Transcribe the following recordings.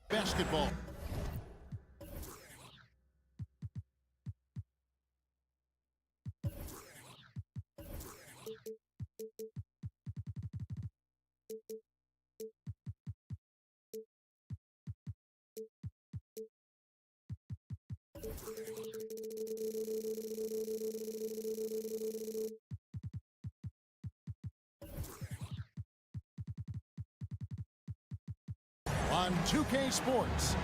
Basketball. On 2K Sports.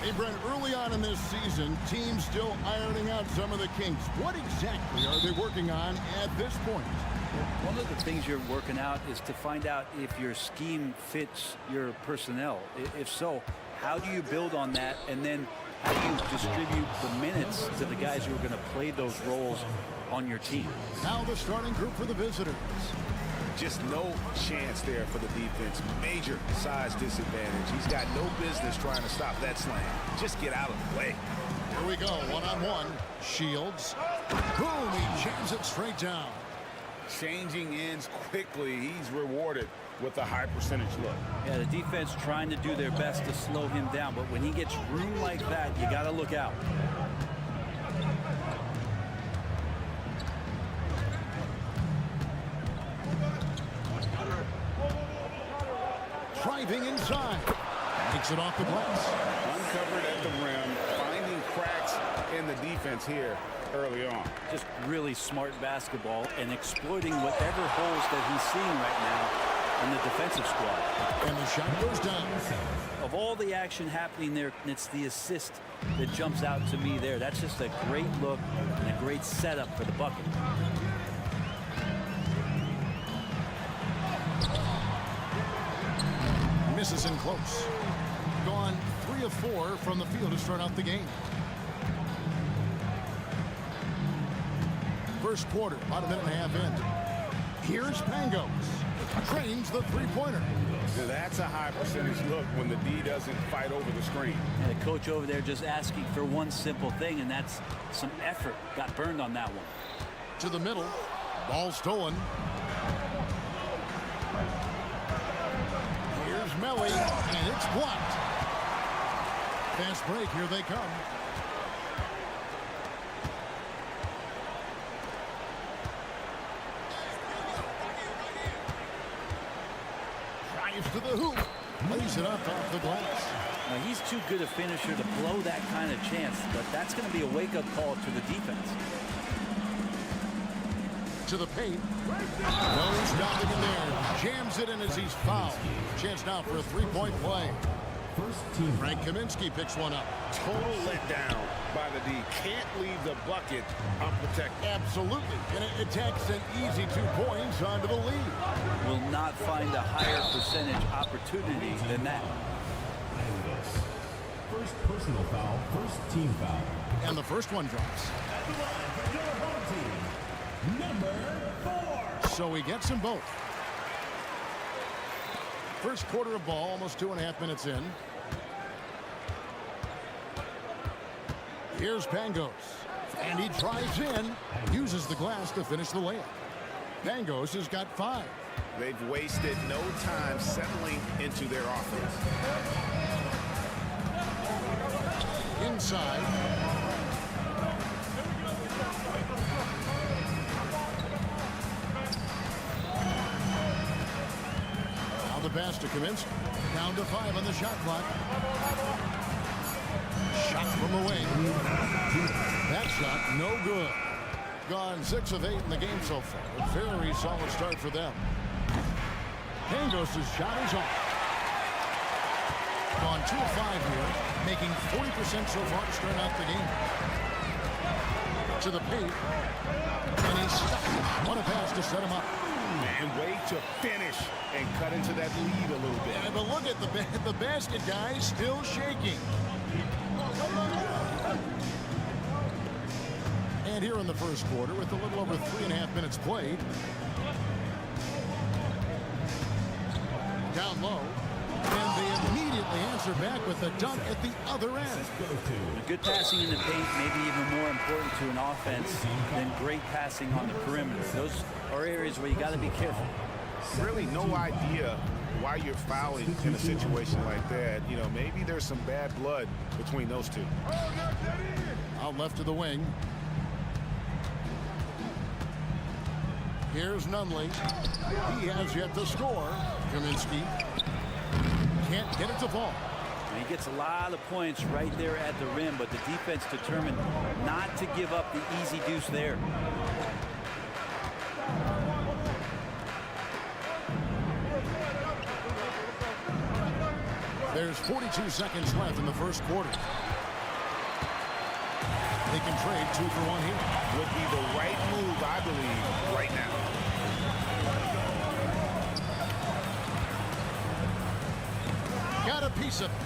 Hey, Brent, early on in this season, teams still ironing out some of the kinks. What exactly are they working on at this point? One of the things you're working out is to find out if your scheme fits your personnel. If so, how do you build on that? And then how do you distribute the minutes to the guys who are going to play those roles on your team? Now the starting group for the visitors. Just no chance there for the defense. Major size disadvantage. He's got no business trying to stop that slam. Just get out of the way. Here we go, one-on-one. Shields. Boom, he jams it straight down. Changing ends quickly. He's rewarded with a high percentage look. Yeah, the defense trying to do their best to slow him down, but when he gets room like that, you got to look out. Driving inside. Takes it off the glass. Uncovered at the rim, finding cracks in the defense here early on. Just really smart basketball and exploiting whatever holes that he's seeing right now in the defensive squad. And the shot goes down. Of all the action happening there, it's the assist that jumps out to me there. That's just a great look and a great setup for the bucket. Misses in close. Gone 3 of 4 from the field to start out the game. First quarter, about a minute and a half in. Here's Pangos. Trains the three-pointer. That's a high percentage look when the D doesn't fight over the screen. And the coach over there just asking for one simple thing, and that's some effort. Got burned on that one. To the middle. Ball stolen. Here's Melly, and it's blocked. Fast break, here they come. Drives to the hoop. Lays it up off the glass. Now, he's too good a finisher to blow that kind of chance, but that's going to be a wake-up call to the defense. To the paint. No stopping in there. Jams it in as he's fouled. Chance now for a three-point play. First team. Frank Kaminsky picks one up. Total letdown by the D. Can't leave the bucket unprotected. Absolutely. And it takes an easy 2 points onto the lead. Will not find a higher percentage opportunity than that. First personal foul, first team foul. And the first one drops. Number 4. So he gets them both. First quarter of ball, almost 2.5 minutes in. Here's Pangos. And he drives in, uses the glass to finish the layup. Pangos has got 5. They've wasted no time settling into their offense. Inside. Now the pass to Kaminsky. Down to 5 on the shot clock. Shot from away. That shot no good. Gone 6 of 8 in the game so far. A very solid start for them. Pangos' shot is off. Gone 2 of 5 here, making 40% so far to start out the game. To the paint. And he's stuck. What a pass to set him up. And way to finish and cut into that lead a little bit. Yeah, but look at the basket guy still shaking. And here in the first quarter with a little over 3.5 minutes played. Down low. And they immediately answer back with the dunk at the other end. Good passing in the paint may be even more important to an offense than great passing on the perimeter. Those are areas where you got to be careful. Really no idea why you're fouling in a situation like that. You know, maybe there's some bad blood between those two. Out left to the wing. Here's Nunley. He has yet to score. Kaminsky can't get it to fall. And he gets a lot of points right there at the rim, but the defense determined not to give up the easy deuce there. There's 42 seconds left in the first quarter. They can trade 2 for 1 here. Would be the right move, I believe, right now. Got a piece of it.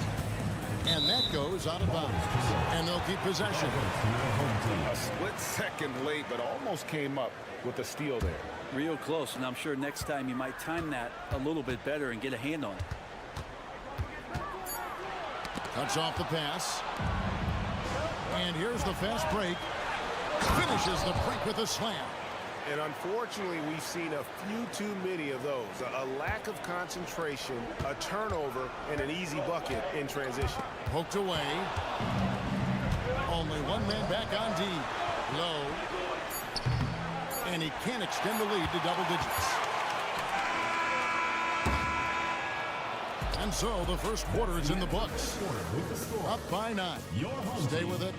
And that goes out of bounds. And they'll keep possession. A split second late, but almost came up with a steal there. Real close, and I'm sure next time you might time that a little bit better and get a hand on it. Cuts off the pass. And here's the fast break. Finishes the break with a slam. And unfortunately, we've seen a few too many of those. A lack of concentration, a turnover, and an easy bucket in transition. Poked away. Only one man back on D. Low. And he can't extend the lead to double digits. And so the first quarter is in the books. Up by 9. Stay with it.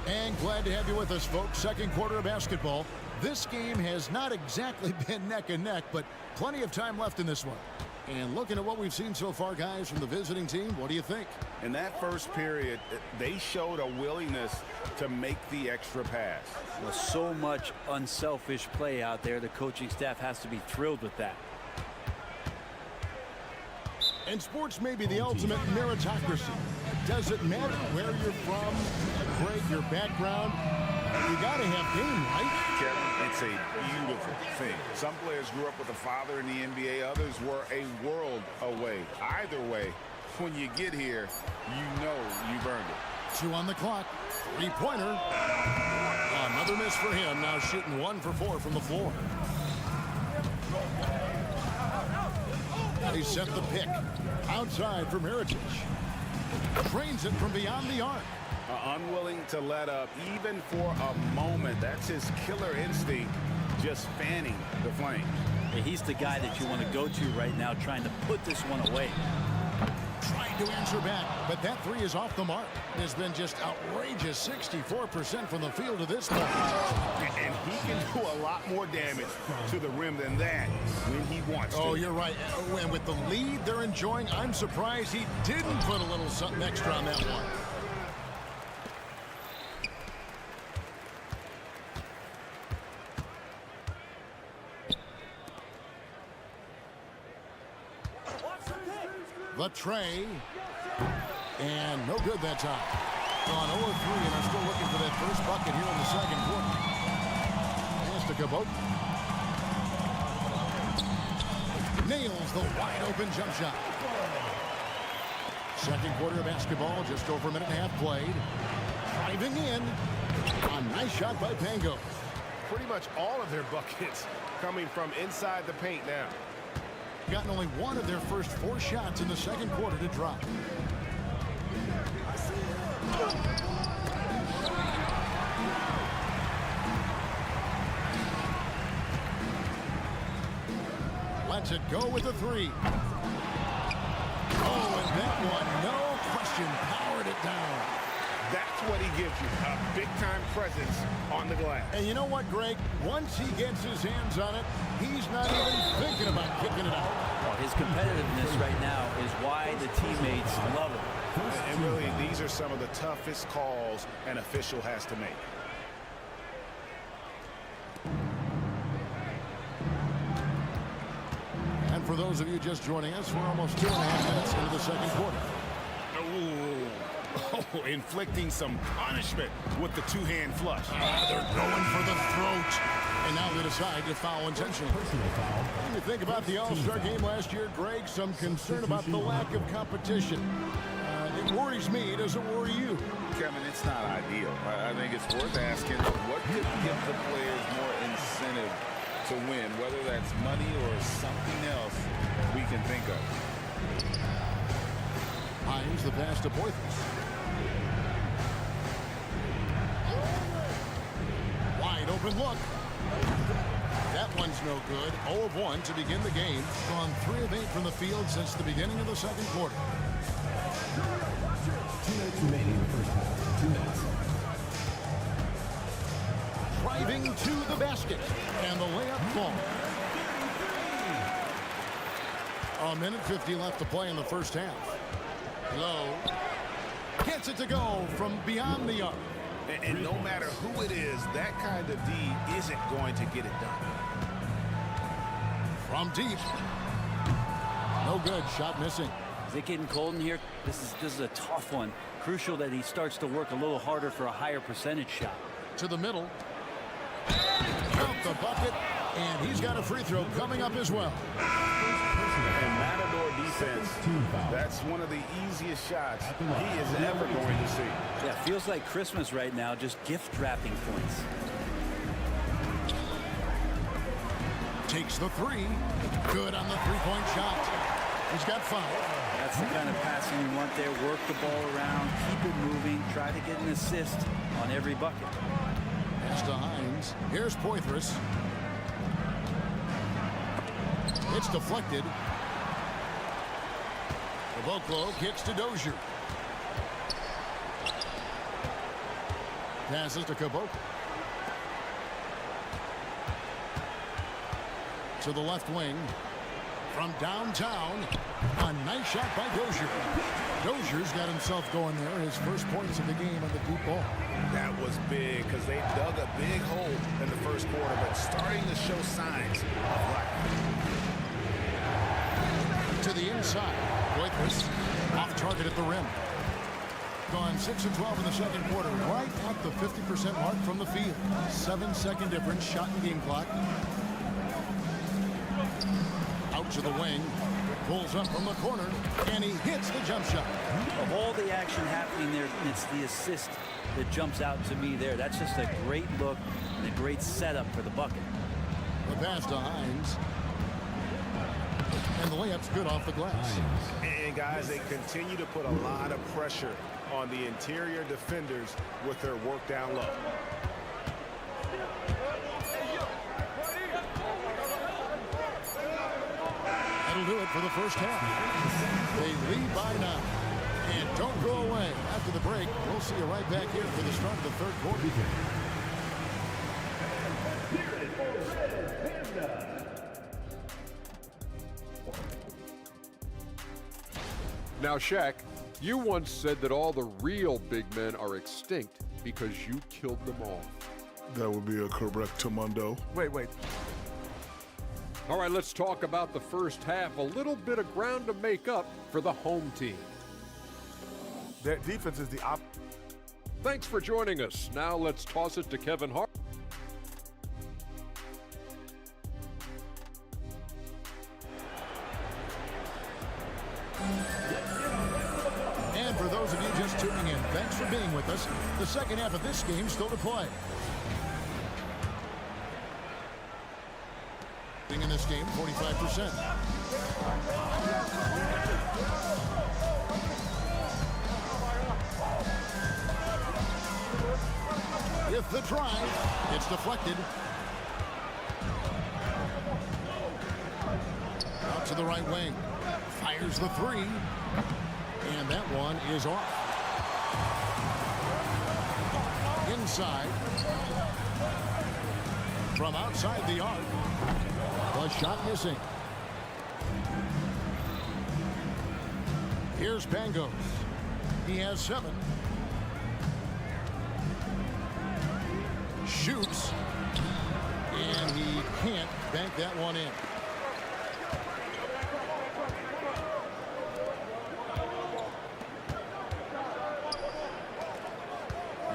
And glad to have you with us, folks. Second quarter of basketball. This game has not exactly been neck and neck, but plenty of time left in this one. And looking at what we've seen so far, guys, from the visiting team, what do you think? In that first period, they showed a willingness to make the extra pass. Well, so much unselfish play out there. The coaching staff has to be thrilled with that. And sports may be the ultimate meritocracy. Does it matter where you're from, grade, your background? You got to have game, right? Kevin, it's a beautiful thing. Some players grew up with a father in the NBA. Others were a world away. Either way, when you get here, you know you've earned it. 2 on the clock. 3-pointer. Another miss for him. Now shooting 1 for 4 from the floor. They set the pick. Outside from Heritage. Trains it from beyond the arc. Unwilling to let up even for a moment. That's his killer instinct, just fanning the flames. Yeah, he's the guy that you want to go to right now, trying to put this one away. Trying to answer back, but that 3 is off the mark. It has been just outrageous 64% from the field to this point. And he can do a lot more damage to the rim than that when he wants to. Oh, you're right. And with the lead they're enjoying, I'm surprised he didn't put a little something extra on that one. The tray. And no good that time. Gone 0-3, and they're still looking for that first bucket here in the second quarter. Pass to Cabot. Nails the wide open jump shot. Second quarter of basketball, just over a minute and a half played. Driving in. A nice shot by Pango. Pretty much all of their buckets coming from inside the paint now. Gotten only 1 of their first 4 shots in the second quarter to drop. Lets it go with a 3. Oh, and that one, no question, powered it down. That's what he gives you, a big-time presence on the glass. And you know what, Greg? Once he gets his hands on it, he's not even thinking about kicking it out. Well, his competitiveness right now is why the teammates love him. And really, these are some of the toughest calls an official has to make. And for those of you just joining us, we're almost 2.5 minutes into the second quarter. Oh, inflicting some punishment with the 2-hand flush. They're going for the throat. And now they decide to foul intentionally. Personal foul. When you think about the All-Star game last year, Greg, some concern about the lack of competition. It worries me. Does it worry you? Kevin, it's not ideal. I think it's worth asking what could give the players more incentive to win, whether that's money or something else we can think of. Hines the pass to Poitras. Wide open look. That one's no good. 0 of 1 to begin the game. Gone 3 of 8 from the field since the beginning of the second quarter. 2 minutes remaining in the first half. 2 minutes. Driving to the basket. And the layup ball. A minute 50 left to play in the first half. Low. Gets it to go from beyond the arc. And no matter who it is, that kind of D isn't going to get it done. From deep. No good. Shot missing. Is it getting cold in here? This is a tough one. Crucial that he starts to work a little harder for a higher percentage shot. To the middle. Count the bucket. And he's got a free throw coming up as well. And Matador defense, that's one of the easiest shots he is ever going to see. Yeah, feels like Christmas right now, just gift wrapping points. Takes the three. Good on the three-point shot. He's got 5. That's the kind of passing you want there. Work the ball around, keep it moving, try to get an assist on every bucket. Pass to Hines. Here's Poitras. It's deflected. Caboclo kicks to Dozier. Passes to Caboclo. To the left wing. From downtown. A nice shot by Dozier. Dozier's got himself going there. His first points of the game on the deep ball. That was big because they dug a big hole in the first quarter, but starting to show signs of life. To the inside. Poitras off target at the rim. Gone 6 of 12 in the second quarter. Right at the 50% mark from the field. 7-second difference. Shot in game clock. Out to the wing. Pulls up from the corner. And he hits the jump shot. Of all the action happening there, it's the assist that jumps out to me there. That's just a great look and a great setup for the bucket. The pass to Hines. And the layup's good off the glass. And guys, they continue to put a lot of pressure on the interior defenders with their work down low. That'll do it for the first half. They lead by 9. And don't go away. After the break, we'll see you right back here for the start of the third quarter. Now, Shaq, you once said that all the real big men are extinct because you killed them all. That would be a correctamundo. Wait. All right, let's talk about the first half. A little bit of ground to make up for the home team. That defense is the Thanks for joining us. Now let's toss it to Kevin Hart. And for those of you just tuning in, thanks for being with us. The second half of this game still to play. In this game, 45%. With the drive, it's deflected. Out to the right wing. Fires the three. And that one is off. Inside. From outside the arc. The shot missing. Here's Pangos. He has 7. Shoots. And he can't bank that one in.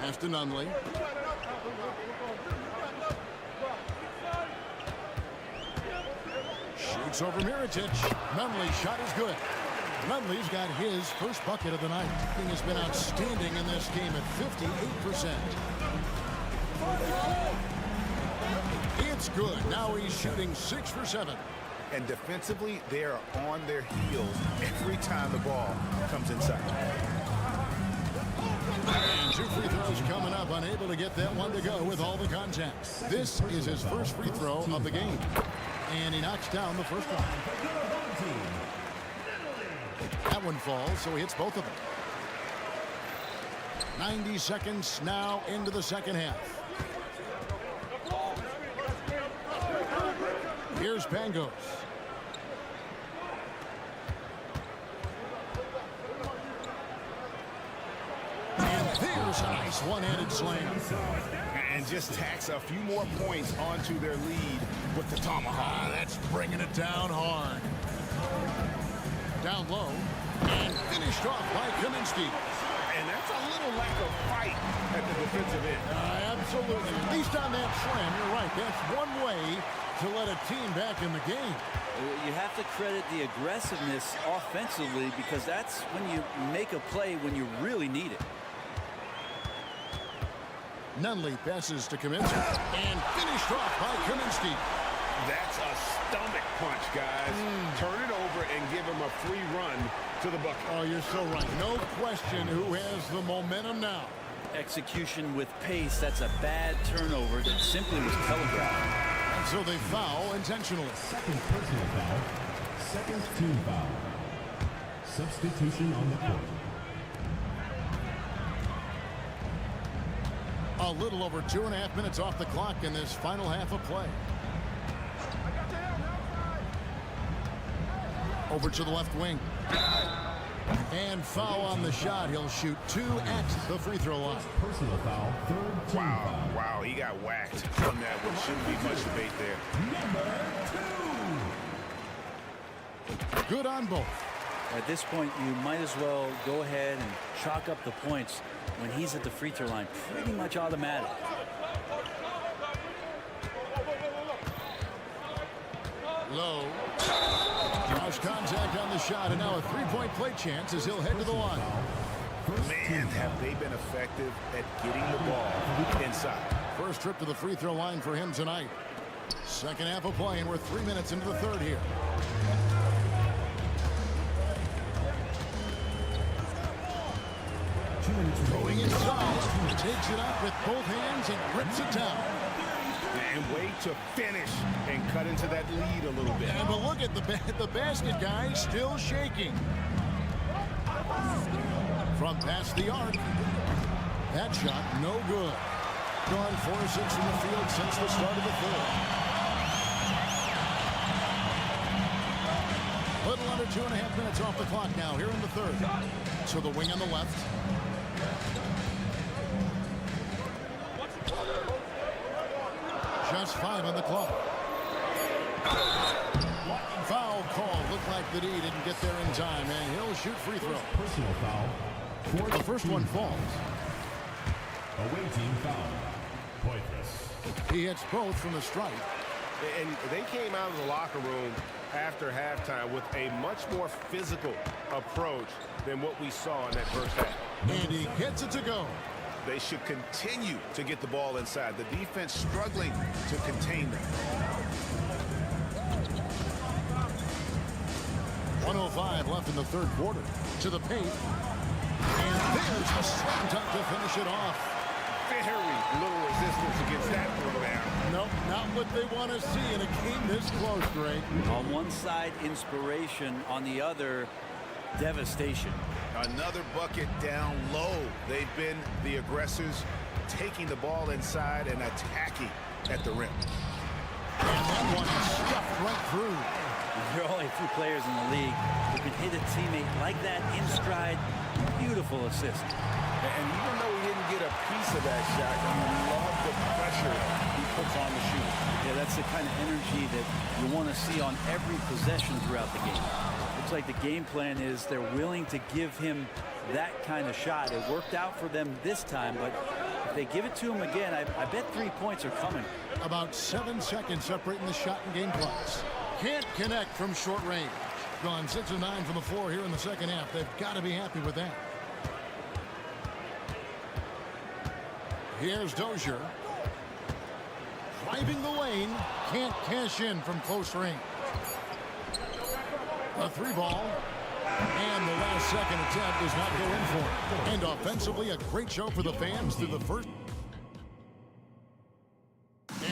Pass to Nunley. It's over Miritich. Nunley's shot is good. Nunley's got his first bucket of the night. He has been outstanding in this game at 58%. It's good. Now he's shooting 6 for 7. And defensively, they are on their heels every time the ball comes inside. And 2 free throws coming up. Unable to get that one to go with all the contact. This is his first free throw of the game. And he knocks down the first one. That one falls, so he hits both of them. 90 seconds now into the second half. Here's Pangos. And there's a nice one-handed slam. And just tacks a few more points onto their lead with the tomahawk. That's bringing it down hard. Down low. And finished off by Kaminsky. And that's a little lack of fight at the defensive end. Absolutely. At least on that slam, you're right. That's one way to let a team back in the game. You have to credit the aggressiveness offensively because that's when you make a play when you really need it. Nunley passes to Kaminsky. And finished off by Kaminsky. That's a stomach punch, guys. Turn it over and give him a free run to the bucket. Oh, you're so right. No question who has the momentum now. Execution with pace, that's a bad turnover that simply was telegraphed. And so they foul intentionally. Second personal foul. Second team foul. Substitution on the court. A little over 2.5 minutes off the clock in this final half of play. Over to the left wing. And foul on the shot. He'll shoot 2 at the free throw line. Personal foul. Third team foul. Wow, he got whacked from that one. Shouldn't be much debate there. Number 2. Good on both. At this point, you might as well go ahead and chalk up the points when he's at the free throw line. Pretty much automatic. Low. Cross contact on the shot, and now a three-point play chance as he'll head to the line. Man, have they been effective at getting the ball inside. First trip to the free throw line for him tonight. Second half of play, and we're 3 minutes into the third here. Going inside, he takes it up with both hands and grips it down. And wait to finish and cut into that lead a little bit. And but look at the basket guy still shaking. From past the arc. That shot no good. Gone 4 of 6 from the field since the start of the fourth. Little under 2.5 minutes off the clock now here in the third. So the wing on the left. Just 5 on the clock. Foul call. Looked like the D didn't get there in time, and he'll shoot free throw. Personal foul. The first one falls. Away team foul. Pointless. He hits both from the stripe. And they came out of the locker room after halftime with a much more physical approach than what we saw in that first half. And he gets it to go. They should continue to get the ball inside. The defense struggling to contain them. 1:05 left in the third quarter. To the paint. And there's a slam dunk to finish it off. Very little resistance against that throwdown. Nope, not what they want to see in a game this close, Greg. On one side, inspiration. On the other, devastation. Another bucket down low. They've been the aggressors, taking the ball inside and attacking at the rim. And that one is stuffed right through. There are only a few players in the league who can hit a teammate like that in stride. Beautiful assist. And even though he didn't get a piece of that shot, you love the pressure he puts on the shooter. Yeah, that's the kind of energy that you want to see on every possession throughout the game. Looks like the game plan is they're willing to give him that kind of shot. It worked out for them this time, but if they give it to him again, I bet 3 points are coming. About 7 seconds separating the shot and game clocks. Can't connect from short range. Gone 6 of 9 from the floor here in the second half. They've got to be happy with that. Here's Dozier. Driving the lane. Can't cash in from close range. A 3-ball. And the last second attempt does not go in for it. And offensively, a great show for the fans through the first.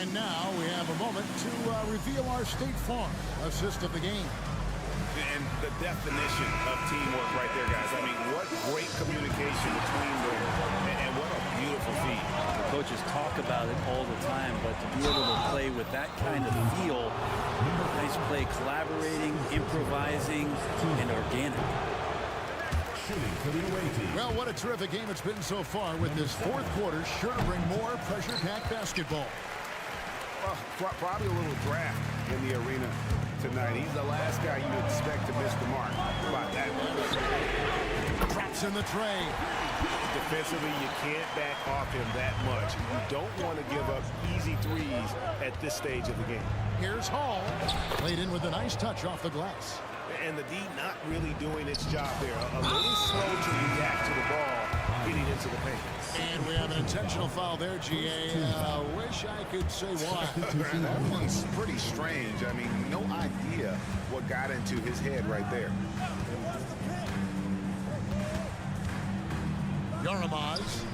And now we have a moment to reveal our State Farm assist of the game. And the definition of teamwork right there, guys. I mean, what great communication between them, and what a beautiful feat. The coaches talk about it all the time, but to be able to play with that kind of feel, nice play, collaborating, improvising, and organic. Well, what a terrific game it's been so far, with this fourth quarter sure to bring more pressure-packed basketball. Probably a little draft in the arena tonight. He's the last guy you expect to miss the mark. How about that? Drops in the tray. Defensively, you can't back off him that much. You don't want to give up easy threes at this stage of the game. Here's Hall. Played in with a nice touch off the glass. And the D not really doing its job there. A little slow to react to the ball getting into the paint. And we have an intentional foul there, GA. Wish I could say why. That one's pretty strange. I mean, no idea what got into his head right there. Yaramaz.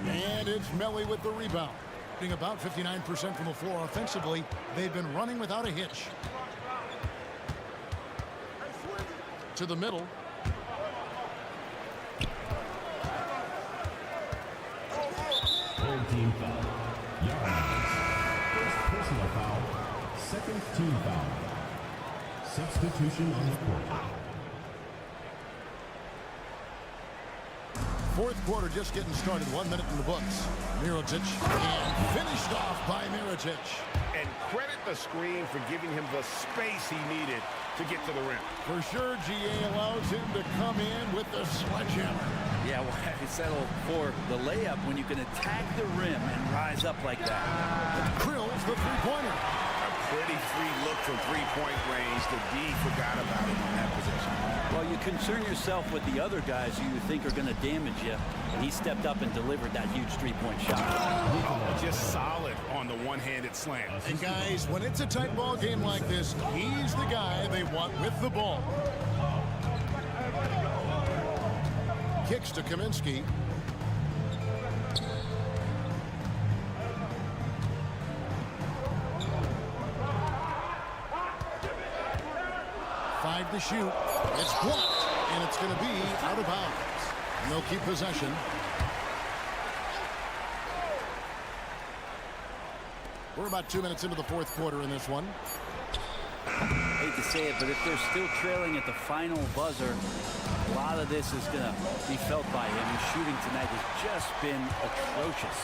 And it's Melly with the rebound. Being about 59% from the floor offensively, they've been running without a hitch. To the middle. Third team foul. Yaramaz. First personal foul. Second team foul. Substitution on the court. Fourth quarter just getting started. 1 minute in the books. Mirotic, and finished off by Mirotic. And credit the screen for giving him the space he needed to get to the rim. For sure, GA allows him to come in with the sledgehammer. Yeah, why settle for the layup when you can attack the rim and rise up like that? Krills the three-pointer. A pretty free look from three-point range. The D forgot about him on that possession. Well, you concern yourself with the other guys who you think are going to damage you, and he stepped up and delivered that huge three-point shot. Oh, just solid on the one-handed slam. And guys, when it's a tight ball game like this, he's the guy they want with the ball. Kicks to Kaminsky. Five to shoot. It's blocked, and it's going to be out of bounds. They'll keep possession. We're about 2 minutes into the fourth quarter in this one. I hate to say it, but if they're still trailing at the final buzzer, a lot of this is going to be felt by him. His shooting tonight has just been atrocious.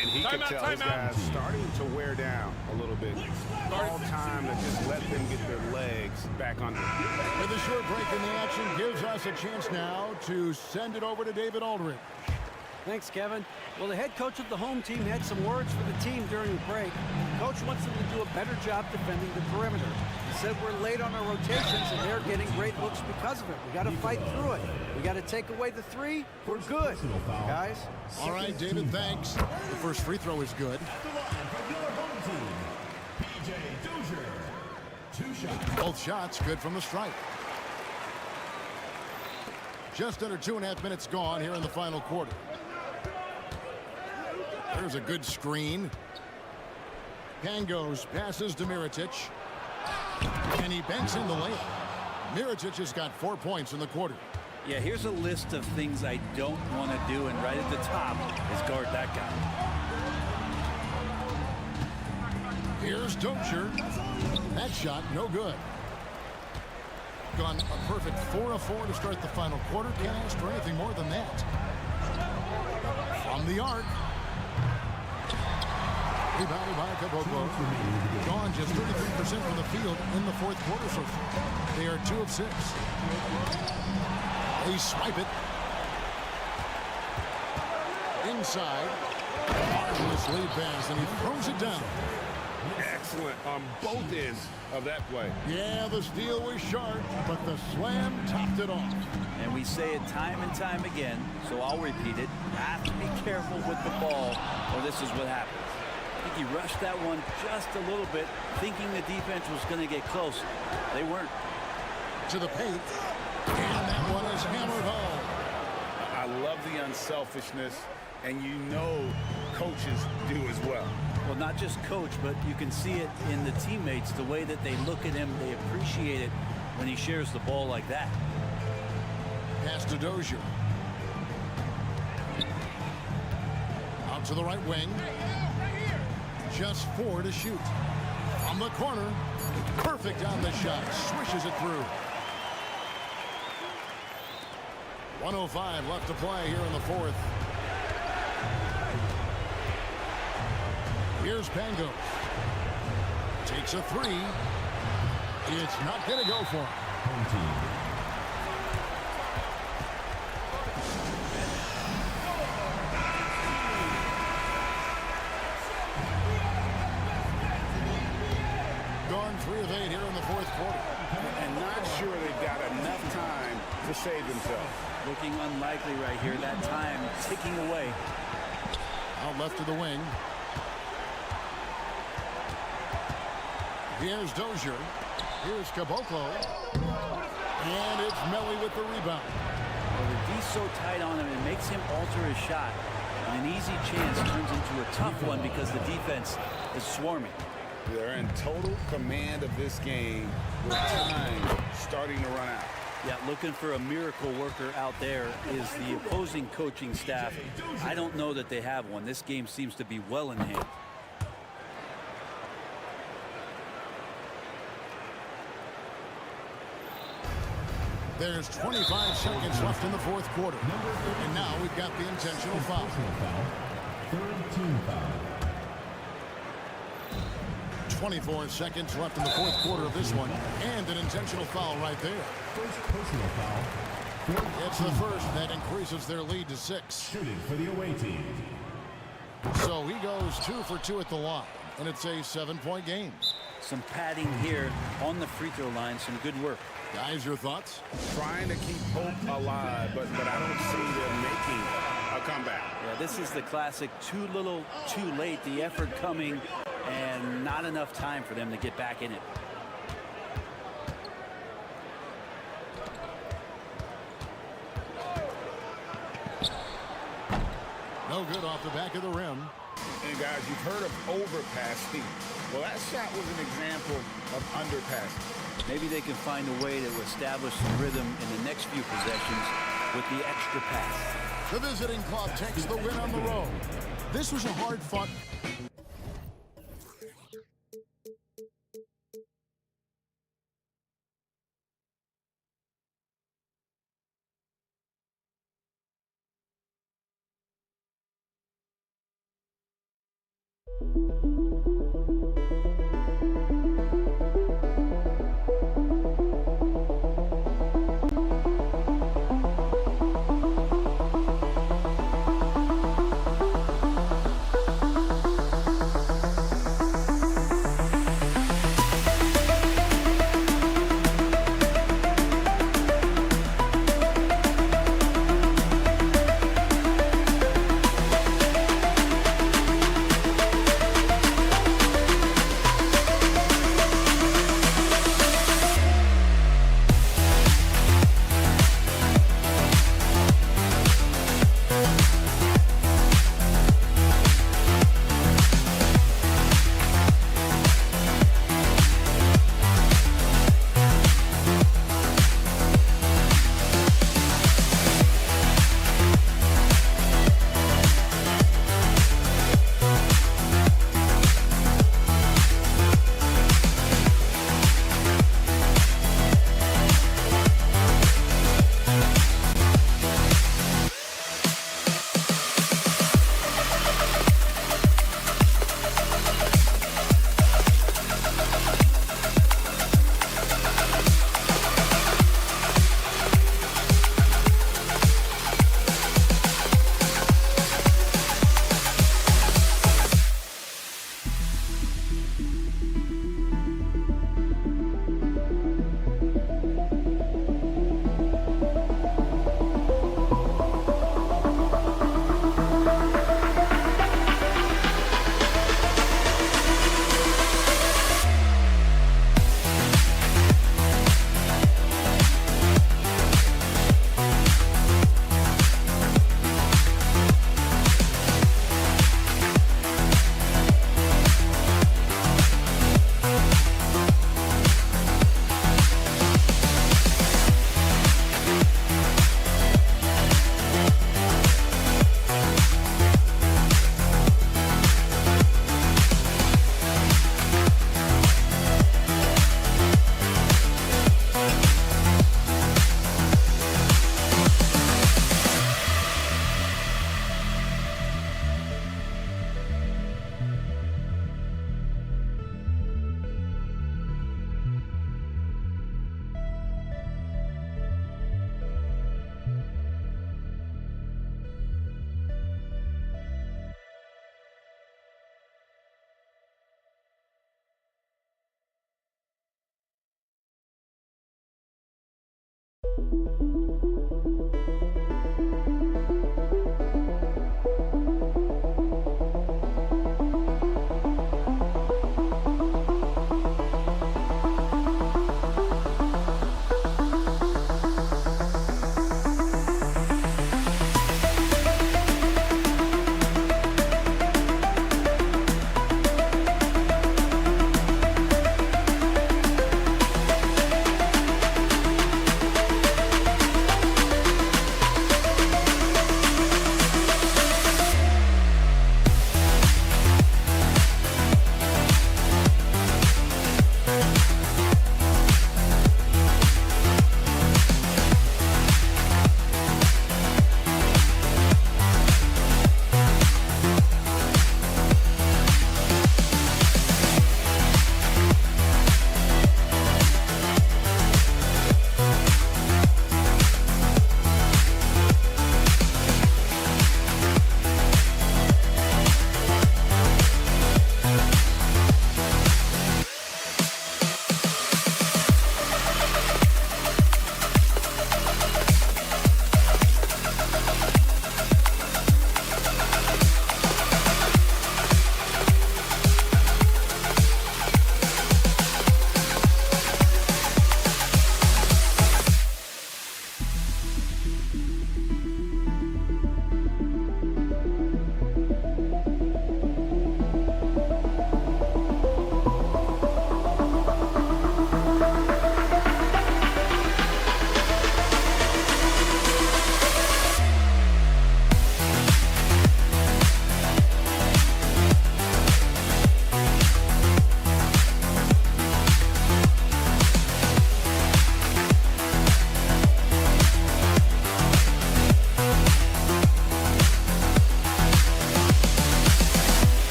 And he could tell his guys starting to wear down a little bit. All time to just let them get their legs back under them. With a short break in the action gives us a chance now to send it over to David Aldridge. Thanks, Kevin. Well, the head coach of the home team had some words for the team during the break. Coach wants them to do a better job defending the perimeter. He said we're late on our rotations and they're getting great looks because of it. We got to fight through it. We got to take away the three. We're good, guys. All right, David, thanks. The first free throw is good. Both shots good from the stripe. Just under 2.5 minutes gone here in the final quarter. There's a good screen. Pangos passes to Mirotic. And he banks in the layup. Mirotic has got 4 points in the quarter. Yeah, here's a list of things I don't want to do, and right at the top is guard that guy. Here's Dozier. That shot, no good. Gone a perfect 4 of 4 to start the final quarter. Can't ask for anything more than that. From the arc. Rebounded by Caboclo. Gone just 33% from the field in the fourth quarter so far. They are 2 of 6. They swipe it. inside. Marvelous lead pass, and he throws it down. Excellent on both ends of that play. Yeah, the steal was sharp, but the slam topped it off. And we say it time and time again, so I'll repeat it. Have to be careful with the ball, or this is what happens. I think he rushed that one just a little bit, thinking the defense was going to get close. They weren't. To the paint, and that one is hammered home. I love the unselfishness, and you know coaches do as well. Well, not just coach, but you can see it in the teammates, the way that they look at him. They appreciate it when he shares the ball like that. Pass to Dozier. Out to the right wing. Just 4 to shoot. From the corner. Perfect on the shot. Swishes it through. 1:05 left to play here in the fourth. Here's Pangos. Takes a 3. It's not going to go for him. Home team. Gone 3 of 8 here in the fourth quarter. And not sure they got enough time to save themselves. Looking unlikely right here. That time ticking away. Out left to the wing. Here's Dozier. Here's Caboclo. And it's Melly with the rebound. Well, the D's so tight on him, it makes him alter his shot. And an easy chance turns into a tough one because the defense is swarming. They're in total command of this game with time starting to run out. Yeah, looking for a miracle worker out there is the opposing coaching staff. I don't know that they have one. This game seems to be well in hand. There's 25 seconds left in the fourth quarter. And now we've got the intentional foul. Third team foul. 24 seconds left in the fourth quarter of this one. And an intentional foul right there. First personal foul. It's the first that increases their lead to 6. Shooting for the away team. So he goes 2 for 2 at the line. And it's a 7-point game. Some padding here on the free throw line. Some good work. Guys, your thoughts? Trying to keep hope alive, but I don't see them making a comeback. Yeah, this is the classic too little, too late. The effort coming and not enough time for them to get back in it. No good off the back of the rim. And guys, you've heard of overpassing. Well, that shot was an example of underpassing. Maybe they can find a way to establish some rhythm in the next few possessions with the extra pass. The visiting club takes the win on the road. This was a hard-fought.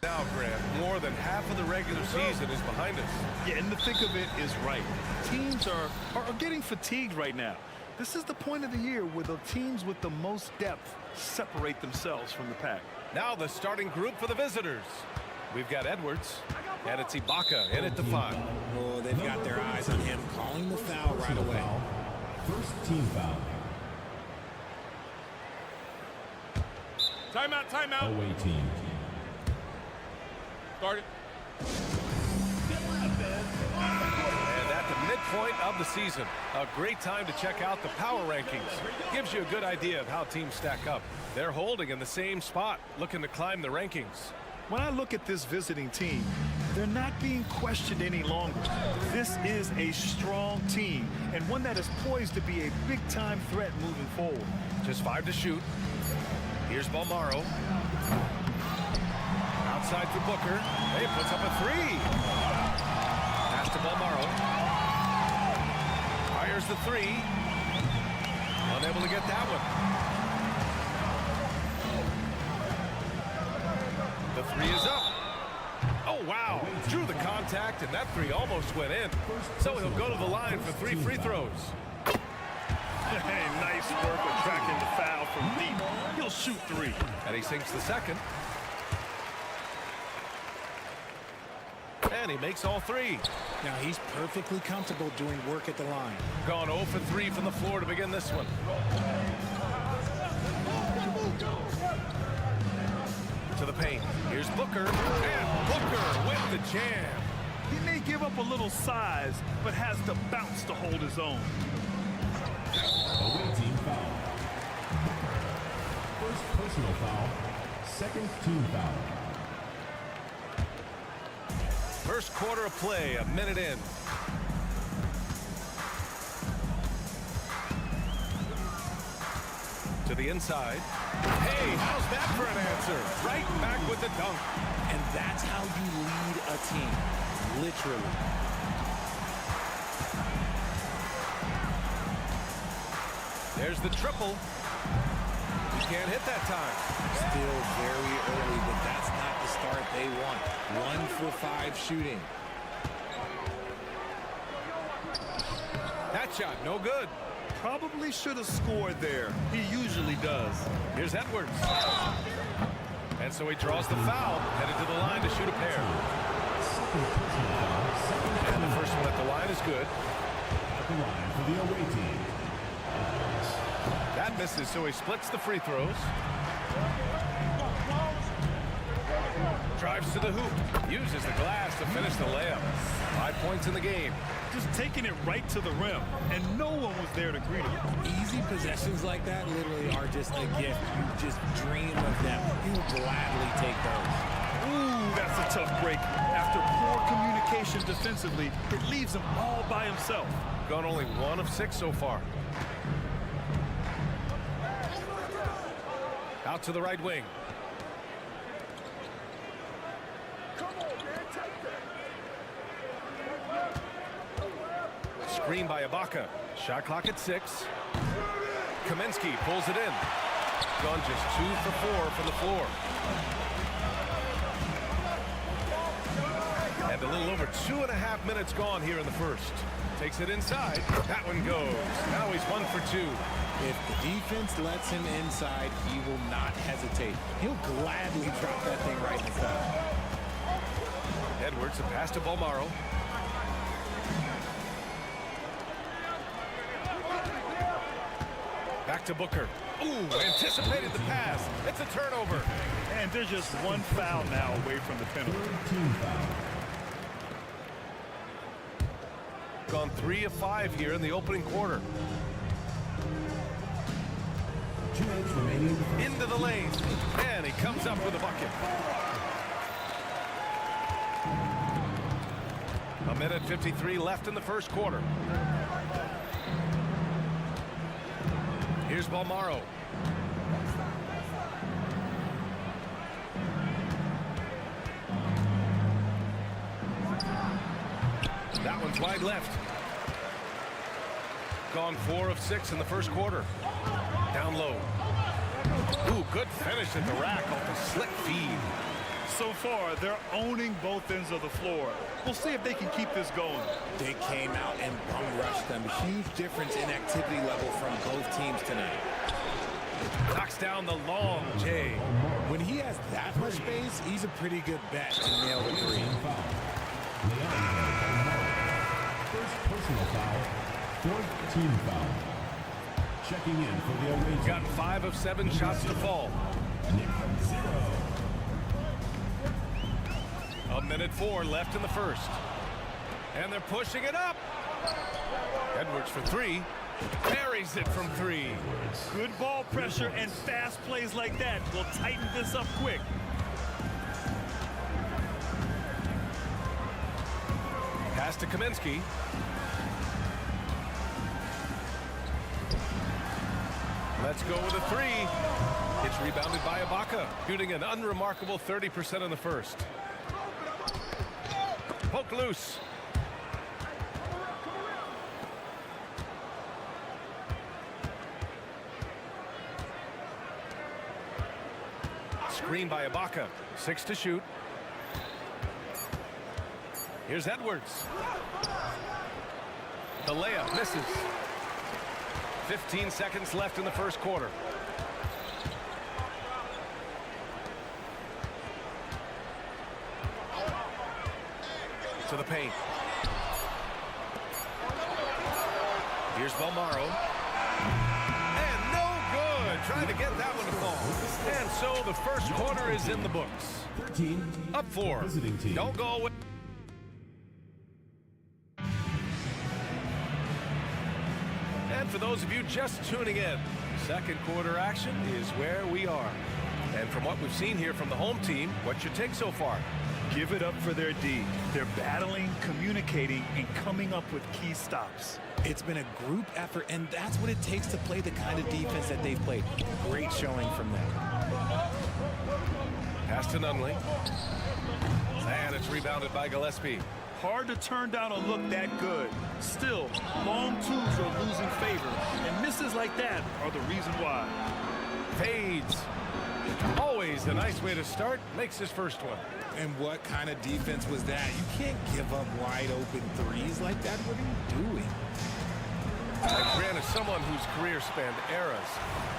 Now, Grant, more than half of the regular season is behind us. Yeah, and the thick of it is right. Teams are getting fatigued right now. This is the point of the year where the teams with the most depth separate themselves from the pack. Now the starting group for the visitors. We've got Edwards, and it's Ibaka in at the 5. Oh, they've got their eyes on him, calling the foul right away. First team foul. Timeout, timeout. Away team. Start it. And at the midpoint of the season, a great time to check out the power rankings. Gives you a good idea of how teams stack up. They're holding in the same spot, looking to climb the rankings. When I look at this visiting team, they're not being questioned any longer. This is a strong team and one that is poised to be a big-time threat moving forward. Just 5 to shoot. Here's Balmaro. Outside for Booker. He puts up a 3. Pass to Balmaro. Fires the 3. Unable to get that one. The 3 is up. Oh, wow. Drew the contact, and that 3 almost went in. So he'll go to the line for 3 free throws. Hey, nice work attracting the foul from deep. He'll shoot 3. And he sinks the second. And he makes all 3. Now he's perfectly comfortable doing work at the line. Gone 0 for 3 from the floor to begin this one. To the paint. Here's Booker. And Booker with the jam. He may give up a little size, but has the bounce to hold his own. Away team foul. First personal foul. Second team foul. First quarter of play, a minute in. To the inside. Hey, how's that for an answer? Right back with the dunk. And that's how you lead a team. Literally. There's the triple. He can't hit that time. Still very early, but that's not the start they want. 1 for 5 shooting. That shot, no good. Probably should have scored there. He usually does. Here's Edwards. And so he draws the foul, headed to the line to shoot a pair. And the first one at the line is good. At the line for the away team. That misses, so he splits the free throws. Drives to the hoop. Uses the glass to finish the layup. 5 points in the game. Just taking it right to the rim, and no one was there to greet him. Easy possessions like that literally are just a gift. You just dream of them. He'll gladly take those. Ooh, that's a tough break. After poor communication defensively, it leaves him all by himself. Gone only 1 of 6 so far. Out to the right wing. Screen by Ibaka. Shot clock at 6. Kaminsky pulls it in. Gone just 2 for 4 from the floor. And a little over 2.5 minutes gone here in the first. Takes it inside. That one goes. Now he's 1 for 2. If the defense lets him inside, he will not hesitate. He'll gladly drop that thing right in the corner. Edwards, a pass to Balmaro. Back to Booker. Ooh, anticipated the pass. It's a turnover. And they're just 1 foul now away from the penalty. Gone 3 of 5 here in the opening quarter. 2 minutes remaining. Into the lane. And he comes up with a bucket. 1:53 left in the first quarter. Here's Balmaro. That one's wide left. Gone 4 of 6 in the first quarter. Down low. Ooh, good finish at the rack off a slick feed. So far, they're owning both ends of the floor. We'll see if they can keep this going. They came out and bum rushed them. Huge difference in activity level from both teams tonight. Knocks down the long J. When When he has that much space, he's a pretty good bet to nail the three. First personal foul, fourth team foul. Checking in for the away team. Got 5 of 7 shots to fall. A minute 4 left in the first. And they're pushing it up. Edwards for 3. Buries it from 3. Good ball pressure and fast plays like that will tighten this up quick. Pass to Kaminsky. Let's go with a 3. It's rebounded by Ibaka, shooting an unremarkable 30% in the first. Poke loose. Screen by Ibaka. 6 to shoot. Here's Edwards. The layup misses. 15 seconds left in the first quarter. To the paint. Here's Belmaro. And no good. Trying to get that one to fall. And so the first quarter is in the books. 13. Up 4. Visiting team. Don't go away. And for those of you just tuning in, second quarter action is where we are. And from what we've seen here from the home team, what's your take so far? Give it up for their D. They're battling, communicating, and coming up with key stops. It's been a group effort, and that's what it takes to play the kind of defense that they've played. Great showing from them. Pass to Nunley. And it's rebounded by Gillespie. Hard to turn down a look that good. Still, long twos are losing favor, and misses like that are the reason why. Fades. Always a nice way to start. Makes his first one. And what kind of defense was that? You can't give up wide open threes like that. What are you doing? And Grant, as someone whose career spanned eras,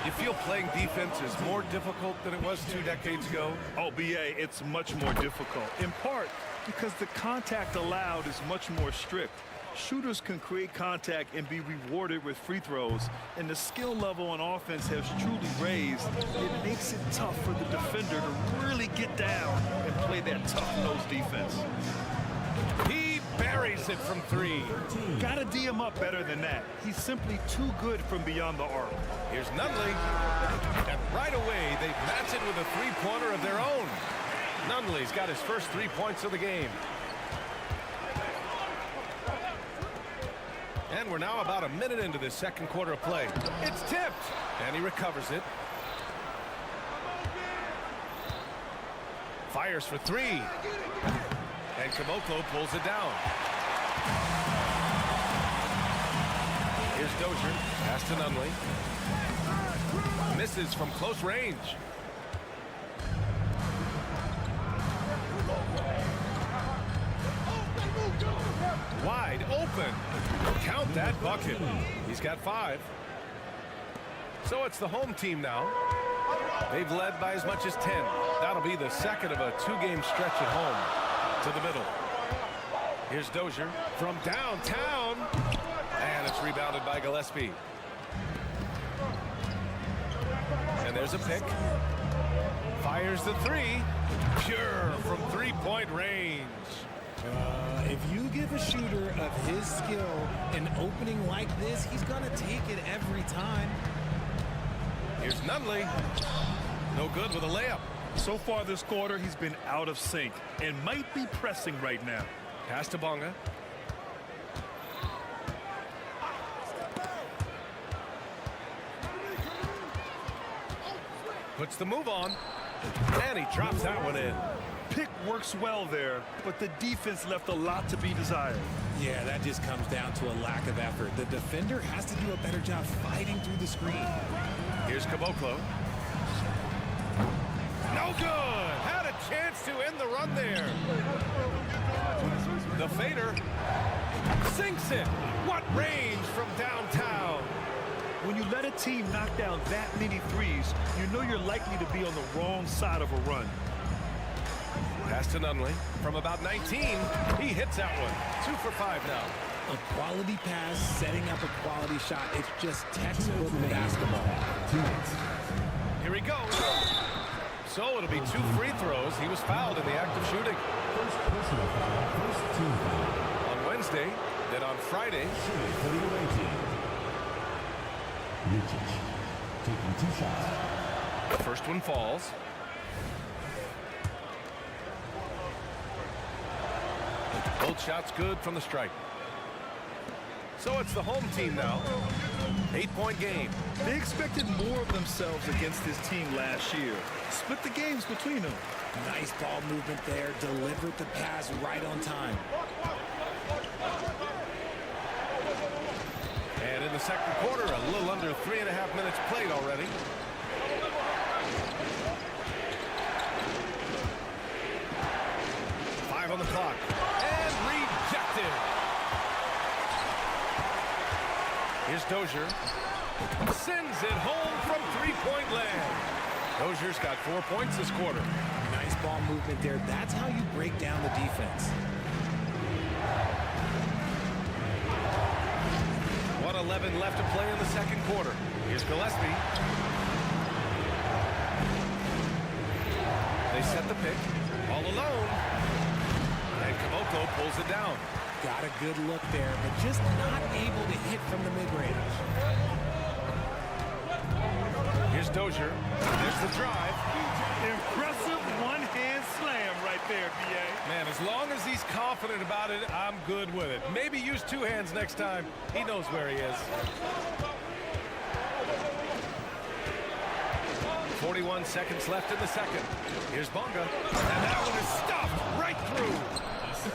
you feel playing defense is more difficult than it was 2 decades ago? Oh, BA, it's much more difficult. In part because the contact allowed is much more strict. Shooters can create contact and be rewarded with free throws, and the skill level on offense has truly raised. It makes it tough for the defender to really get down and play that tough-nosed defense. He buries it from 3. Gotta D him up better than that. He's simply too good from beyond the arc. Here's Nunley. And right away, they match it with a three-pointer of their own. Nunley's got his first 3 points of the game. And we're now about a minute into this second quarter of play. It's tipped, and he recovers it. Fires for 3. And Caboclo pulls it down. Here's Dozier. Pass to Nunley. Misses from close range. Wide open. Count that bucket. He's got 5. So it's the home team now. They've led by as much as 10. That'll be the second of a 2-game stretch at home. To the middle. Here's Dozier from downtown. And it's rebounded by Gillespie. And there's a pick. Fires the 3. Pure from 3-point range. If you give a shooter of his skill an opening like this, he's going to take it every time. Here's Nunley. No good with a layup. So far this quarter, he's been out of sync and might be pressing right now. Pass to Bonga. Puts the move on. And he drops that one in. Pick works well there, but the defense left a lot to be desired. Yeah, that just comes down to a lack of effort. The defender has to do a better job fighting through the screen. Here's Caboclo. No good! Had a chance to end the run there. The fader sinks it. What range from downtown. When you let a team knock down that many threes, you know you're likely to be on the wrong side of a run. Pass to Nunley from about 19. He hits that one. 2 for 5 now. A quality pass, setting up a quality shot. It's just textbook basketball. Here he goes. So it'll be 2 free throws. He was fouled in the act of shooting. First personal foul, first team foul. On Wednesday, then on Friday. Shooting for the away team. Lucic taking 2 shots. The first one falls. Both shots good from the stripe. So it's the home team now. 8-point game. They expected more of themselves against this team last year. Split the games between them. Nice ball movement there. Delivered the pass right on time. And in the second quarter, a little under 3.5 minutes played already. Five on the clock. And rejected. Here's Dozier. Sends it home from 3-point land. Dozier's got 4 points this quarter. Nice ball movement there. That's how you break down the defense. 1:11 left to play in the second quarter. Here's Gillespie. They set the pick. All alone. And Kamoko pulls it down. Got a good look there, but just not able to hit from the mid-range. Here's Dozier. There's the drive. Impressive one-hand slam right there, B.A. Man, as long as he's confident about it, I'm good with it. Maybe use 2 hands next time. He knows where he is. 41 seconds left in the second. Here's Bonga. And that one is stuffed right through.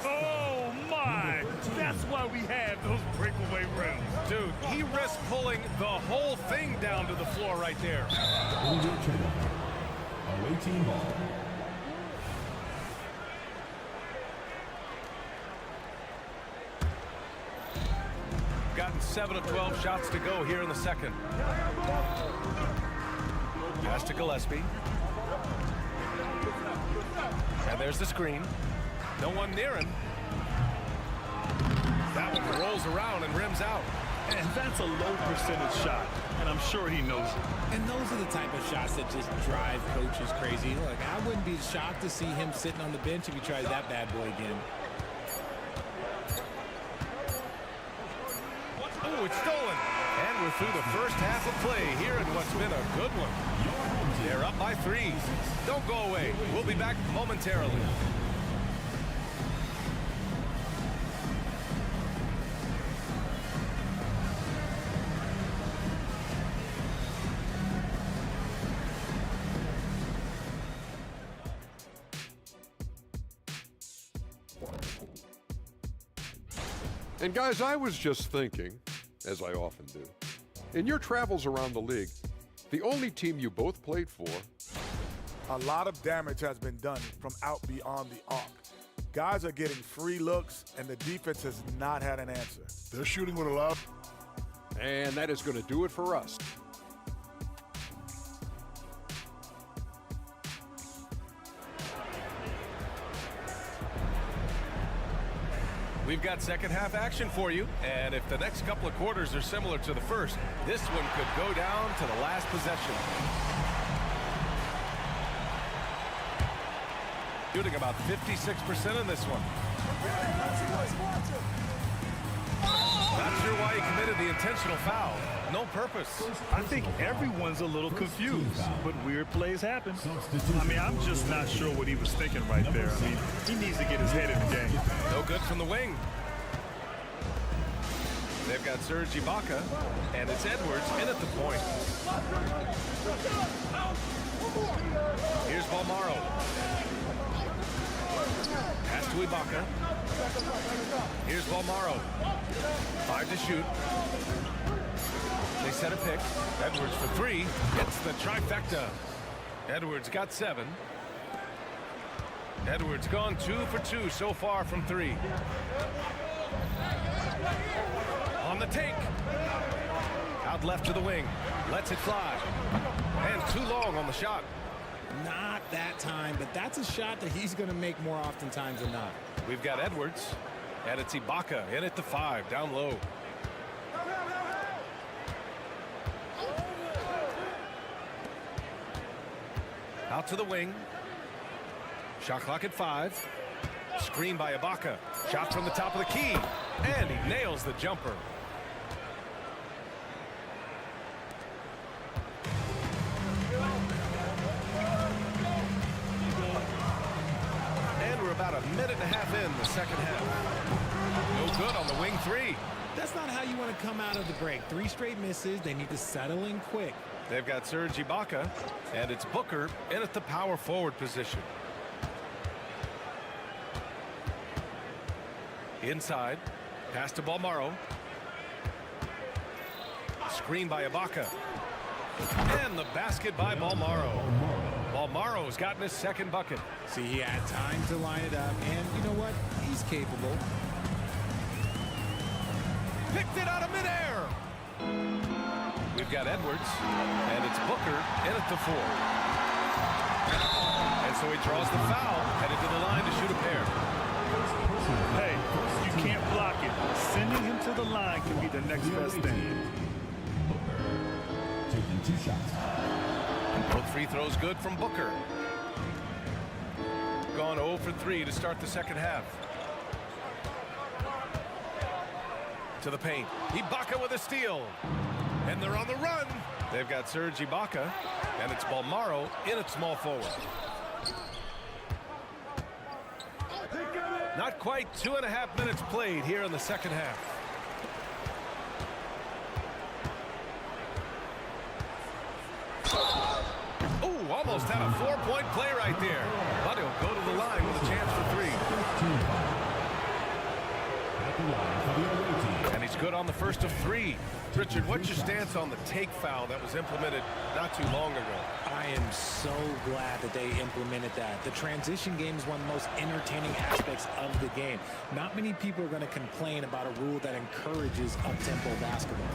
Oh, my. That's why we have those breakaway rims. Dude, he risked pulling the whole thing down to the floor right there. Away team ball. Gotten 7 of 12 shots to go here in the second. Pass to Gillespie. And there's the screen. No one near him. That one rolls around and rims out. And that's a low percentage shot, and I'm sure he knows it. And those are the type of shots that just drive coaches crazy. Look, I wouldn't be shocked to see him sitting on the bench if he tries that bad boy again. Oh, it's stolen. And we're through the first half of play here in what's been a good one. They're up by 3. Don't go away. We'll be back momentarily. And guys, I was just thinking, as I often do, in your travels around the league, the only team you both played for. A lot of damage has been done from out beyond the arc. Guys are getting free looks, and the defense has not had an answer. They're shooting with a lot. And that is going to do it for us. We've got second half action for you, and if the next couple of quarters are similar to the first, this one could go down to the last possession. Shooting about 56% in this one. Not sure why he committed the intentional foul. No purpose. I think everyone's a little confused, but weird plays happen. I mean, I'm just not sure what he was thinking right there. I mean, he needs to get his head in the game. No good from the wing. They've got Serge Ibaka, and it's Edwards in at the point. Here's Balmaro. Pass to Ibaka. Here's Balmaro. 5 to shoot. They set a pick. Edwards for 3. Gets the trifecta. Edwards got 7. Edwards gone 2 for 2 so far from 3. On the take. Out left to the wing. Lets it fly. And too long on the shot. Not that time, but that's a shot that he's going to make more oftentimes than not. We've got Edwards. And it's Ibaka in at the 5, down low. Out to the wing. Shot clock at 5. Screen by Ibaka. Shot from the top of the key. And he nails the jumper. And we're about a minute and a half in the second half. No good on the wing 3. That's not how you want to come out of the break. 3 straight misses. They need to settle in quick. They've got Serge Ibaka, and it's Booker in at the power forward position. Inside, pass to Balmaro. Screen by Ibaka. And the basket by Balmaro. Balmaro's gotten his second bucket. See, he had time to line it up, and you know what? He's capable. Picked it out of midair. We've got Edwards, and it's Booker in at the 4. And so he draws the foul, headed to the line to shoot a pair. Hey, you can't block it. Sending him to the line can be the next best thing. Taking 2 shots. Both free throws good from Booker. Gone 0 for 3 to start the second half. To the paint. Ibaka with a steal. And they're on the run. They've got Serge Ibaka, and it's Balmaro in at small forward. Not quite 2.5 minutes played here in the second half. Ooh, almost had a 4-point play right there. But he'll go to the line with a chance for 3. And he's good on the first of 3. Richard, what's your stance on the take foul that was implemented not too long ago? I am so glad that they implemented that. The transition game is one of the most entertaining aspects of the game. Not many people are going to complain about a rule that encourages up-tempo basketball.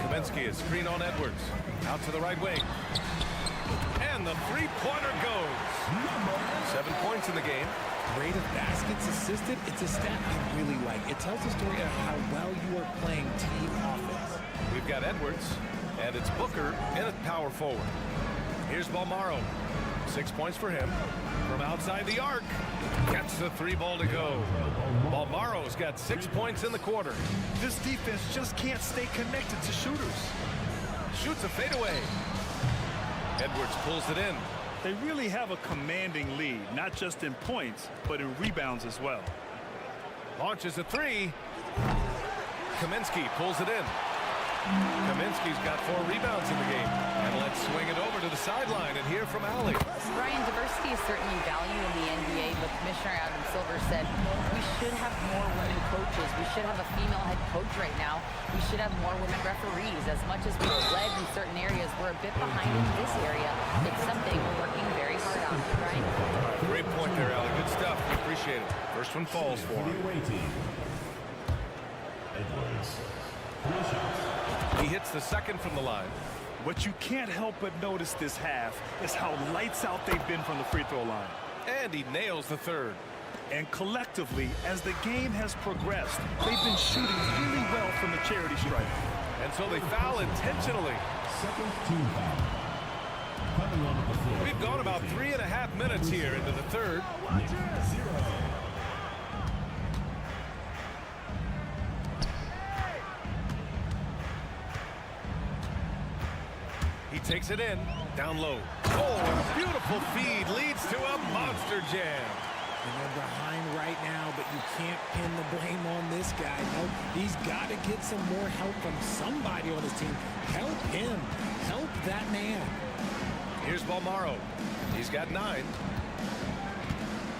Kaminsky is screen on Edwards. Out to the right wing. And the 3-pointer goes. 7 points in the game. Rate of baskets assisted, it's a stat I really like. It tells the story of how well you are playing team offense. We've got Edwards, and it's Booker in at power forward. Here's Balmaro. 6 points for him. From outside the arc, gets the 3-ball to go. Balmaro's got 6 points in the quarter. This defense just can't stay connected to shooters. Shoots a fadeaway. Edwards pulls it in. They really have a commanding lead, not just in points, but in rebounds as well. Launches a 3. Kaminsky pulls it in. Kaminsky's got 4 rebounds in the game. And let's swing it over to the sideline and hear from Allie. Brian, diversity is certainly valued in the NBA, but Commissioner Adam Silver said we should have more women coaches. We should have a female head coach right now. We should have more women referees. As much as we've led in certain areas, we're a bit behind in this area. It's something we're working very hard on, Brian. Great point there, Allie. Good stuff. We appreciate it. First one falls for him. Edwards. 3 shots. He hits the second from the line. What you can't help but notice this half is how lights out they've been from the free throw line. And he nails the 3rd. And collectively, as the game has progressed, they've been shooting really well from the charity stripe. And so they foul intentionally. Second team foul. Coming on the floor. We've gone about 3.5 minutes here into the 3rd. Nick, 0. He takes it in, down low. Oh, and a beautiful feed leads to a monster jam. And they're behind right now, but you can't pin the blame on this guy. Nope, he's got to get some more help from somebody on his team. Help him. Help that man. Here's Balmaro. He's got 9.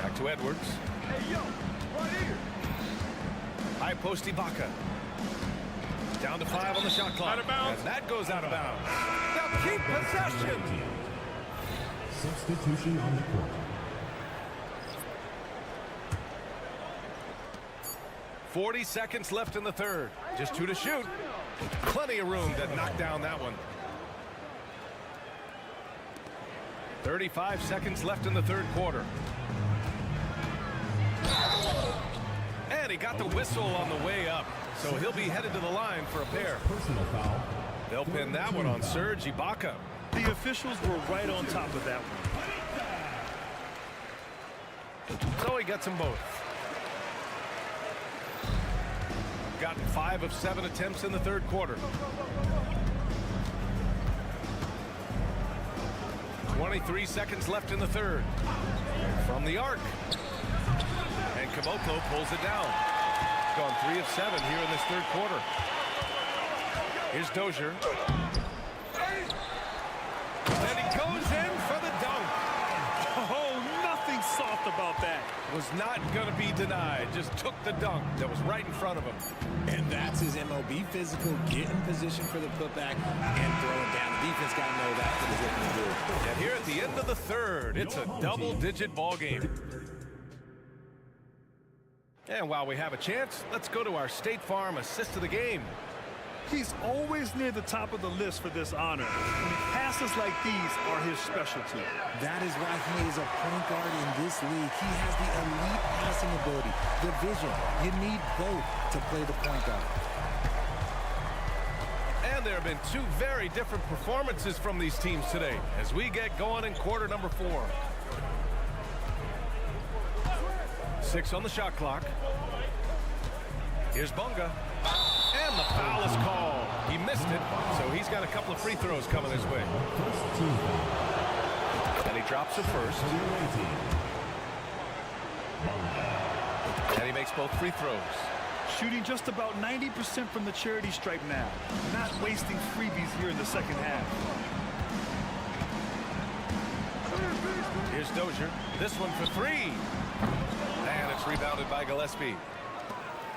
Back to Edwards. Hey, yo, right here. High post Ibaka. Down to 5 on the shot clock. Out of bounds. And that goes out of bounds. Now keep possession. Substitution on the court. 40 seconds left in the 3rd. Just 2 to shoot. Plenty of room to knock down that one. 35 seconds left in the third quarter. And he got the whistle on the way up, so he'll be headed to the line for a pair. Personal foul. They'll pin that one on Serge Ibaka. The officials were right on top of that one. So he gets them both. Gotten 5 of 7 attempts in the third quarter. 23 seconds left in the third. From the arc. And Caboclo pulls it down. Gone 3 of 7 here in this third quarter. Here's Dozier. And he goes in for the dunk. Oh, nothing soft about that. Was not going to be denied. Just took the dunk that was right in front of him. And that's his MO. Be physical, get in position for the putback, and throw it down. The defense got to know that's what he's looking to do. And here at the end of the third, it's a double-digit ball game. And while we have a chance, let's go to our State Farm assist of the game. He's always near the top of the list for this honor. Passes like these are his specialty. That is why he is a point guard in this league. He has the elite passing ability, the vision. You need both to play the point guard. And there have been 2 very different performances from these teams today as we get going in quarter number 4. 6 on the shot clock. Here's Bunga. And the foul is called. He missed it, so he's got a couple of free throws coming his way. And he drops it first. And he makes both free throws. Shooting just about 90% from the charity stripe now. Not wasting freebies here in the second half. Here's Dozier. This one for 3. And it's rebounded by Gillespie.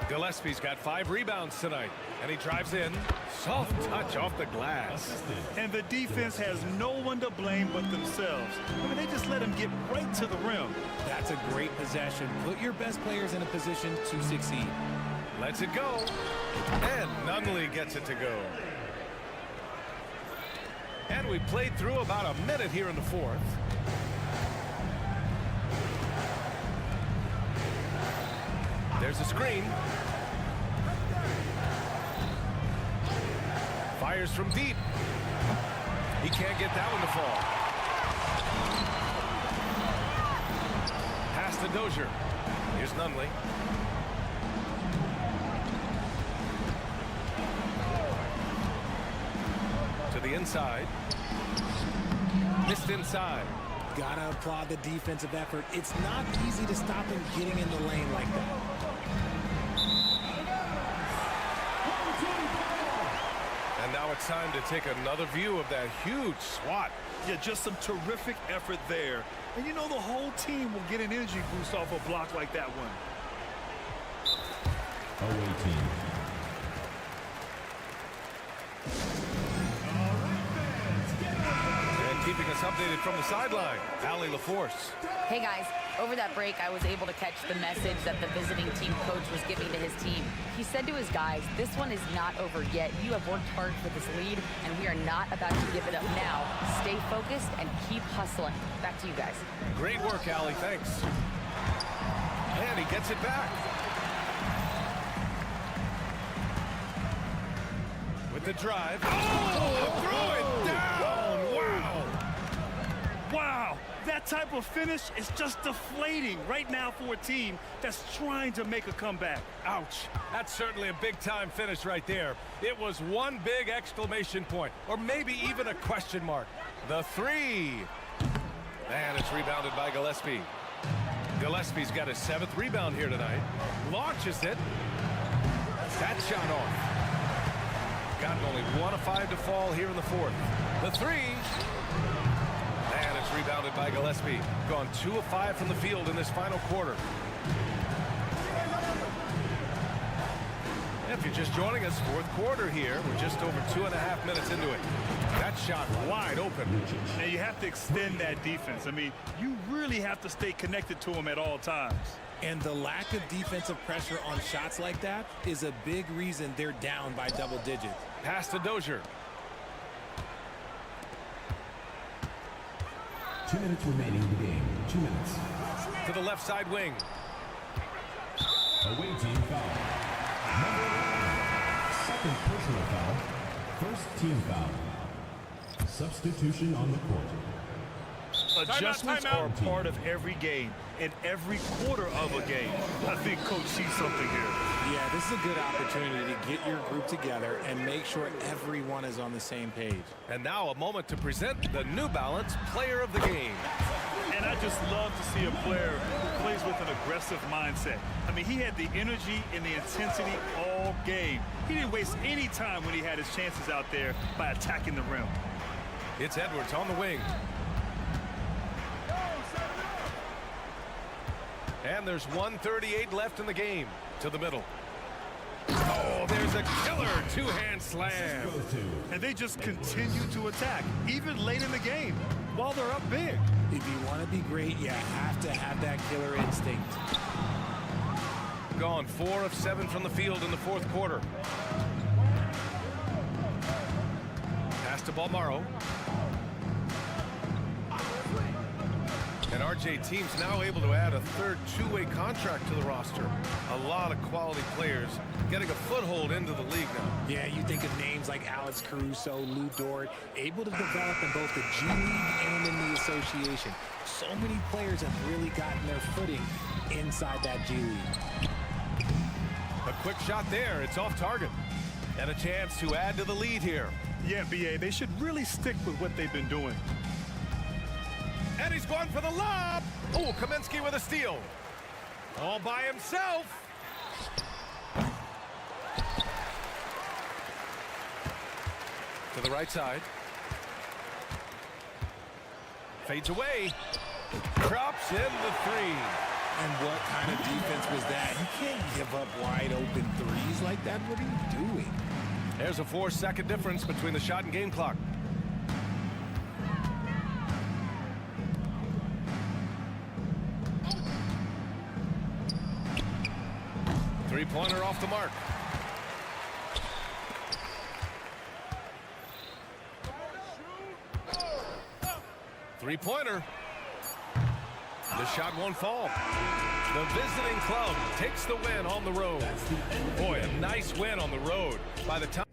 Gillespie's got 5 rebounds tonight, and he drives in. Soft touch off the glass. And the defense has no one to blame but themselves. I mean, they just let him get right to the rim. That's a great possession. Put your best players in a position to succeed. Lets it go. And Nunley gets it to go. And we played through about a minute here in the fourth. There's a screen. Fires from deep. He can't get that one to fall. Pass to Dozier. Here's Nunley. To the inside. Missed inside. Gotta applaud the defensive effort. It's not easy to stop him getting in the lane like that. And now it's time to take another view of that huge swat. Yeah, just some terrific effort there. And you know the whole team will get an energy boost off a block like that one. And keeping us updated from the sideline, Allie LaForce. Hey guys, over that break I was able to catch the message that the visiting team coach was giving to his team. He said to his guys, this one is not over yet. You have worked hard for this lead and we are not about to give it up now. Stay focused and keep hustling. Back to you guys. Great work, Allie, thanks. And he gets it back. With the drive. Oh, throw it down. Wow. Wow, that type of finish is just deflating right now for a team that's trying to make a comeback. Ouch. That's certainly a big-time finish right there. It was one big exclamation point, or maybe even a question mark. The 3. And it's rebounded by Gillespie. Gillespie's got his 7th rebound here tonight. Launches it. That shot off. Gotten only 1 of 5 to fall here in the fourth. The 3. And it's rebounded by Gillespie. Gone 2 of 5 from the field in this final quarter. If you're just joining us, fourth quarter here. We're just over 2.5 minutes into it. That shot wide open. And you have to extend that defense. I mean, you really have to stay connected to them at all times. And the lack of defensive pressure on shots like that is a big reason they're down by double digits. Pass to Dozier. 2 minutes remaining in the game. 2 minutes. To the left side wing. Away team foul. Number 1. Second personal foul. First team foul. Substitution on the court. Adjustments are part of every game and every quarter of a game. I think Coach sees something here. Yeah, this is a good opportunity to get your group together and make sure everyone is on the same page. And now a moment to present the New Balance Player of the Game. And I just love to see a player who plays with an aggressive mindset. I mean, he had the energy and the intensity all game. He didn't waste any time when he had his chances out there by attacking the rim. It's Edwards on the wing. And there's 1:38 left in the game. To the middle. Oh, there's a killer two-hand slam. And they just continue to attack, even late in the game, while they're up big. If you want to be great, you have to have that killer instinct. Gone 4 of 7 from the field in the fourth quarter. Pass to Balmaro. And RJ team's now able to add a third two-way contract to the roster. A lot of quality players getting a foothold into the league now. Yeah, you think of names like Alex Caruso, Lou Dort, able to develop in both the G League and in the association. So many players have really gotten their footing inside that G League. A quick shot there. It's off target. And a chance to add to the lead here. Yeah, BA, they should really stick with what they've been doing. And he's going for the lob. Oh, Kaminsky with a steal. All by himself. To the right side. Fades away. Drops in the three. And what kind of defense was that? You can't give up wide open threes like that. What are you doing? There's a 4-second difference between the shot and game clock. Three-pointer off the mark. Three-pointer. The shot won't fall. The visiting club takes the win on the road. Boy, a nice win on the road. By the time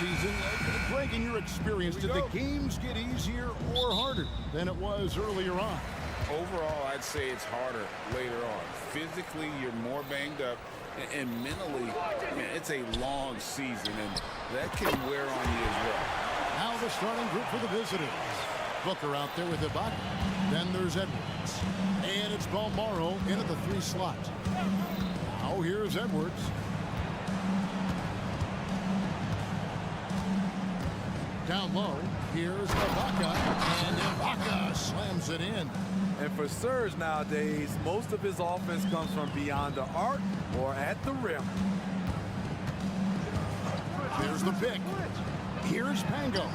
Season, Greg, in your experience, did the games get easier or harder than it was earlier on? Overall, I'd say it's harder later on. Physically, you're more banged up, and mentally, man, it's a long season, and that can wear on you as well. Now the starting group for the visitors. Booker out there with Ibaka. Then there's Edwards. And it's Balmaro in at the 3 slot. Now here's Edwards. Down low, here's Ibaka. And Ibaka slams it in. And for Serge nowadays, most of his offense comes from beyond the arc or at the rim. There's the pick. Here's Pangos.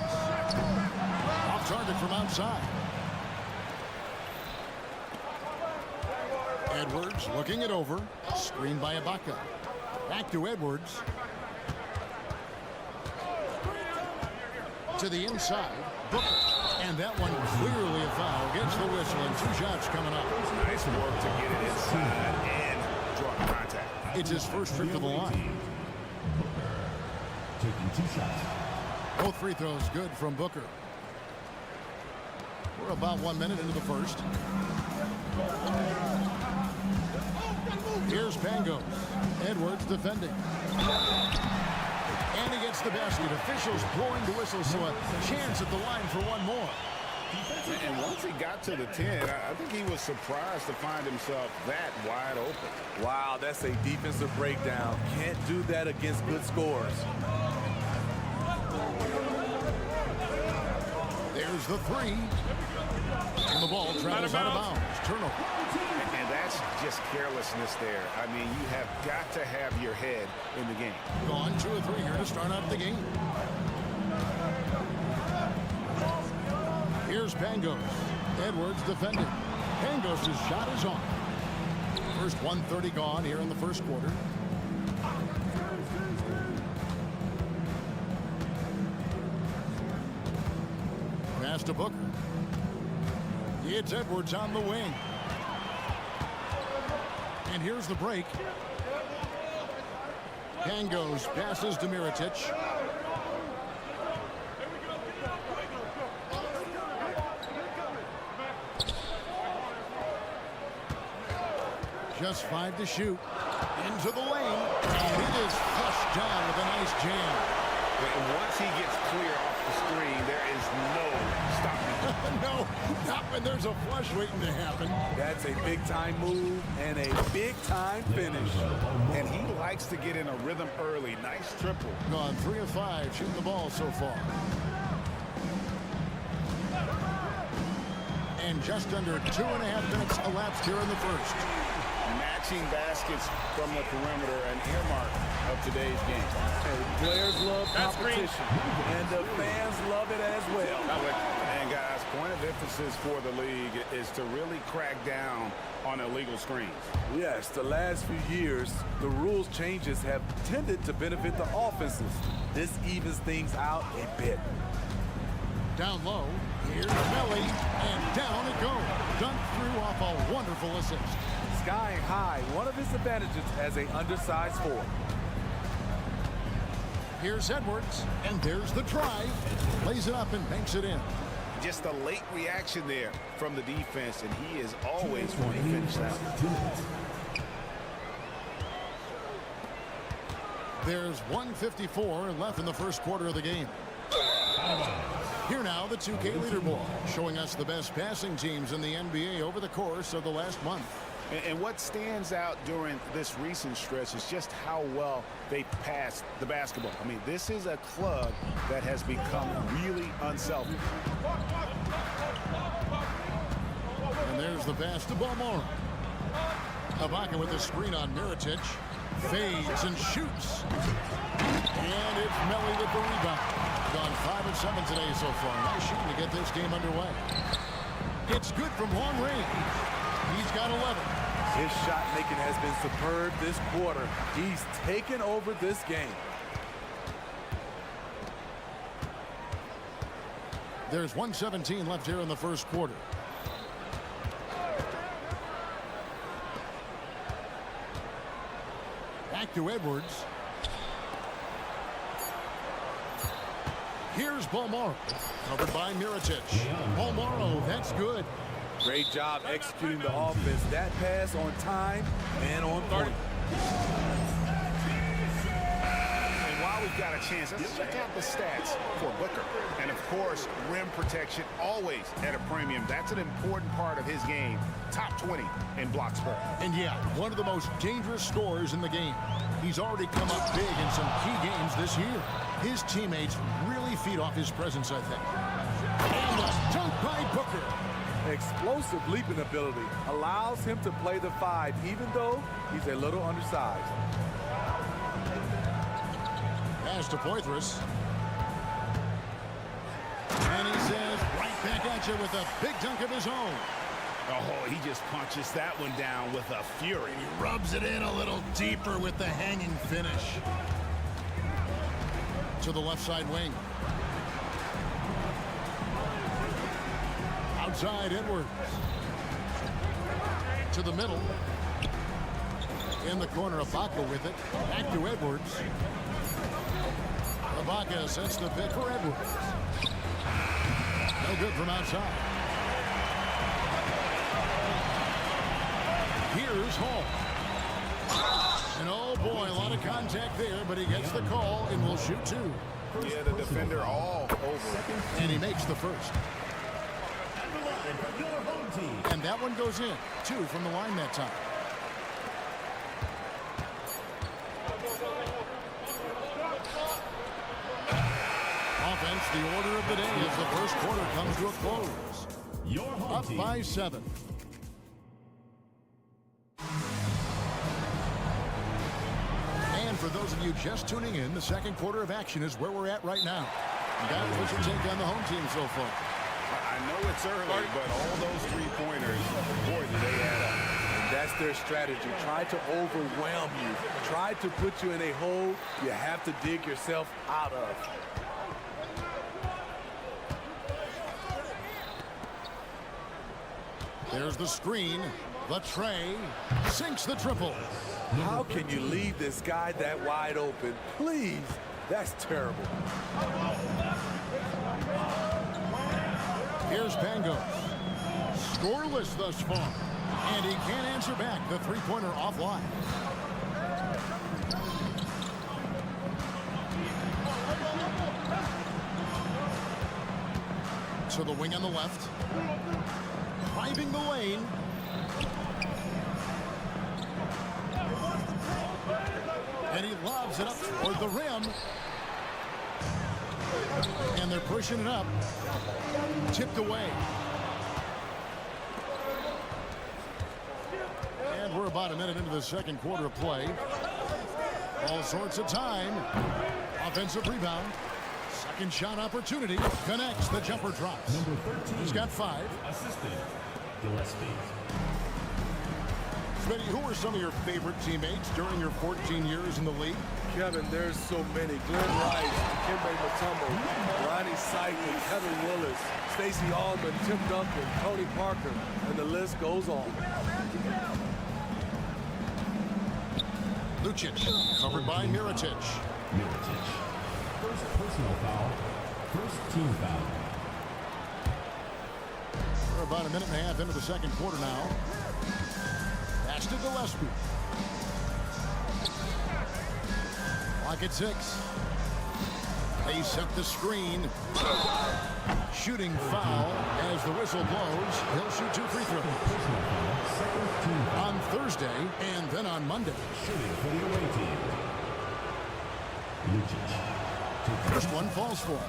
Off target from outside. Edwards looking it over. Screened by Ibaka. Back to Edwards. To the inside. Booker. And that one clearly a foul. Gets the whistle and 2 shots coming up. Nice work to get it inside and draw contact. It's his first trip to the line. Taking 2 shots. Both free throws good from Booker. We're about 1 minute into the first. Here's Pangos. Edwards defending. And he gets the basket. Officials blowing the whistle, so a chance at the line for one more. And once he got to the 10, I think he was surprised to find himself that wide open. Wow, that's a defensive breakdown. Can't do that against good scores. There's the 3. And the ball travels out of bounds. Turnover. And that's just carelessness there. I mean, you have got to have your head in the game. Gone 2 or 3 here to start out the game. Here's Pangos. Edwards defending. Pangos' shot is on. First 1:30 gone here in the first quarter. Pass to Booker. It's Edwards on the wing. And here's the break. Pangos passes to Mirotic. Just 5 to shoot. Into the lane. And it is flushed down with a nice jam. And once he gets clear off the screen, there is no stopping him. No, not when there's a flush waiting to happen. That's a big-time move and a big-time finish. And he likes to get in a rhythm early. Nice triple. Gone 3 of 5 shooting the ball so far. And just under 2.5 minutes elapsed here in the first. Matching baskets from the perimeter, an earmark of today's game. Hey, players love competition, and the fans love it as well. And guys, point of emphasis for the league is to really crack down on illegal screens. Yes, the last few years, the rules changes have tended to benefit the offenses. This evens things out a bit. Down low, here's Melly, and down it goes. Dunked through off a wonderful assist. Skying high, one of his advantages as an undersized forward. Here's Edwards, and there's the try. Lays it up and banks it in. Just a late reaction there from the defense, and he is always going to finish that. There's 1:54 left in the first quarter of the game. Here now, the 2K leaderboard, showing us the best passing teams in the NBA over the course of the last month. And what stands out during this recent stretch is just how well they passed the basketball. I mean, this is a club that has become really unselfish. And there's the pass to Balmaro. Ibaka with the screen on Mirotic. Fades and shoots. And it's Melly with the rebound. Gone 5 of 7 today so far. Nice shooting to get this game underway. It's good from long range. He's got 11. His shot making has been superb this quarter. He's taken over this game. There's 1:17 left here in the first quarter. Back to Edwards. Here's Balmoro, covered by Mirotic. Balmoro, that's good. Great job executing the offense. That pass on time and on point. And while we've got a chance, let's check out the stats for Booker. And of course, rim protection always at a premium. That's an important part of his game. Top 20 in block spread. And yeah, one of the most dangerous scorers in the game. He's already come up big in some key games this year. His teammates really feed off his presence, I think. And a dunk by Booker. Explosive leaping ability allows him to play the 5, even though he's a little undersized. Pass to Poitras. And he says right back at you with a big dunk of his own. Oh, he just punches that one down with a fury. He rubs it in a little deeper with the hanging finish. To the left side wing. Outside Edwards. To the middle. In the corner, Ibaka with it. Back to Edwards. Ibaka sets the pick for Edwards. No good from outside. Here's Hall. And oh boy, a lot of contact there, but he gets the call and will shoot 2. Yeah, the defender all over. And he makes the first. And that one goes in. 2 from the line that time. Offense, the order of the day as the first quarter comes to a close. Up by 7. And for those of you just tuning in, the second quarter of action is where we're at right now. Guys, what's your take on the home team so far? I know it's early, but all those 3-pointers, boy, do they add up. And that's their strategy. Try to overwhelm you. Try to put you in a hole you have to dig yourself out of. There's the screen. The tray. Sinks the triple. How can you leave this guy that wide open? Please. That's terrible. Here's Pangos. Scoreless thus far. And he can't answer back. The three-pointer offline. To the wing on the left. Driving the lane. And he lobs it up toward the rim. And they're pushing it up. Tipped away. And we're about a minute into the second quarter of play. All sorts of time. Offensive rebound. Second shot opportunity. Connects. The jumper drops. Number 13. He's got 5. Assistant Gillespie. Smitty, who are some of your favorite teammates during your 14 years in the league? Kevin, there's so many. Glenn Rice, Dikembe Mutombo, Ronnie Seifert, Kevin Willis, Stacey Allman, Tim Duncan, Tony Parker, and the list goes on. Lucic, covered by Mirotic. Mirotic. First personal foul. First team foul. We're about a minute and a half into the second quarter now. Pass to Gillespie. Clock at 6. They set the screen. Shooting foul as the whistle blows. He'll shoot 2 free throws. On Thursday and then on Monday. Shooting for the away team. Lucic. First one falls for him.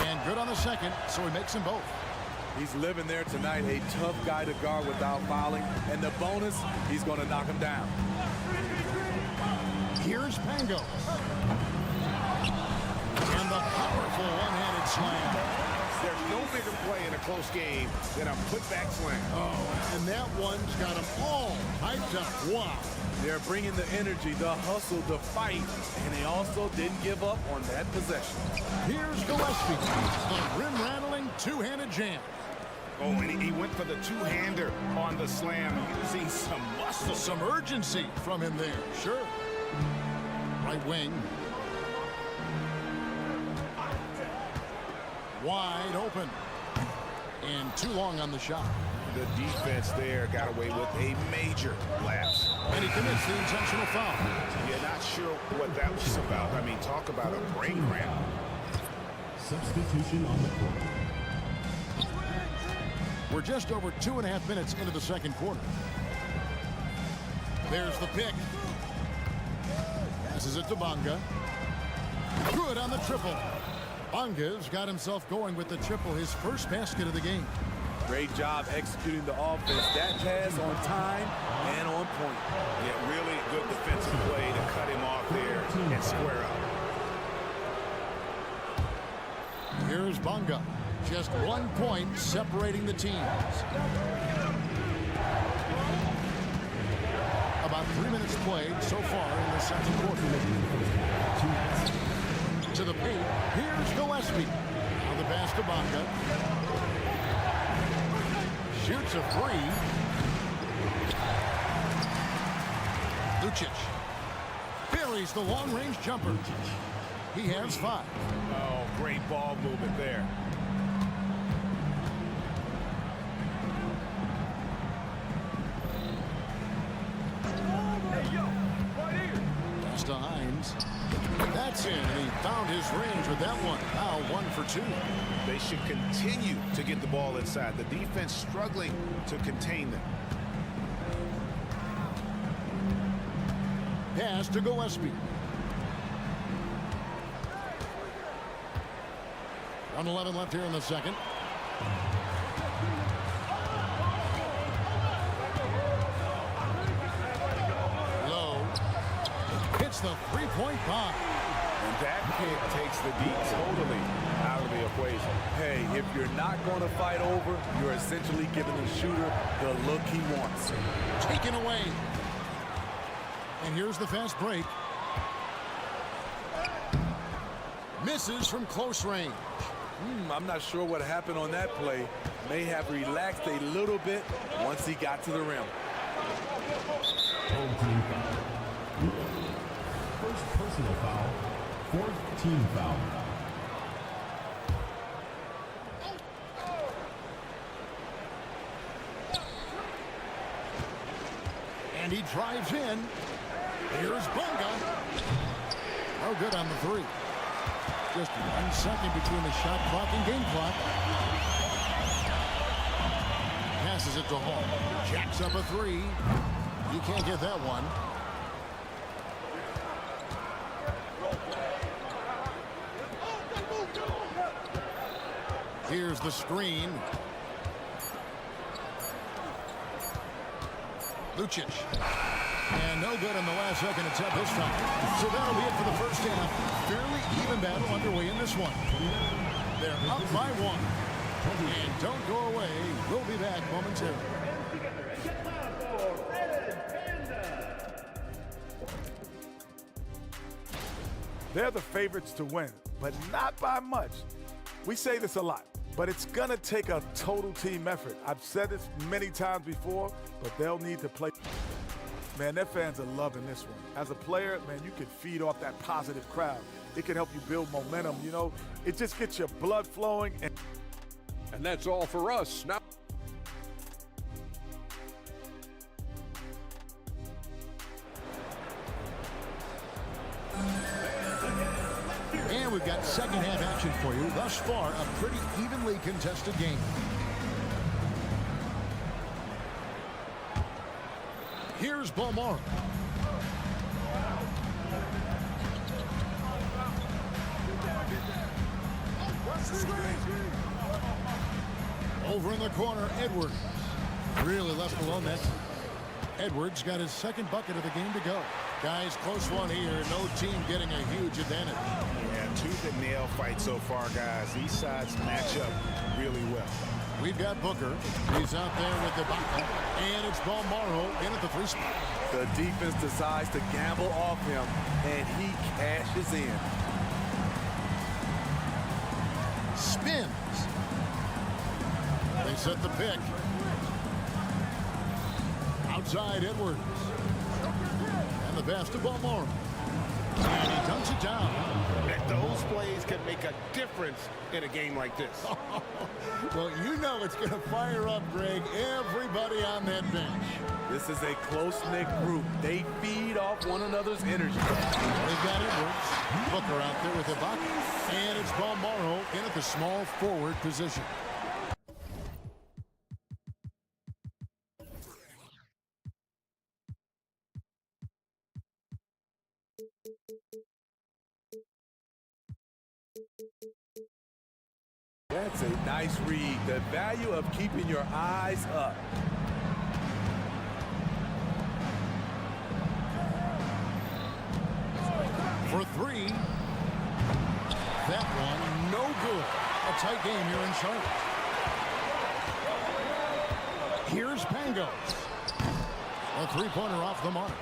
And good on the second, so he makes them both. He's living there tonight, a tough guy to guard without fouling. And the bonus, he's going to knock him down. Here's Pangos. And the powerful one-handed slam. There's no bigger play in a close game than a putback slam. Oh, and that one's got them all hyped up. Wow. They're bringing the energy, the hustle, the fight, and they also didn't give up on that possession. Here's Gillespie. The rim-rattling two-handed jam. Oh, and he went for the two-hander on the slam, using some muscle. Some urgency from him there, sure. Right wing. Wide open. And too long on the shot. The defense there got away with a major lapse. And he commits the intentional foul. You're not sure what that was about. I mean, talk about a brain cramp. Substitution on the court. We're just over 2.5 minutes into the second quarter. There's the pick. Passes it to Bonga. Good on the triple. Bonga's got himself going with the triple, his first basket of the game. Great job executing the offense. That pass on time and on point. Yeah, really good defensive play to cut him off there and square up. Here's Bonga. Just 1 point separating the teams. About 3 minutes played so far in the second quarter. To the paint. Here's Gillespie. Now the pass to Bonga. Shoots a three. Lucic buries the long-range jumper. He has 5. Oh, great ball movement there. Pass to Hines. That's in, and he found his range with that one. Now 1 for 2. They should continue to get the ball inside. The defense struggling to contain them. Pass to Gillespie. 1:11 left here in the second. Low. Hits the three-point bomb. And that kick takes the D totally out of the equation. Hey, if you're not going to fight over, you're essentially giving the shooter the look he wants. Taken away. And here's the fast break. Misses from close range. I'm not sure what happened on that play. May have relaxed a little bit once he got to the rim. Home team foul. First personal foul. Fourth team foul. And he drives in. Here's Bonga. No good on the three. Just 1 second between the shot clock and game clock. Passes it to Hall. Jacks up a three. You can't get that one. Here's the screen. Lucic. And no good on the last second attempt this time. So that'll be it for the first half. Fairly even battle underway in this one. They're up by 1. And don't go away. We'll be back momentarily. They're the favorites to win, but not by much. We say this a lot, but it's going to take a total team effort. I've said this many times before, but they'll need to play. Man, their fans are loving this one. As a player, man, you can feed off that positive crowd. It can help you build momentum, you know. It just gets your blood flowing. And that's all for us. Now. And we've got second half action for you. Thus far, a pretty evenly contested game. Here's Balmar. Over in the corner, Edwards. Really left alone that. Edwards got his second bucket of the game to go. Guys, close one here. No team getting a huge advantage. Yeah, tooth and nail fight so far, guys. These sides match up really well. We've got Booker. He's out there with the bucket. And it's Balmaro in at the 3 spot. The defense decides to gamble off him, and he cashes in. Spins. They set the pick. Outside Edwards. And the pass to Balmaro. And he dunks it down. And those plays can make a difference in a game like this. Well, you know it's going to fire up, Greg, everybody on that bench. This is a close-knit group. They feed off one another's energy. They've got Edwards. Booker out there with Ibaka. And it's Balmaro in at the small forward position. That's a nice read. The value of keeping your eyes up. For three. That one, no good. A tight game here in Charlotte. Here's Pangos. A three-pointer off the mark.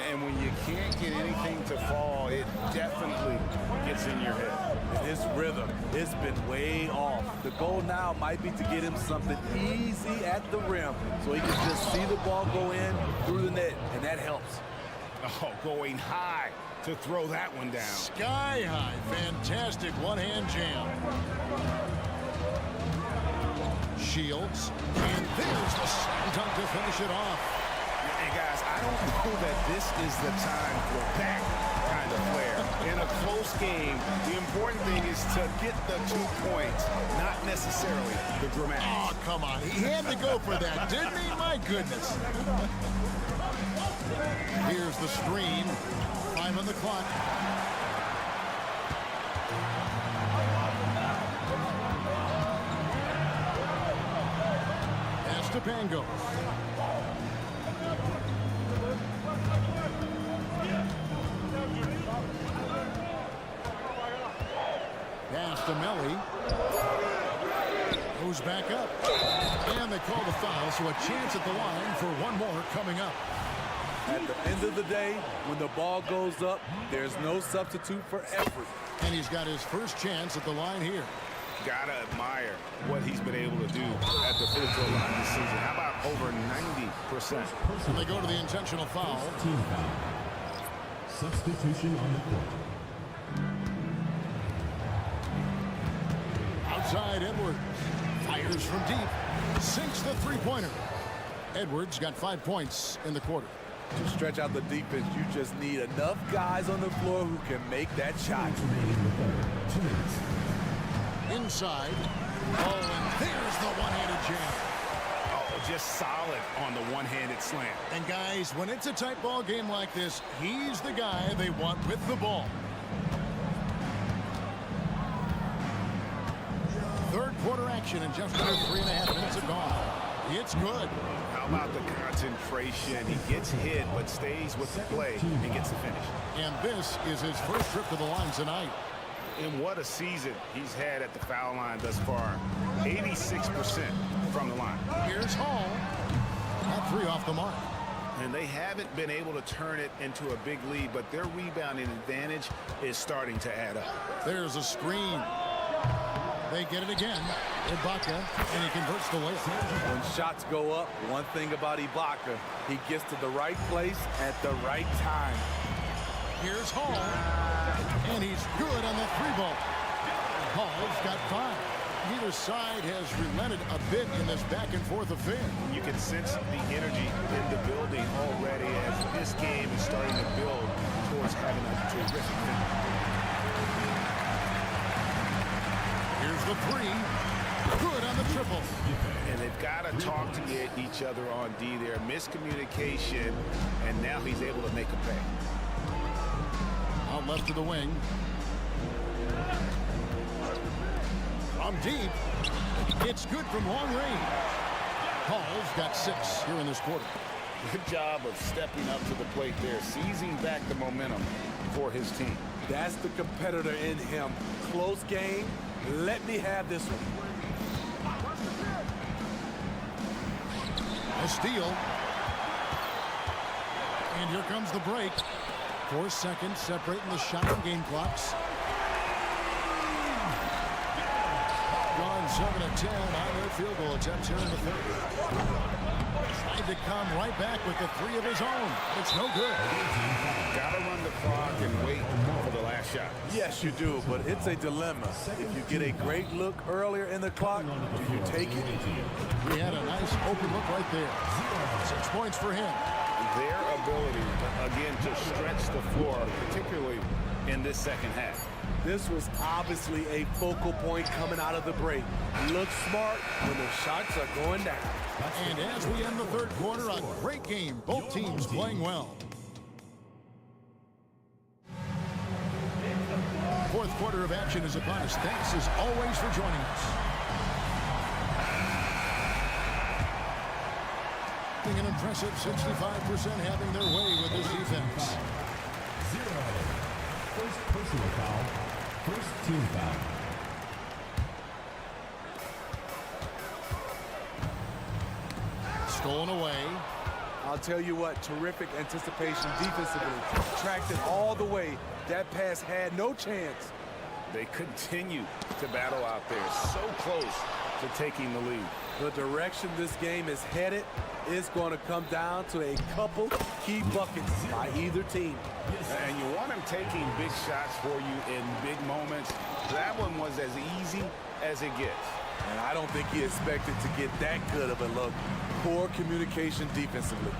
And when you can't get anything to fall, it definitely gets in your head. And his rhythm, it's been way off. The goal now might be to get him something easy at the rim so he can just see the ball go in through the net, and that helps. Oh, going high to throw that one down. Sky high. Fantastic one-hand jam. Shields. And there's the slam dunk to finish it off. And guys, I don't know that this is the time for that kind of flair. In a close game, the important thing is to get the 2 points, not necessarily the dramatics. Oh, come on. He had to go for that, didn't he? My goodness. Here's the screen. 5 on the clock. Pass to Pangos. Pass to Melly. Goes back up. And they call the foul, so a chance at the line for one more coming up. At the end of the day, when the ball goes up, there's no substitute for effort. And he's got his first chance at the line here. Gotta admire what he's been able to do at the free throw line this season. How about over 90%? And they go to the intentional foul. Team foul. Substitution on the court. Outside Edwards. Fires from deep. Sinks the three-pointer. Edwards got 5 points in the quarter. To stretch out the defense, you just need enough guys on the floor who can make that shot. 2 minutes. Inside. Oh, and there's the one-handed jam. Oh, just solid on the one-handed slam. And guys, when it's a tight ball game like this, he's the guy they want with the ball. Third quarter action and just under 3.5 minutes have gone. It's good. How about the concentration? He gets hit, but stays with the play and gets the finish. And this is his first trip to the line tonight. And what a season he's had at the foul line thus far. 86% from the line. Here's Hall. That three off the mark. And they haven't been able to turn it into a big lead, but their rebounding advantage is starting to add up. There's a screen. They get it again. Ibaka, and he converts the layup. When shots go up, one thing about Ibaka, he gets to the right place at the right time. Here's Hall, and he's good on the three ball. Hall's got 5. Neither side has relented a bit in this back-and-forth affair. You can sense the energy in the building already as this game is starting to build towards having a terrific finish. Here's the 3. Good on the triple. And they've got to talk to get each other on D there. Miscommunication, and now he's able to make a pay. Out left to the wing. From deep. It's good from long range. Hall's got 6 here in this quarter. Good job of stepping up to the plate there, seizing back the momentum for his team. That's the competitor in him. Close game. Let me have this one. A steal. And here comes the break. 4 seconds separating the shot and game clocks. Guard trailing 7-10 on their field goal attempts here in the third. Tried to come right back with the three of his own. It's no good. Got to run the clock and wait for the last shot. Yes, you do, but it's a dilemma. If you get a great look earlier in the clock, do you take it? He had a nice open look right there. 6 points for him. Their ability, again, to stretch the floor, particularly in this second half. This was obviously a focal point coming out of the break. Look smart when the shots are going down. And as we end the third quarter, a great game. Both teams playing well. Fourth quarter of action is upon us. Thanks as always for joining us. An impressive 65% having their way with this defense. 0. First personal foul. First team foul. Stolen away. I'll tell you what, terrific anticipation defensively. Tracked it all the way. That pass had no chance. They continue to battle out there, so close to taking the lead. The direction this game is headed is going to come down to a couple key buckets by either team. And you want him taking big shots for you in big moments. That one was as easy as it gets. And I don't think he expected to get that good of a look. Poor communication defensively.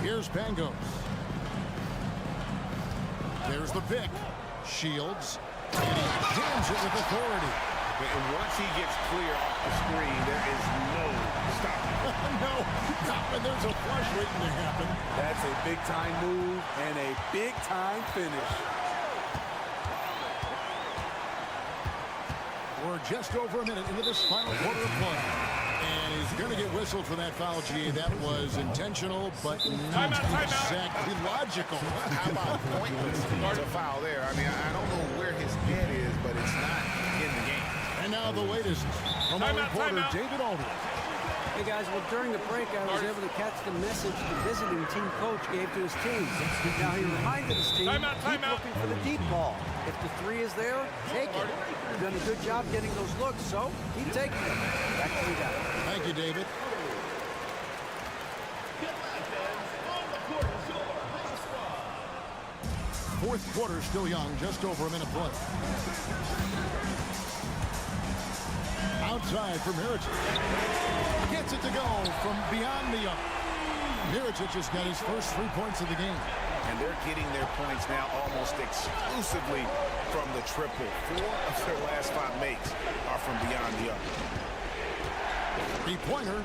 Here's Pangos. There's the pick. Shields. And he jams it with authority. And once he gets clear off the screen, there is no stopping. No, not when there's a flush waiting to happen. That's a big-time move and a big-time finish. We're just over a minute into this final quarter of play. And he's going to get whistled for that foul, G. That was intentional, but not exactly logical. How about pointless to foul there? I mean, I don't know where his head is, but it's not in the game. And now the latest from our reporter, David Odin. Hey, guys, well, during the break, I was able to catch the message the visiting team coach gave to his team. Now, he reminded his team, keep looking for the deep ball. If the three is there, take it. You've done a good job getting those looks, so keep taking them. Back to you guys. Thank you, David. Fourth quarter still young, just over a minute play. Outside for Mirotic. Gets it to go from beyond the arc. Mirotic just got his first 3 points of the game. And they're getting their points now almost exclusively from the triple. 4 of their last 5 makes are from beyond the arc. Three-pointer.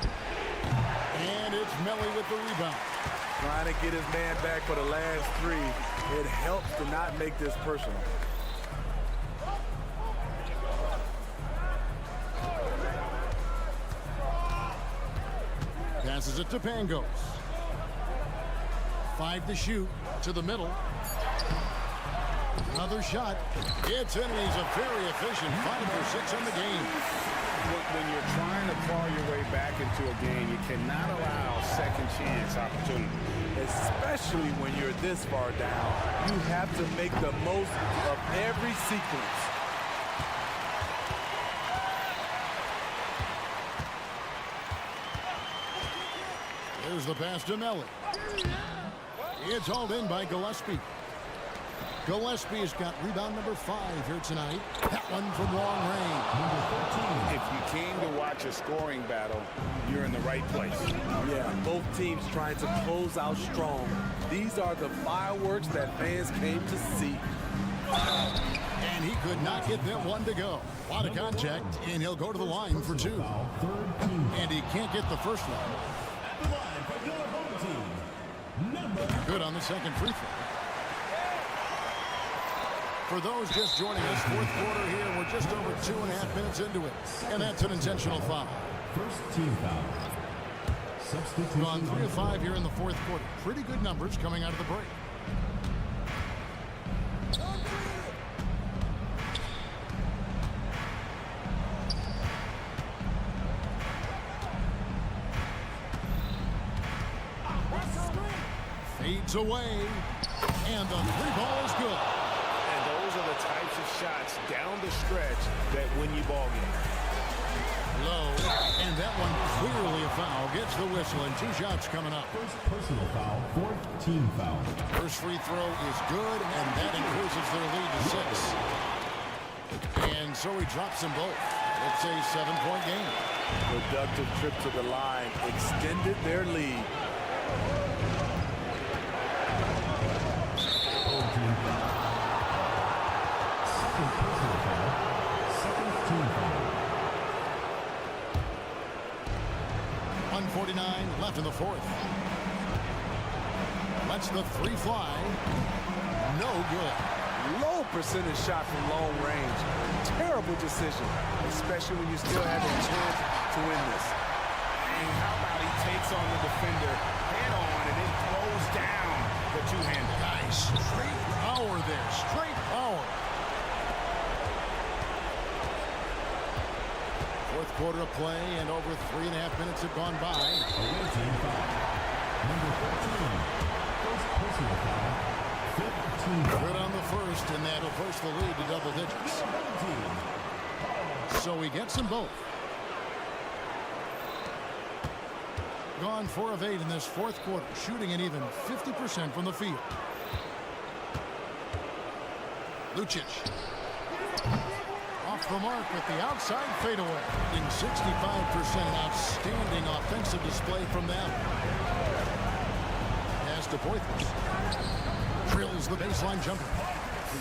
And it's Melly with the rebound. Trying to get his man back for the last 3. It helps to not make this personal. Passes it to Pangos. 5 to shoot. To the middle. Another shot. It's in, and he's a very efficient 5 for 6 on the game. When you're trying to claw your way back into a game, you cannot allow second chance opportunity. Especially when you're this far down, you have to make the most of every sequence. There's the pass to Melly. It's hauled in by Gillespie. Gillespie has got rebound number 5 here tonight. That one from long range. If you came to watch a scoring battle, you're in the right place. Yeah, both teams trying to close out strong. These are the fireworks that fans came to see. And he could not get them one to go. A lot of contact, and he'll go to the line for 2. And he can't get the first one. Good on the second free throw. For those just joining us, fourth quarter here, we're just over 2.5 minutes into it. And that's an intentional foul. First team foul. Substitution. Gone 3 of 5 here in the fourth quarter. Pretty good numbers coming out of the break. Fades away, and the 3 ball is good. And those are the types of shots down the stretch that win you ball games. Low, and that one clearly a foul. Gets the whistle, and 2 shots coming up. First personal foul, 4th team foul. First free throw is good, and that increases their lead to 6. And so he drops them both. It's a 7-point game. Productive trip to the line extended their lead. Team foul. Second personal foul, 2nd team foul. 1:49 left in the 4th. Lets the 3 fly. No good. Low percentage shot from long range. Terrible decision, especially when you still have a chance to win this. And how about he takes on the defender head on and then throws down the two-hander. Nice. Straight power there. Straight power. 4th quarter of play, and over 3.5 minutes have gone by. Away team foul. Number 14. First personal foul, 5th team foul. Good on the first, and that'll push the lead to double digits. So he gets them both. Gone 4 of 8 in this 4th quarter, shooting an even 50% from the field. Lucic. Off the mark with the outside fadeaway. 65%, an outstanding offensive display from them. Pass to Poitras. Drills the baseline jumper.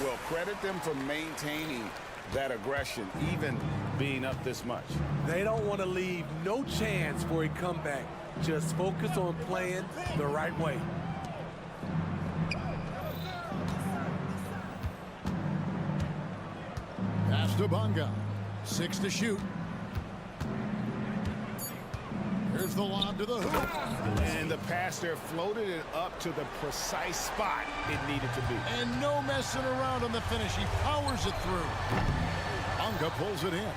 Well, credit them for maintaining that aggression, even being up this much. They don't want to leave no chance for a comeback. Just focus on playing the right way. Pass to Bonga. 6 to shoot. Here's the lob to the hoop. And the pass there floated it up to the precise spot it needed to be. And no messing around on the finish. He powers it through. Bonga pulls it in.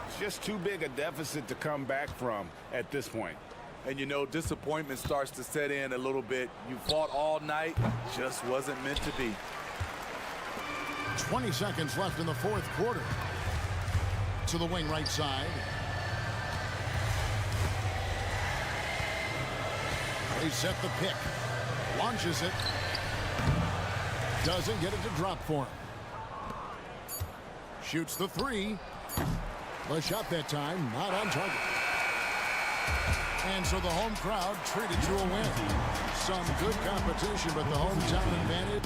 It's just too big a deficit to come back from at this point. And you know, disappointment starts to set in a little bit. You fought all night, just wasn't meant to be. 20 seconds left in the 4th quarter. To the wing right side. They set the pick. Launches it. Doesn't get it to drop for him. Shoots the 3. The shot that time, not on target. And so the home crowd treated to a win. Some good competition, but the hometown advantage.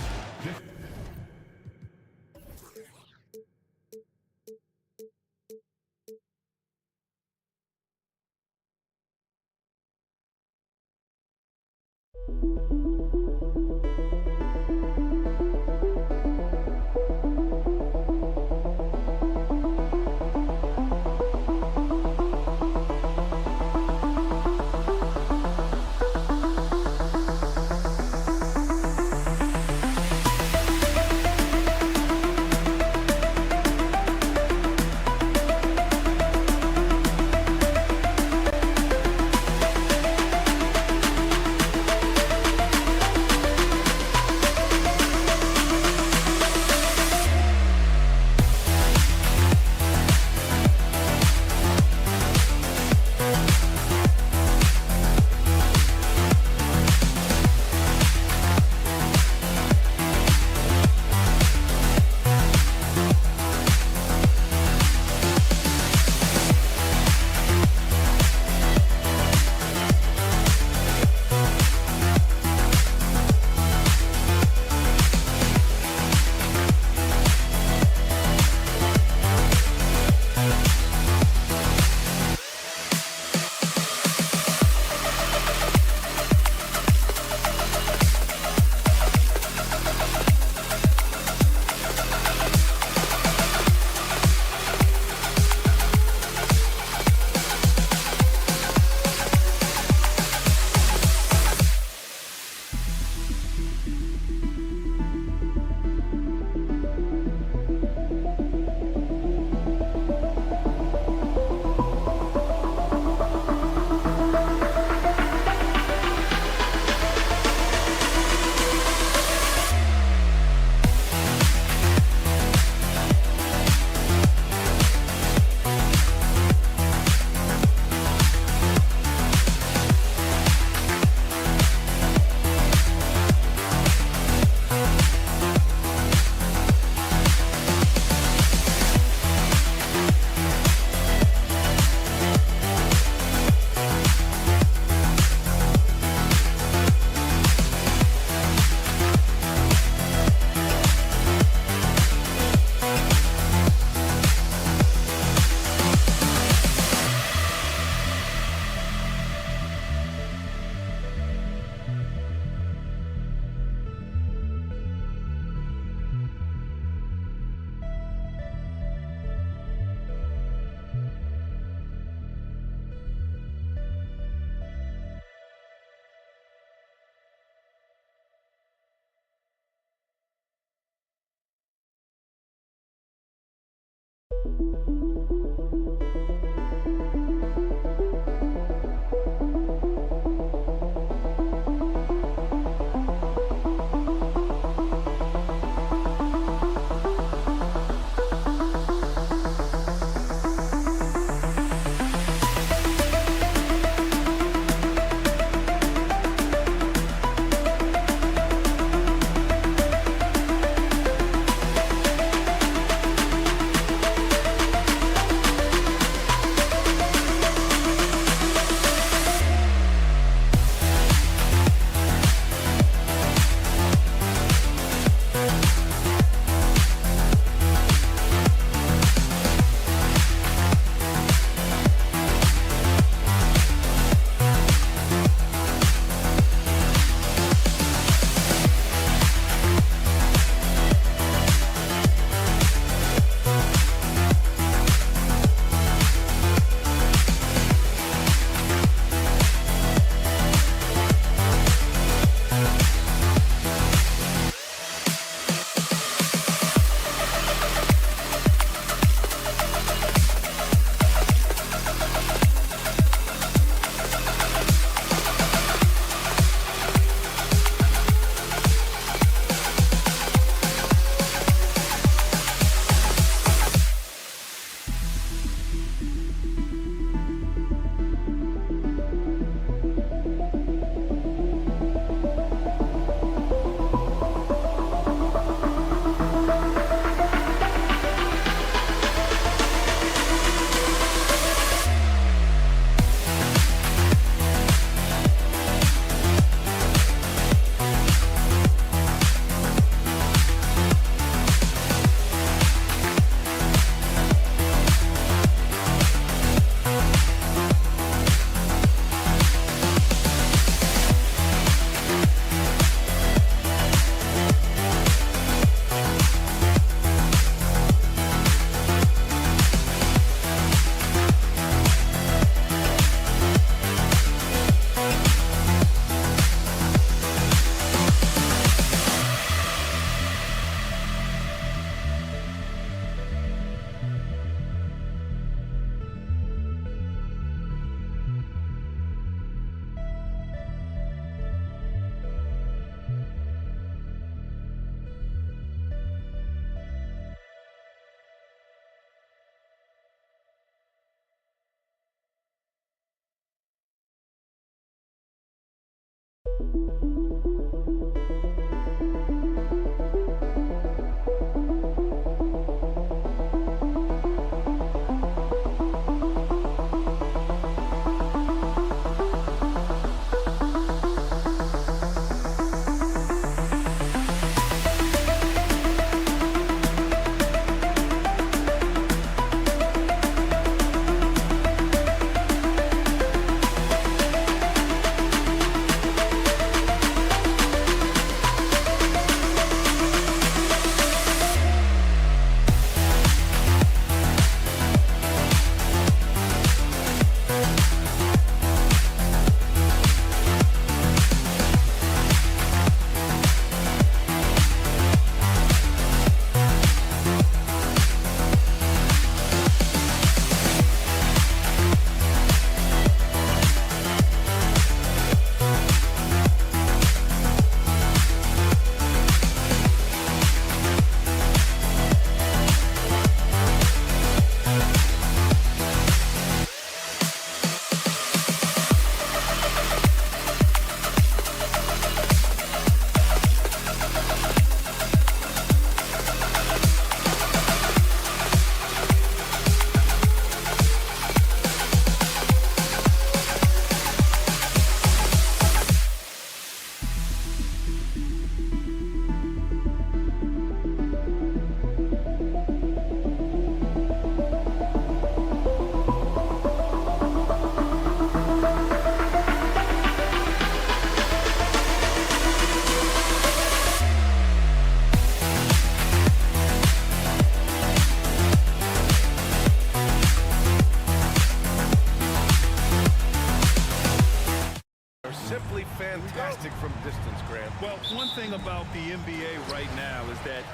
Simply fantastic from distance, Grant. Well, one thing about the NBA right now is that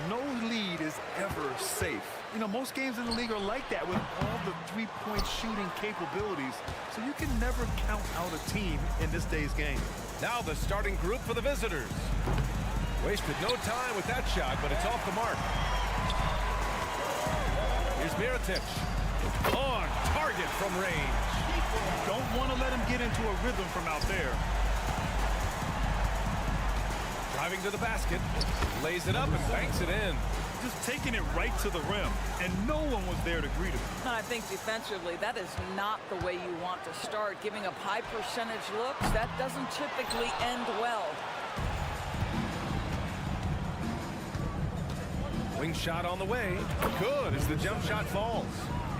no lead is ever safe. You know, most games in the league are like that with all the three-point shooting capabilities. So you can never count out a team in this day's game. Now the starting group for the visitors. Wasted no time with that shot, but it's off the mark. Here's Mirotic. On target from range. Don't want to let him get into a rhythm from out there. Driving to the basket, lays it up and banks it in. Just taking it right to the rim, and no one was there to greet him. I think defensively, that is not the way you want to start. Giving up high percentage looks, that doesn't typically end well. Wing shot on the way. Good as the jump shot falls.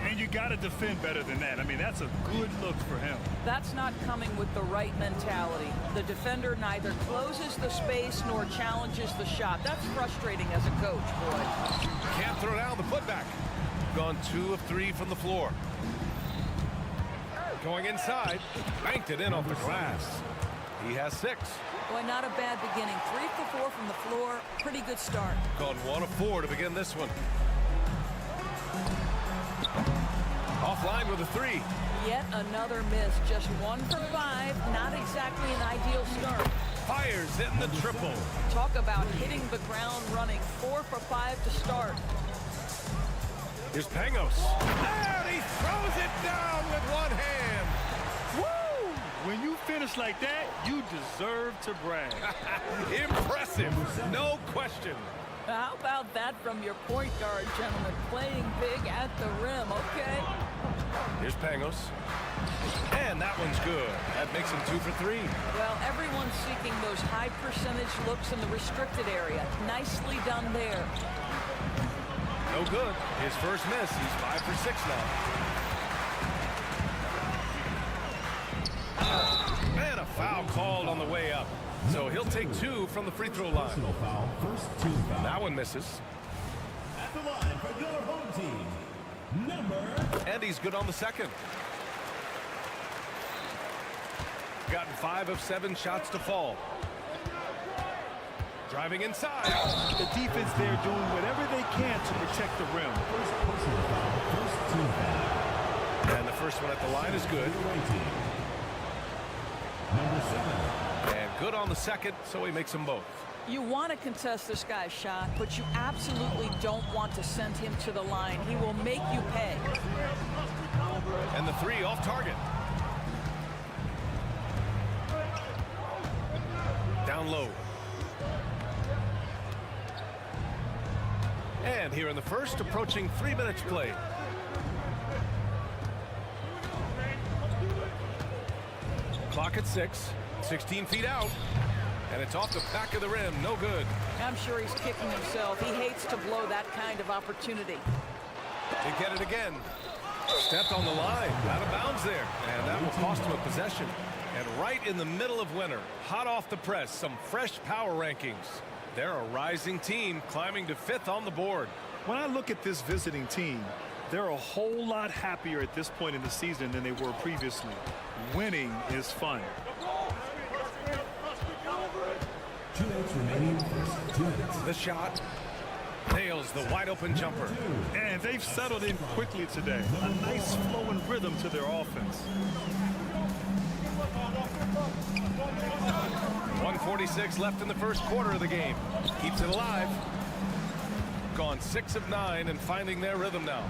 And you got to defend better than that. I mean, that's a good look for him. That's not coming with the right mentality. The defender neither closes the space nor challenges the shot. That's frustrating as a coach, boy. Can't throw down the putback. Gone 2 of 3 from the floor. Going inside. Banked it in off the glass. He has 6. Boy, not a bad beginning. 3 for 4 from the floor. Pretty good start. Gone 1 of 4 to begin this one. Offline with a 3. Yet another miss. Just 1 for 5. Not exactly an ideal start. Fires hitting the triple. Talk about hitting the ground running. 4 for 5 to start. Here's Pangos. And he throws it down with one hand. Woo! When you finish like that, you deserve to brag. Impressive. No question. How about that from your point guard, gentlemen? Playing big at the rim, okay? Here's Pangos. And that one's good. That makes him 2 for 3. Well, everyone's seeking those high percentage looks in the restricted area. Nicely done there. No good. His first miss. He's 5 for 6 now. And a foul called on the way up. So he'll take 2 from the free throw line. Personal foul, first team foul. That one misses. At the line for your home team, number... And he's good on the second. Gotten 5 of 7 shots to fall. Driving inside. The defense there doing whatever they can to protect the rim. First personal foul, first team foul. And the first one at the line is good. Number 7. And good on the second, so he makes them both. You want to contest this guy's shot, but you absolutely don't want to send him to the line. He will make you pay. And the 3 off target. Down low. And here in the first, approaching 3 minutes play. Clock at 6. 16 feet out. And it's off the back of the rim. No good. I'm sure he's kicking himself. He hates to blow that kind of opportunity. They get it again. Stepped on the line. Out of bounds there. And that will cost him a possession. And right in the middle of winter, hot off the press, some fresh power rankings. They're a rising team climbing to 5th on the board. When I look at this visiting team, they're a whole lot happier at this point in the season than they were previously. Winning is fun. 2 minutes remaining. First 2 minutes. The shot. Nails the wide open jumper. And they've settled in quickly today. A nice flowing rhythm to their offense. 1:46 left in the first quarter of the game. Keeps it alive. Gone 6 of 9 and finding their rhythm now.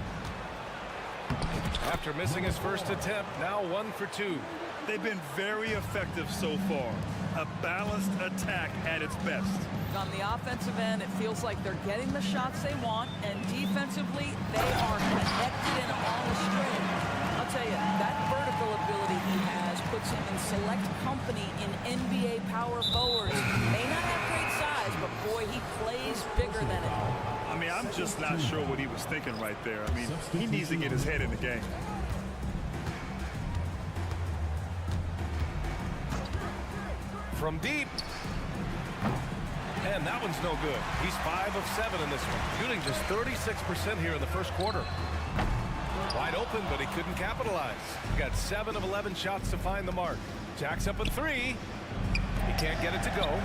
After missing his first attempt, now 1 for 2. They've been very effective so far. A balanced attack at its best. On the offensive end, it feels like they're getting the shots they want, and defensively, they are connected and on the string. I'll tell you, that vertical ability he has puts him in select company in NBA power forwards. May not have great size, but boy, he plays bigger than it. I mean, I'm just not sure what he was thinking right there. I mean, he needs to get his head in the game. From deep. And that one's no good. He's 5 of 7 in this one. Shooting just 36% here in the first quarter. Wide open, but he couldn't capitalize. He got 7 of 11 shots to find the mark. Jacks up a 3. He can't get it to go.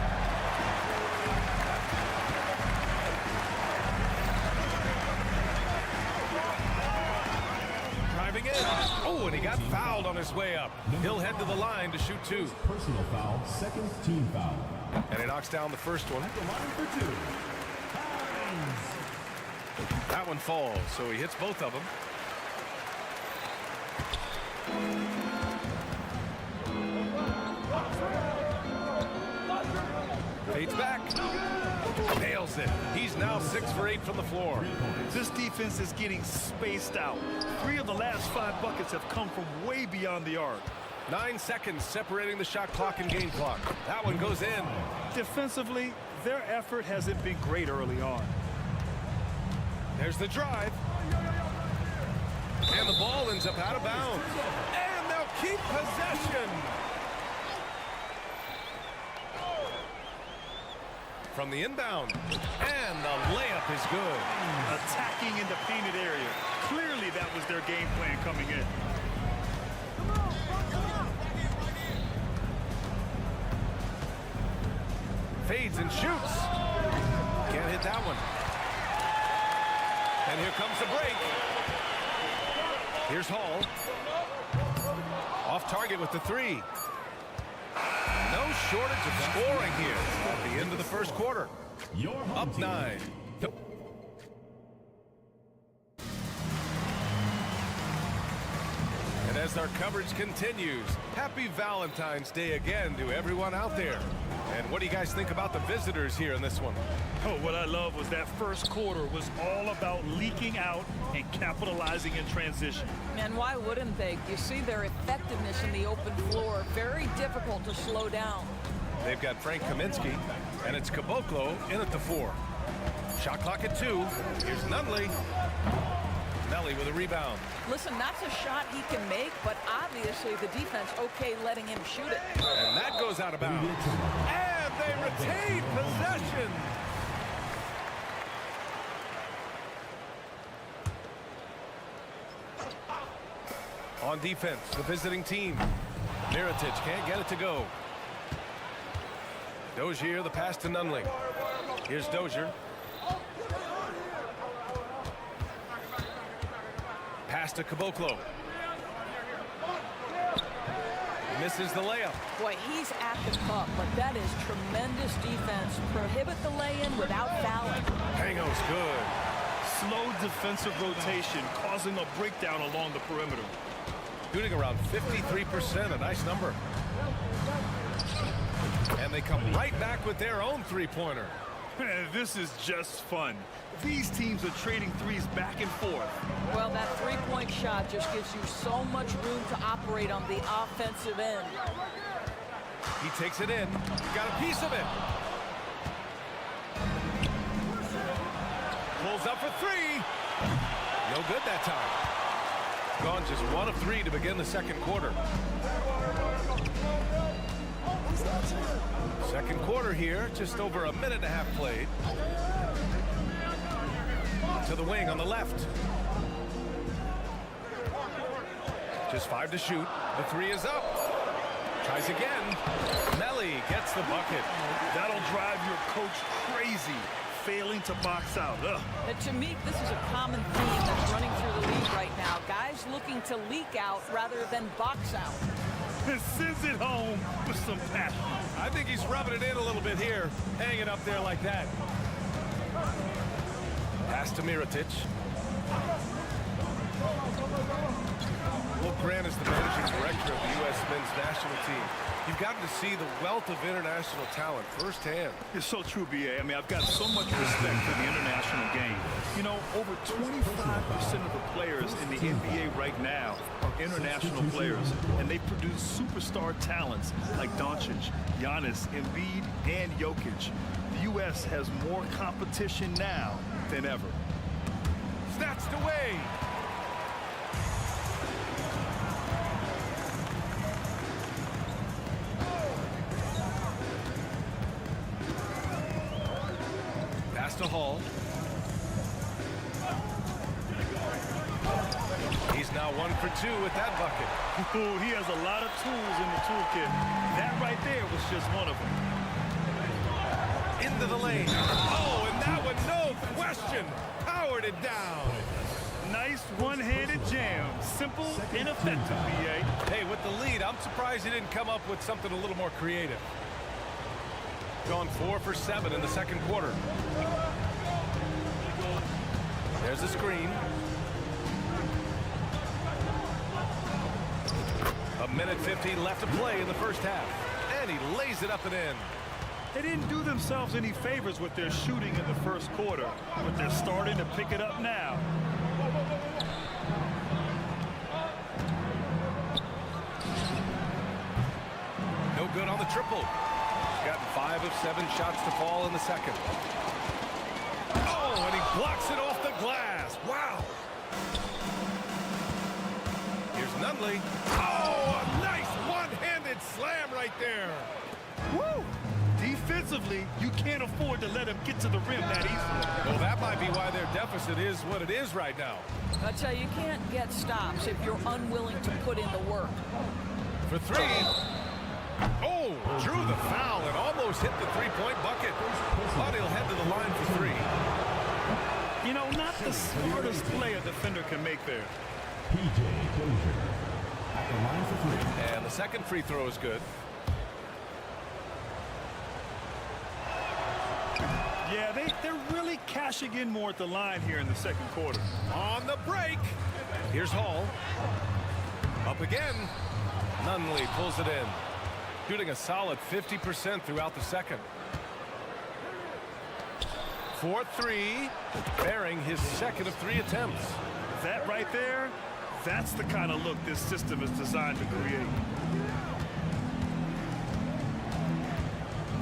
Driving in. Oh, and he got fouled on his way up. He'll head to the line to shoot 2. Personal foul, second team foul. And he knocks down the first one. At the line for 2. That one falls, so he hits both of them. Fades back. Nails it. He's now 6 for 8 from the floor. This defense is getting spaced out. 3 of the last 5 buckets have come from way beyond the arc. 9 seconds separating the shot clock and game clock. That one goes in. Defensively, their effort hasn't been great early on. There's the drive. And the ball ends up out of bounds. And they'll keep possession. From the inbound. And the layup is good. Attacking in the painted area. Clearly that was their game plan coming in. Fades and shoots. Can't hit that one. And here comes the break. Here's Hall. Off target with the 3. No shortage of scoring here at the end of the first quarter. Up 9. And as our coverage continues, happy Valentine's Day again to everyone out there. And what do you guys think about the visitors here in this one? Oh, what I love was that first quarter was all about leaking out and capitalizing in transition. And why wouldn't they? You see their effectiveness in the open floor. Very difficult to slow down. They've got Frank Kaminsky, and it's Caboclo in at the 4. Shot clock at 2. Here's Nunley. Nelly with a rebound. Listen, that's a shot he can make, but obviously the defense okay letting him shoot it. And that goes out of bounds. And they retain possession. On defense, the visiting team. Mirotic can't get it to go. Dozier, the pass to Nunley. Here's Dozier. Pass to Caboclo. Misses the layup. Boy, he's at the cup, but that is tremendous defense. Prohibit the lay-in without fouling. Hango's good. Slow defensive rotation causing a breakdown along the perimeter. Shooting around 53%, a nice number. And they come right back with their own three-pointer. Man, this is just fun. These teams are trading threes back and forth. Well, that three-point shot just gives you so much room to operate on the offensive end. He takes it in. Got a piece of it. Pulls up for three. No good that time. Gone just 1 of 3 to begin the second quarter. Second quarter here, just over a minute and a half played. To the wing on the left. Just 5 to shoot. The 3 is up. Tries again. Melly gets the bucket. That'll drive your coach crazy, failing to box out. And to me, this is a common theme that's running through the league right now. Guys looking to leak out rather than box out. And sends it home with some passion. I think he's rubbing it in a little bit here, hanging up there like that. Pass to Mirotic. Well, Grant is the managing director of the U.S. men's national team. You've gotten to see the wealth of international talent firsthand. It's so true, B.A. I mean, I've got so much respect for the international game. You know, over 25% of the players in the NBA right now are international players, and they produce superstar talents like Doncic, Giannis, Embiid, and Jokic. The U.S. has more competition now than ever. Snatched away. Pass to Hall. He's now 1 for 2 with that bucket. Ooh, he has a lot of tools in the toolkit. That right there was just one of them. Into the lane. Oh, and that one, no question, powered it down. Nice one-handed jam. Simple and effective, B.A. Hey, with the lead, I'm surprised he didn't come up with something a little more creative. Gone 4 for 7 in the second quarter. There's the screen. A minute 15 left to play in the first half. And he lays it up and in. They didn't do themselves any favors with their shooting in the first quarter, but they're starting to pick it up now. No good on the triple. He's gotten 5 of 7 shots to fall in the second. Oh, and he blocks it off the glass. Wow. Here's Nunley. Oh, a nice one-handed slam right there. Woo! Defensively, you can't afford to let him get to the rim that easily. Well, that might be why their deficit is what it is right now. I tell you, you can't get stops if you're unwilling to put in the work. For 3. Oh, drew the foul and almost hit the three-point bucket. But he'll head to the line for 3. You know, not the smartest play a defender can make there. P.J. Dozier at the line for 3. And the second free throw is good. Yeah, they're really cashing in more at the line here in the second quarter. On the break. Here's Hall. Up again. Nunley pulls it in. Shooting a solid 50% throughout the second. 4-3. Bearing his second of 3 attempts. That right there, that's the kind of look this system is designed to create.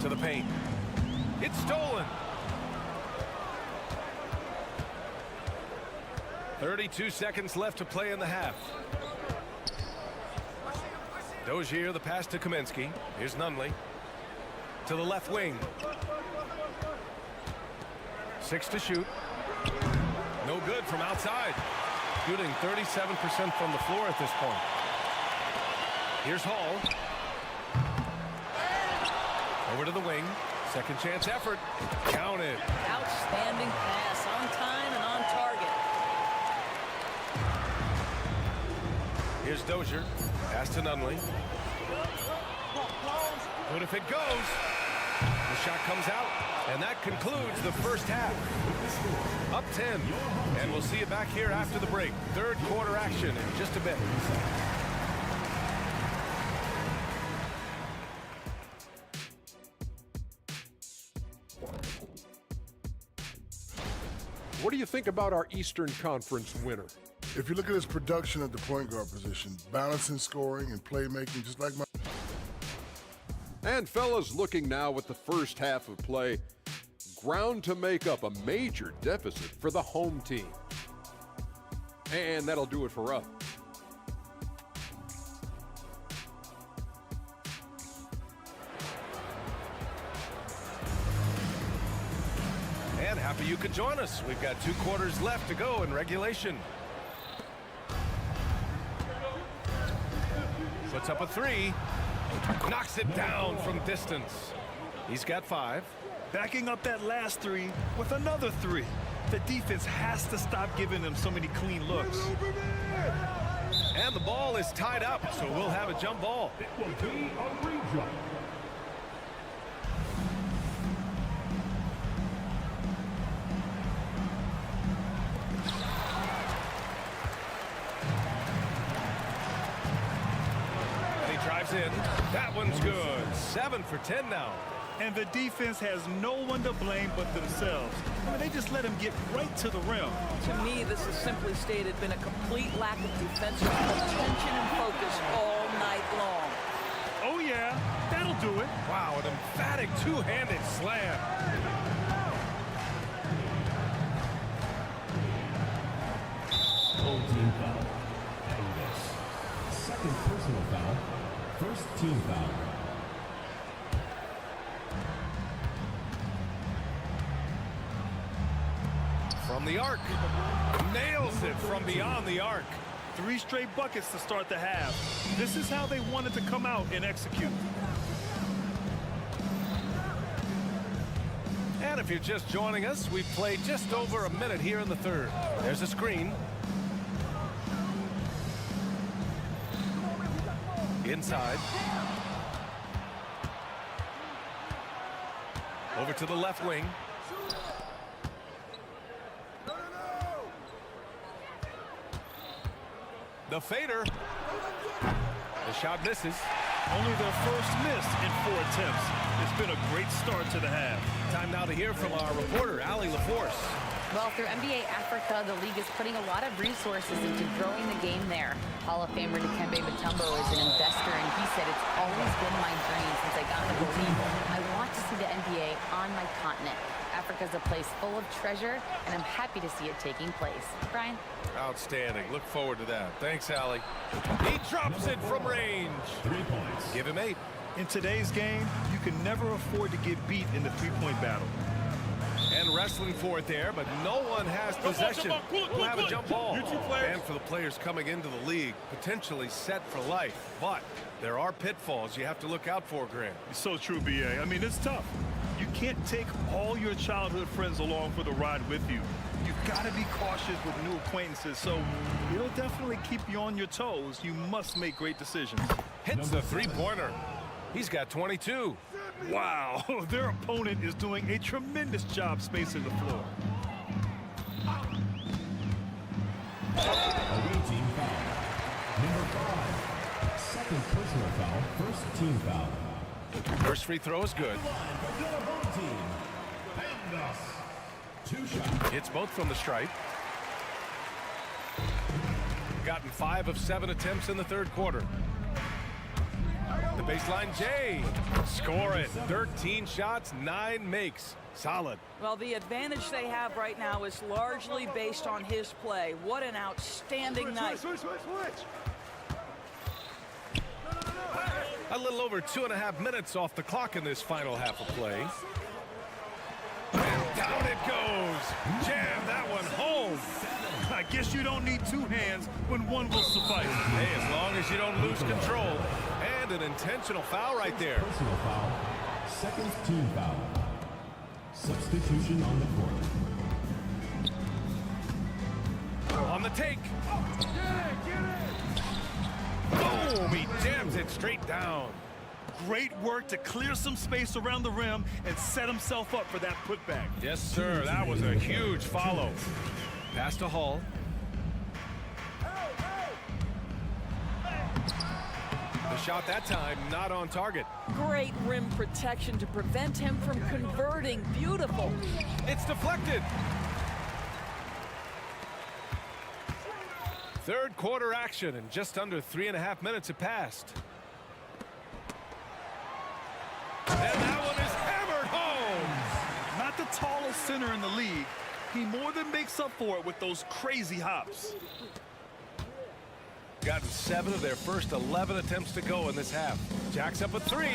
To the paint. It's stolen. 32 seconds left to play in the half. Dozier, the pass to Kaminsky. Here's Nunley. To the left wing. 6 to shoot. No good from outside. Shooting 37% from the floor at this point. Here's Hall. Over to the wing. Second chance effort. Counted. Outstanding pass, on time and on target. Here's Dozier. Pass to Nunley. But if it goes, the shot comes out. And that concludes the first half. Up 10. And we'll see you back here after the break. Third quarter action in just a bit. do you think about our Eastern Conference winner? If you look at his production at the point guard position, balancing scoring and playmaking, just like my... And fellas, looking now at the first half of play, ground to make up a major deficit for the home team. And that'll do it for us. And happy you could join us. We've got 2 quarters left to go in regulation. Puts up a 3. Knocks it down from distance. He's got 5. Backing up that last 3 with another 3. The defense has to stop giving them so many clean looks. And the ball is tied up, so we'll have a jump ball. It will be a re-jump. In. That one's good. 7 for 10 now. And the defense has no one to blame but themselves. I mean, they just let him get right to the rim. To me, this has simply stated been a complete lack of defensive attention and focus all night long. Oh, yeah, that'll do it. Wow, an emphatic two-handed slam. Full team foul. And this. Second personal foul. First team foul. From the arc. Nails it from beyond the arc. 3 straight buckets to start the half. This is how they wanted to come out and execute. And if you're just joining us, we've played just over a minute here in the third. There's a screen. Inside. Over to the left wing. The fader. The shot misses. Only their first miss in 4 attempts. It's been a great start to the half. Time now to hear from our reporter, Allie LaForce. Well, through NBA Africa, the league is putting a lot of resources into growing the game there. Hall of Famer Dikembe Mutombo is an investor, and he said, "It's always been my dream since I got into the league. I want to see the NBA on my continent. Africa's a place full of treasure, and I'm happy to see it taking place." Brian? Outstanding. Look forward to that. Thanks, Allie. He drops it from range. 3 points. Give him 8. In today's game, you can never afford to get beat in the three-point battle. And wrestling for it there, but no one has possession. We'll have a jump ball. And for the players coming into the league, potentially set for life. But there are pitfalls you have to look out for, Grant. So true, B.A. I mean, it's tough. You can't take all your childhood friends along for the ride with you. You've got to be cautious with new acquaintances, so it'll definitely keep you on your toes. You must make great decisions. Hits the three-pointer. He's got 22. Wow, their opponent is doing a tremendous job spacing the floor. Away team foul. Number 5. Second personal foul. First team foul. First free throw is good. Home team. And 2 shots. Hits both from the stripe. Gotten 5 of 7 attempts in the third quarter. The baseline J. Score it. 13 shots, 9 makes. Solid. Well, the advantage they have right now is largely based on his play. What an outstanding night. A little over 2.5 minutes off the clock in this final half of play. And down it goes. Jam that one home. I guess you don't need 2 hands when one will suffice. Hey, as long as you don't lose control. And an intentional foul right there. Personal foul. Second team foul. Substitution on the court. On the take. Boom! He jams it straight down. Great work to clear some space around the rim and set himself up for that putback. Yes, sir. That was a huge follow. Pass to Hall. The shot that time not on target. Great rim protection to prevent him from converting. Beautiful. It's deflected. Third quarter action, and just under 3.5 minutes have passed. And that one is hammered home. Not the tallest center in the league. He more than makes up for it with those crazy hops. Gotten 7 of their first 11 attempts to go in this half. Jacks up a 3.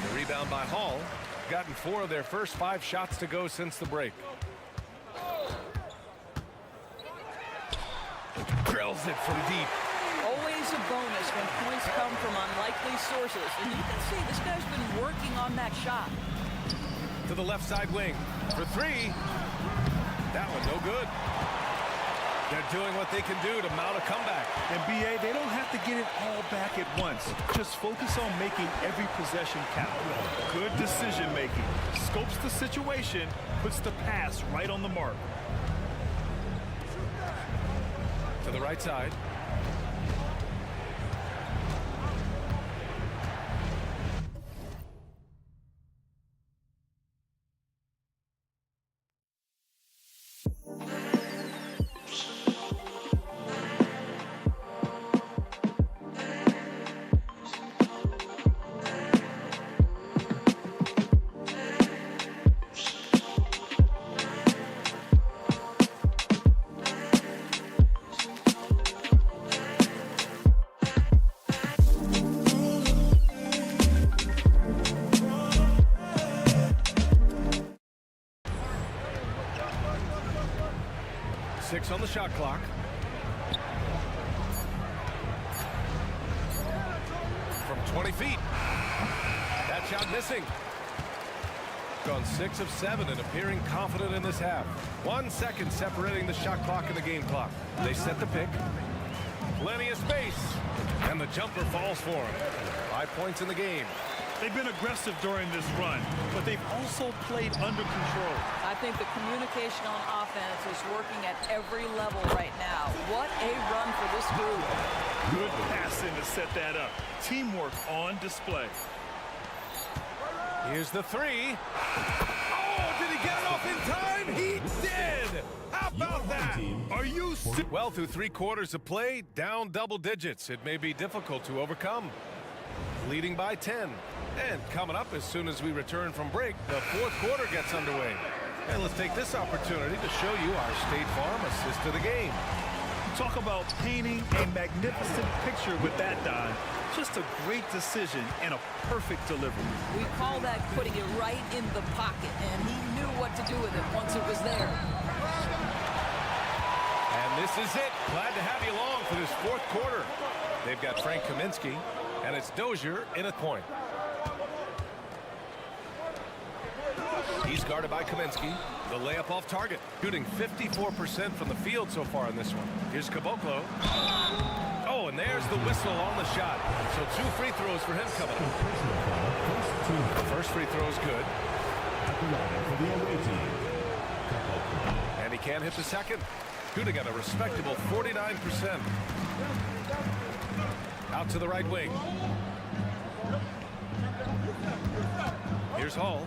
The rebound by Hall. Gotten 4 of their first 5 shots to go since the break. Drills it from deep. Always a bonus when points come from unlikely sources. And you can see this guy's been working on that shot. To the left side wing for 3. That one no good. They're doing what they can do to mount a comeback. And BA, they don't have to get it all back at once. Just focus on making every possession count. Good decision making. Scopes the situation, puts the pass right on the mark. To the right side. Six on the shot clock. From 20 feet. That shot missing. Gone 6 of 7 and appearing confident in this half. 1 second separating the shot clock and the game clock. They set the pick. Plenty of space. And the jumper falls for him. 5 points in the game. They've been aggressive during this run, but they've also played under control. I think the communication on offense is working at every level right now. What a run for this group. Good passing to set that up. Teamwork on display. Here's the 3. Oh, did he get it off in time? He did! How about that? Are you well, through 3 quarters of play, down double digits. It may be difficult to overcome. Leading by 10. And coming up as soon as we return from break, the 4th quarter gets underway. And let's take this opportunity to show you our State Farm assist to the game. Talk about painting a magnificent picture with that, Don. Just a great decision and a perfect delivery. We call that putting it right in the pocket, and he knew what to do with it once it was there. And this is it. Glad to have you along for this 4th quarter. They've got Frank Kaminsky, and it's Dozier in at point. He's guarded by Kaminsky. The layup off target. Shooting 54% from the field so far in this one. Here's Caboclo. Oh, and there's the whistle on the shot. So 2 free throws for him coming up. The first free throw is good. And he can't hit the second. Shooting at a respectable 49%. Out to the right wing. Here's Hall.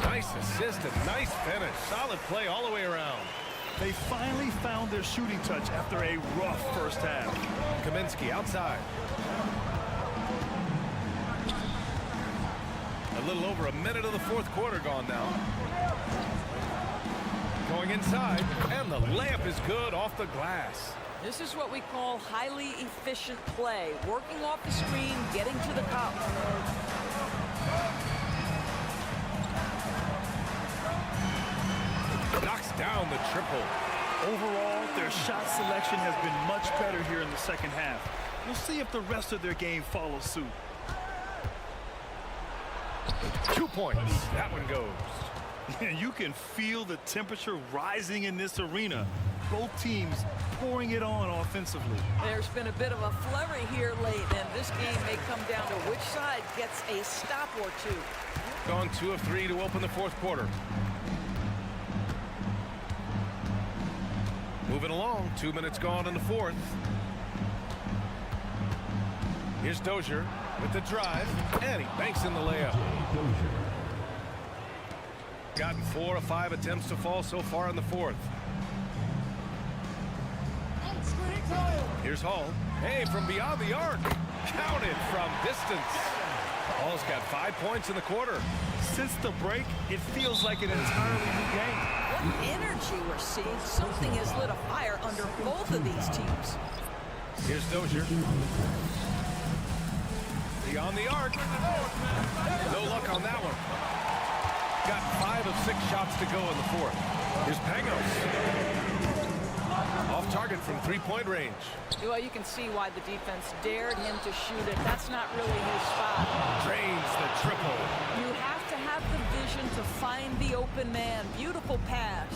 Nice assist and nice finish. Solid play all the way around. They finally found their shooting touch after a rough first half. Kaminsky outside. A little over a minute of the 4th quarter gone now. Going inside, and the layup is good off the glass. This is what we call highly efficient play. Working off the screen, getting to the cup. Knocks down the triple. Overall, their shot selection has been much better here in the second half. We'll see if the rest of their game follows suit. 2 points. That one goes. You can feel the temperature rising in this arena. Both teams pouring it on offensively. There's been a bit of a flurry here late, and this game may come down to which side gets a stop or 2. Gone 2 of 3 to open the 4th quarter. Moving along, 2 minutes gone in the 4th. Here's Dozier with the drive, and he banks in the layup. Gotten 4 of 5 attempts to fall so far in the 4th. Here's Hall. Hey, from beyond the arc. Counted from distance. Hall's got 5 points in the quarter. Since the break, it feels like an entirely new game. What energy we're seeing. Something has lit a fire under both of these teams. Here's Dozier. Beyond the arc. No luck on that one. Got 5 of 6 shots to go in the fourth. Here's Pangos. Off target from three-point range. Well, you can see why the defense dared him to shoot it. That's not really his spot. Drains the triple. You have to have the vision to find the open man. Beautiful pass.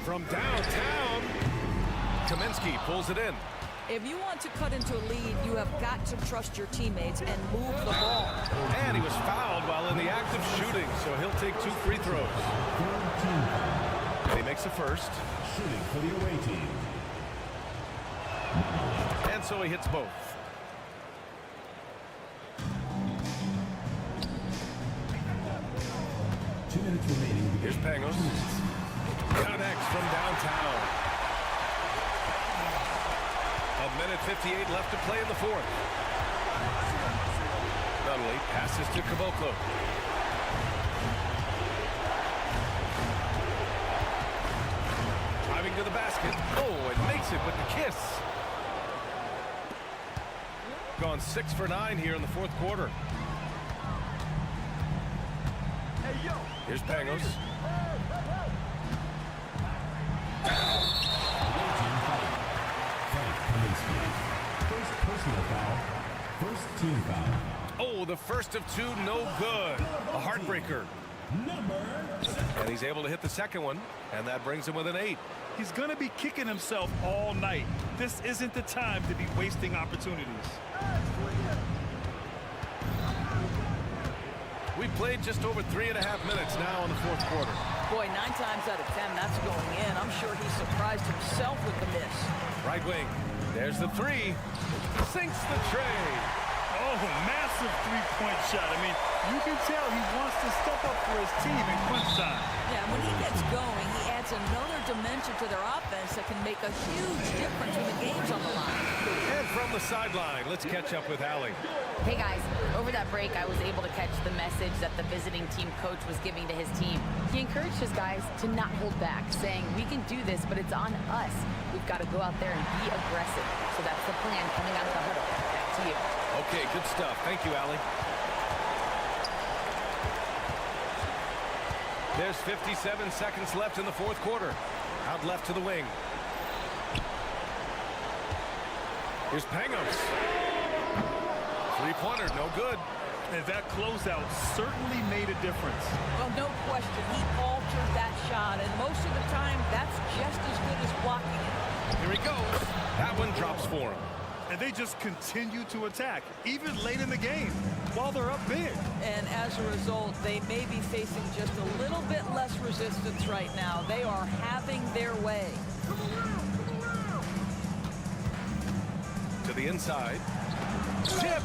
From downtown, Kaminsky pulls it in. If you want to cut into a lead, you have got to trust your teammates and move the ball. And he was fouled while in the act of shooting, so he'll take 2 free throws. And he makes the first. Shooting for the away team. And so he hits both. Two minutes remaining. Here's Pangos. Connects from downtown. 1:58 left to play in the fourth. Dudley passes to Caboclo. Driving to the basket. Oh, and makes it with the kiss. Gone 6 for 9 here in the fourth quarter. Here's Pangos. First personal foul. First team foul. Oh, the first of 2, no good. A heartbreaker. And he's able to hit the second one, and that brings him with an 8. He's going to be kicking himself all night. This isn't the time to be wasting opportunities. We played just over 3.5 minutes now in the fourth quarter. Boy, 9 times out of 10, that's going in. I'm sure he surprised himself with the miss. Right wing. There's the 3. Sinks the tray. Oh, massive three-point shot. I mean, you can tell he wants to step up for his team in crunch time. Yeah, when he gets going, he adds another dimension to their offense that can make a huge difference when the game's on the line. And from the sideline, let's catch up with Allie. Hey guys, over that break I was able to catch the message that the visiting team coach was giving to his team. He encouraged his guys to not hold back, saying we can do this, but it's on us. We've got to go out there and be aggressive. So that's the plan coming out of the huddle. Back to you. Okay, good stuff. Thank you, Allie. There's 57 seconds left in the fourth quarter. Out left to the wing. Here's Pangos. Three-pointer, no good. And that closeout certainly made a difference. Well, no question. He altered that shot, and most of the time, that's just as good as blocking it. Here he goes. That one drops for him. And they just continue to attack, even late in the game, while they're up big. And as a result, they may be facing just a little bit less resistance right now. They are having their way. To the inside. Tipped.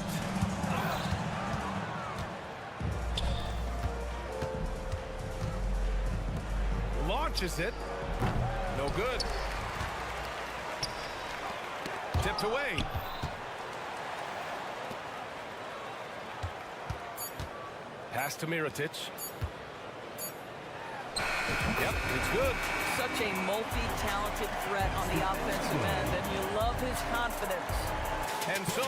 Launches it. No good. Tipped away. Pass to Mirotic. Yep, it's good. Such a multi-talented threat on the offensive end, and you love his confidence. And so...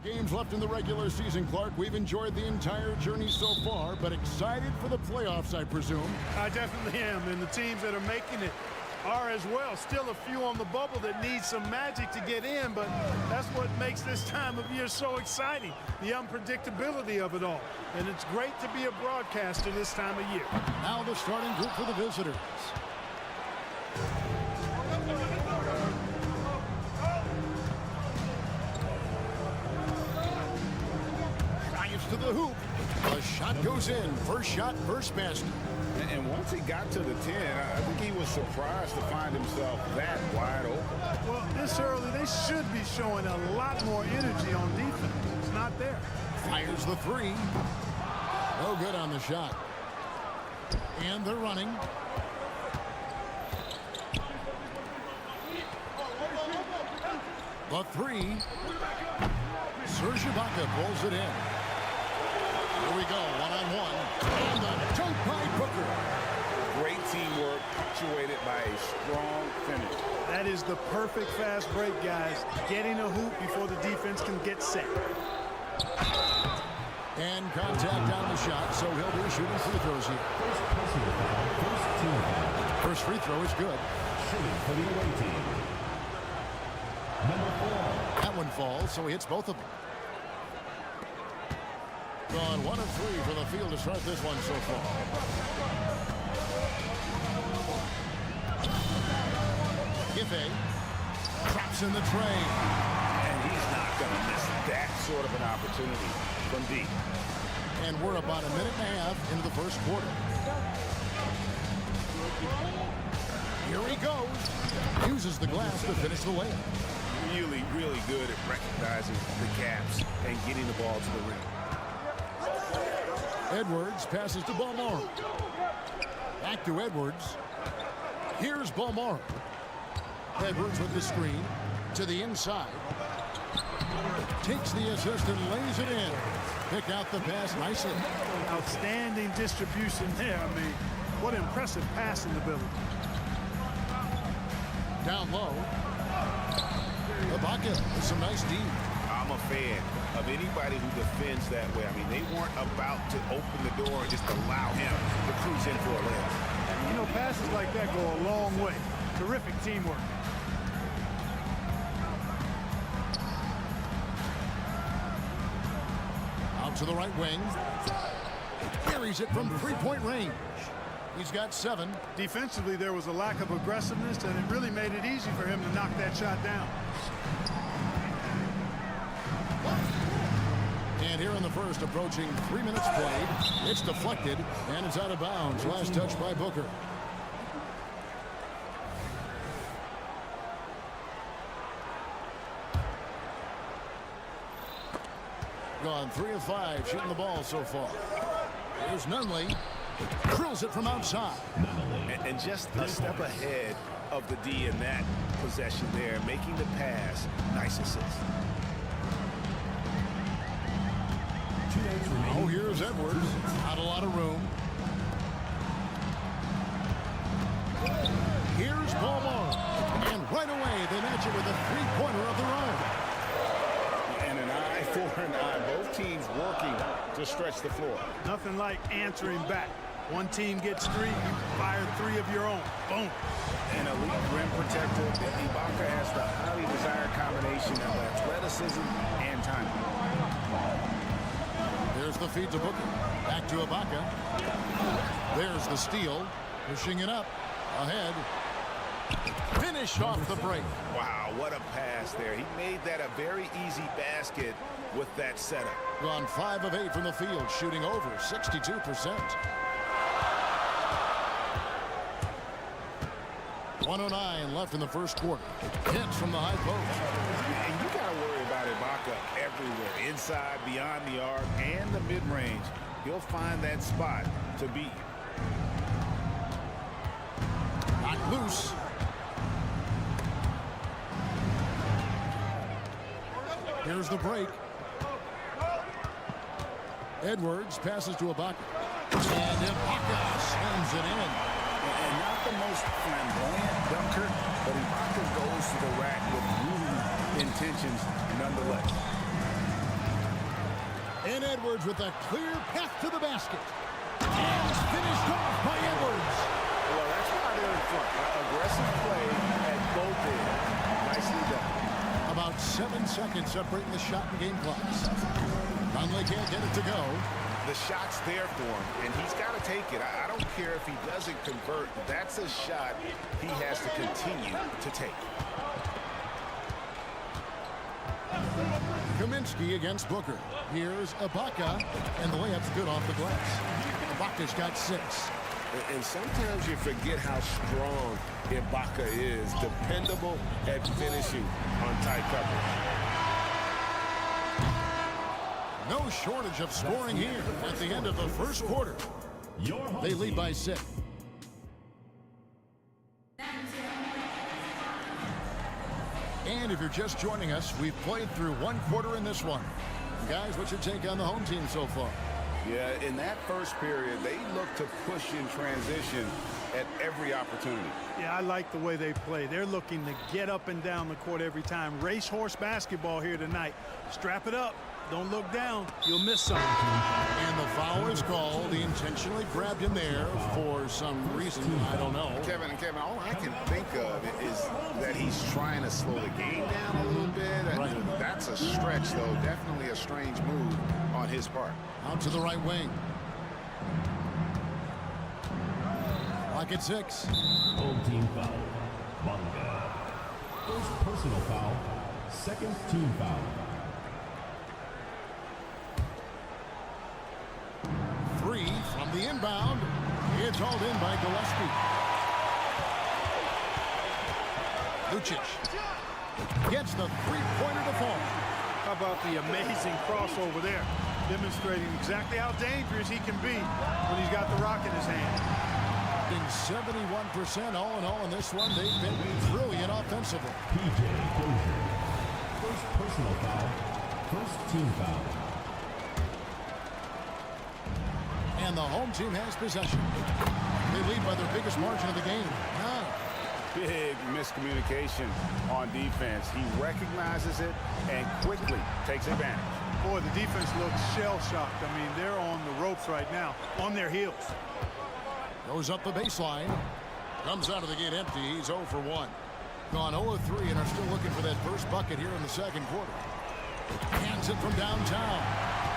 Games left in the regular season, Clark. We've enjoyed the entire journey so far, but excited for the playoffs, I presume. I definitely am, and the teams that are making it are as well. Still a few on the bubble that need some magic to get in, but that's what makes this time of year so exciting, the unpredictability of it all. And it's great to be a broadcaster this time of year. Now the starting group for the visitors. To the hoop. The shot goes in. First shot, first basket. And once he got to the 10, I think he was surprised to find himself that wide open. Well, this early, they should be showing a lot more energy on defense. It's not there. Fires the three. No good on the shot. And they're running. The three. Serge Ibaka pulls it in. Here we go, one-on-one. And the dunk by Booker. Great teamwork, punctuated by a strong finish. That is the perfect fast break, guys. Getting a hoop before the defense can get set. And contact on the shot, so he'll be shooting free throws here. First free throw is good. Shooting for the away team. Number 4. That one falls, so he hits both of them. Gone 1 of 3 for the field to start this one so far. Giffey drops in the tray. And he's not going to miss that sort of an opportunity from deep. And we're about a minute and a half into the first quarter. Here he goes. Uses the glass to finish the layup. Really, really good at recognizing the gaps and getting the ball to the rim. Edwards passes to Balmore. Back to Edwards. Here's Balmore. Edwards with the screen to the inside. Takes the assist and lays it in. Pick out the pass nicely. Outstanding distribution there. I mean, what impressive passing ability. Down low. Ibaka with some nice D. I'm a fan of anybody who defends that way. I mean, they weren't about to open the door and just allow him to cruise in for a layup. You know, passes like that go a long way. Terrific teamwork. Out to the right wing. Carries it from three-point range. He's got 7. Defensively, there was a lack of aggressiveness, and it really made it easy for him to knock that shot down. And here in the first, approaching 3 minutes played, it's deflected, and it's out of bounds. Last touch by Booker. Gone 3 of 5, shooting the ball so far. Here's Nunley. Drills it from outside. And just a step ahead of the D in that possession there, making the pass. Nice assist. Oh, here's Edwards. Not a lot of room. Here's Balmore. And right away, they match it with a three-pointer of their own. And an eye for an eye. Both teams working to stretch the floor. Nothing like answering back. One team gets 3, you fire 3 of your own. Boom. An elite rim protector. Ibaka has the highly desired combination of athleticism and timing. There's the feed to Booker. Back to Ibaka. There's the steal. Pushing it up. Ahead. Finished off the break. Wow, what a pass there. He made that a very easy basket with that setup. Gone 5 of 8 from the field, shooting over 62%. 109 left in the first quarter. Hits from the high post. And you got to worry about Ibaka everywhere. Inside, beyond the arc, and the mid-range. He'll find that spot to beat you. Knocked loose. Here's the break. Edwards passes to Ibaka. And Ibaka slams it in. And not the most flamboyant dunker, but Ibaka goes to the rack with brutal intentions nonetheless. And Edwards with a clear path to the basket. And it's finished off by Edwards. Well, that's why they're in front. Aggressive play at both ends. Nicely done. About 7 seconds separating the shot and game clocks. Conley can't get it to go. The shot's there for him, and he's got to take it. I don't care if he doesn't convert. That's a shot he has to continue to take. Kaminsky against Booker. Here's Ibaka, and the layup's good off the glass. Ibaka's got 6. And sometimes you forget how strong Ibaka is, dependable at finishing on tight coverage. No shortage of scoring here at the end of the first quarter. They lead by 6. And if you're just joining us, we've played through 1 quarter in this one. Guys, what's your take on the home team so far? Yeah, in that first period, they looked to push in transition at every opportunity. Yeah, I like the way they play. They're looking to get up and down the court every time. Racehorse basketball here tonight. Strap it up. Don't look down. You'll miss something. And the foul is called. He intentionally grabbed him there for some reason. I don't know. Kevin, all I can think of is that he's trying to slow the game down a little bit. Right. That's a stretch, though. Definitely a strange move on his part. Out to the right wing. Lock at 6. Home team foul. Bonga. First personal foul. Second team foul. 3 from the inbound. It's hauled in by Gillespie. Lucic gets the three-pointer to fall. How about the amazing crossover there? Demonstrating exactly how dangerous he can be when he's got the rock in his hand. Being 71% all in all in this one. They've been brilliant offensively. PJ Dozier. First personal foul. First team foul. And the home team has possession. They lead by their biggest margin of the game. 9. Big miscommunication on defense. He recognizes it and quickly takes advantage. Boy, the defense looks shell-shocked. I mean, they're on the ropes right now, on their heels. Goes up the baseline. Comes out of the gate empty. He's 0 for 1. Gone 0 of 3 and are still looking for that first bucket here in the second quarter. Hands it from downtown.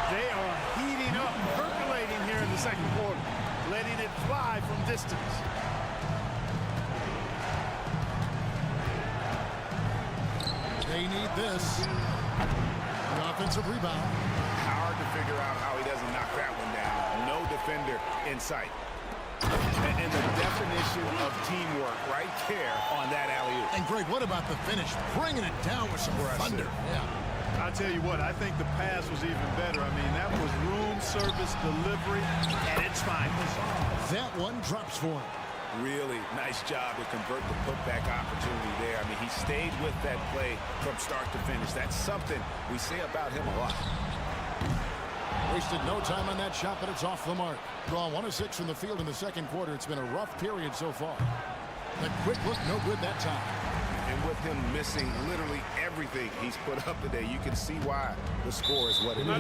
They are heating up, percolating here in the second quarter, letting it fly from distance. They need this. The offensive rebound. Hard to figure out how he doesn't knock that one down. No defender in sight. And the definition of teamwork right there on that alley-oop. And Greg, what about the finish? Bringing it down with some thunder. Yeah. I'll tell you what, I think the pass was even better. I mean, that was room service delivery at its finest. That one drops for him. Really nice job to convert the putback opportunity there. I mean, he stayed with that play from start to finish. That's something we say about him a lot. Wasted no time on that shot, but it's off the mark. Draw 1 of 6 from the field in the second quarter. It's been a rough period so far. The quick look, no good that time. And with him missing literally everything he's put up today, you can see why the score is what it is.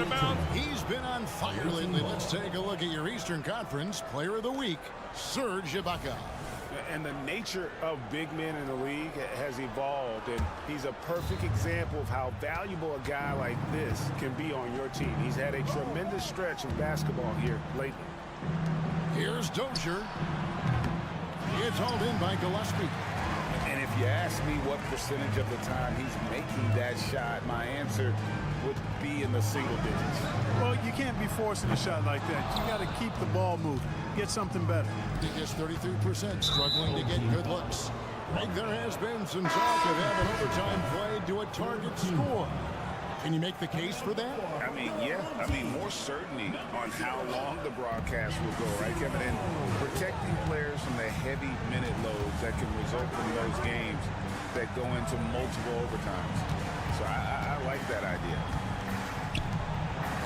He's been on fire lately. Let's take a look at your Eastern Conference Player of the Week, Serge Ibaka. And the nature of big men in the league has evolved, and he's a perfect example of how valuable a guy like this can be on your team. He's had a tremendous stretch of basketball here lately. Here's Dozier. It's hauled in by Gillespie. And if you ask me what percentage of the time he's making that shot, my answer would be in the single digits. Well, you can't be forcing a shot like that. You got to keep the ball moving. Get something better. He gets 33%, struggling to get good looks. Greg, there has been some talk of having overtime played to a target score. Can you make the case for that? I mean, yeah. I mean, more certainty on how long the broadcast will go, right, Kevin? And protecting players from the heavy minute loads that can result from those games that go into multiple overtimes. So I like that idea.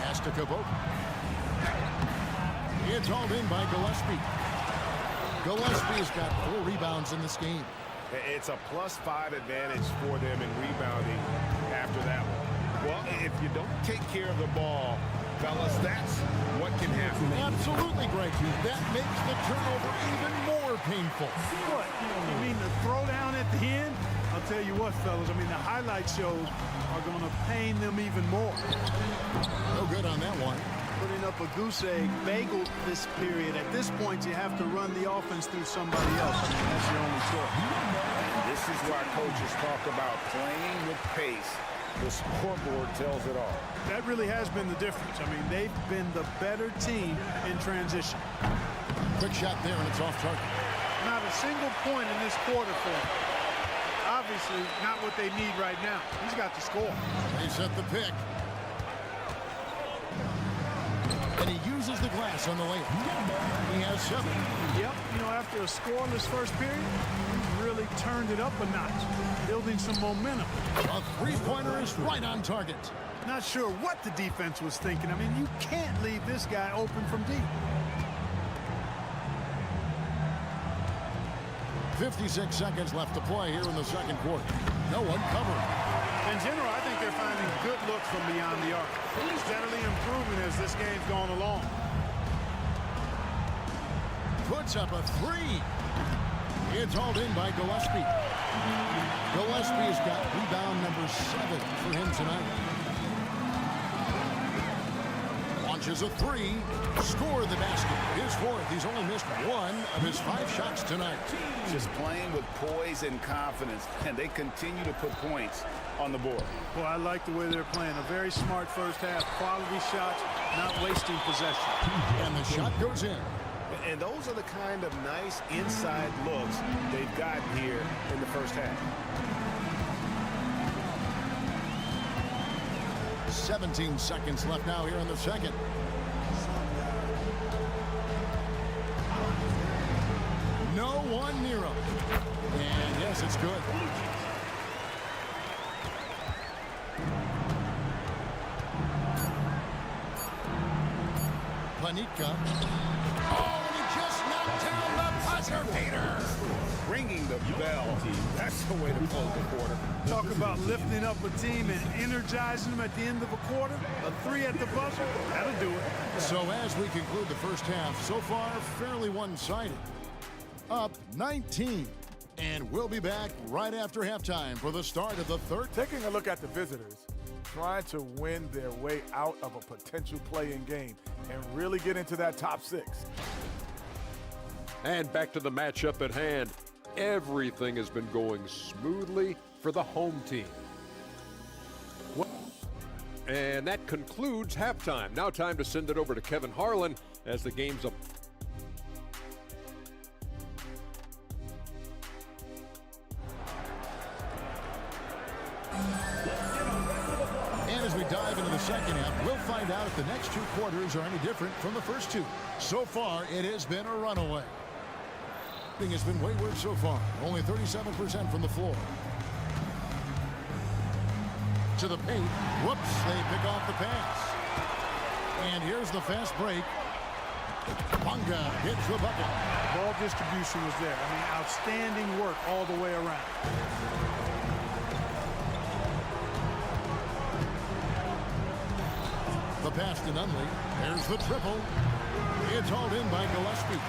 Pass to Cabot. It's hauled in by Gillespie. Gillespie's got 4 rebounds in this game. It's a +5 advantage for them in rebounding after that one. Well, if you don't take care of the ball fellas. That's what can happen. Absolutely, Greg. That makes the turnover even more painful. What? You mean the throwdown at the end? I'll tell you what, fellas. I mean, the highlight shows are going to pain them even more. No good on that one. Putting up a goose egg bagel this period. At this point, you have to run the offense through somebody else. I mean, that's the only choice. And this is why coaches talk about playing with pace. The scoreboard tells it all. That really has been the difference. I mean, they've been the better team in transition. Quick shot there, and it's off target. Not a single point in this quarter for him. Obviously, not what they need right now. He's got to score. They set the pick. And he uses the glass on the layup. He has 7. Yep, you know, after a scoreless first period, he's really turned it up a notch, building some momentum. A three-pointer is right on target. Not sure what the defense was thinking. I mean, you can't leave this guy open from deep. 56 seconds left to play here in the second quarter. No one covering. In general, I think they're finding good looks from beyond the arc. Steadily improving as this game's gone along. Puts up a 3. It's hauled in by Gillespie. Gillespie's got rebound number 7 for him tonight. Launches a 3. Scored the basket. His 4th. He's only missed 1 of his 5 shots tonight. Just playing with poise and confidence, and they continue to put points on the board. Well, I like the way they're playing. A very smart first half. Quality shots, not wasting possession. And the shot goes in. And those are the kind of nice inside looks they've gotten here in the first half. 17 seconds left now here in the second. No one near him. And yes, it's good. Panica. Oh, and he just knocked down the buzzer beater. Ringing the bell. That's the way to close the quarter. Talk about lifting up a team and energizing them at the end of a quarter. A 3 at the buzzer, that'll do it. So as we conclude the first half, so far fairly one-sided. Up 19. And we'll be back right after halftime for the start of the third. Taking a look at the visitors, trying to win their way out of a potential play-in game and really get into that top 6. And back to the matchup at hand. Everything has been going smoothly for the home team. And that concludes halftime. Now time to send it over to Kevin Harlan as the game's up. And as we dive into the second half, we'll find out if the next 2 quarters are any different from the first 2. So far, it has been a runaway. Shooting has been wayward so far. Only 37% from the floor. To the paint. Whoops, they pick off the pass. And here's the fast break. Bunga hits the bucket. Ball distribution was there. I mean, outstanding work all the way around. The pass to Nunley. There's the triple. It's hauled in by Gillespie.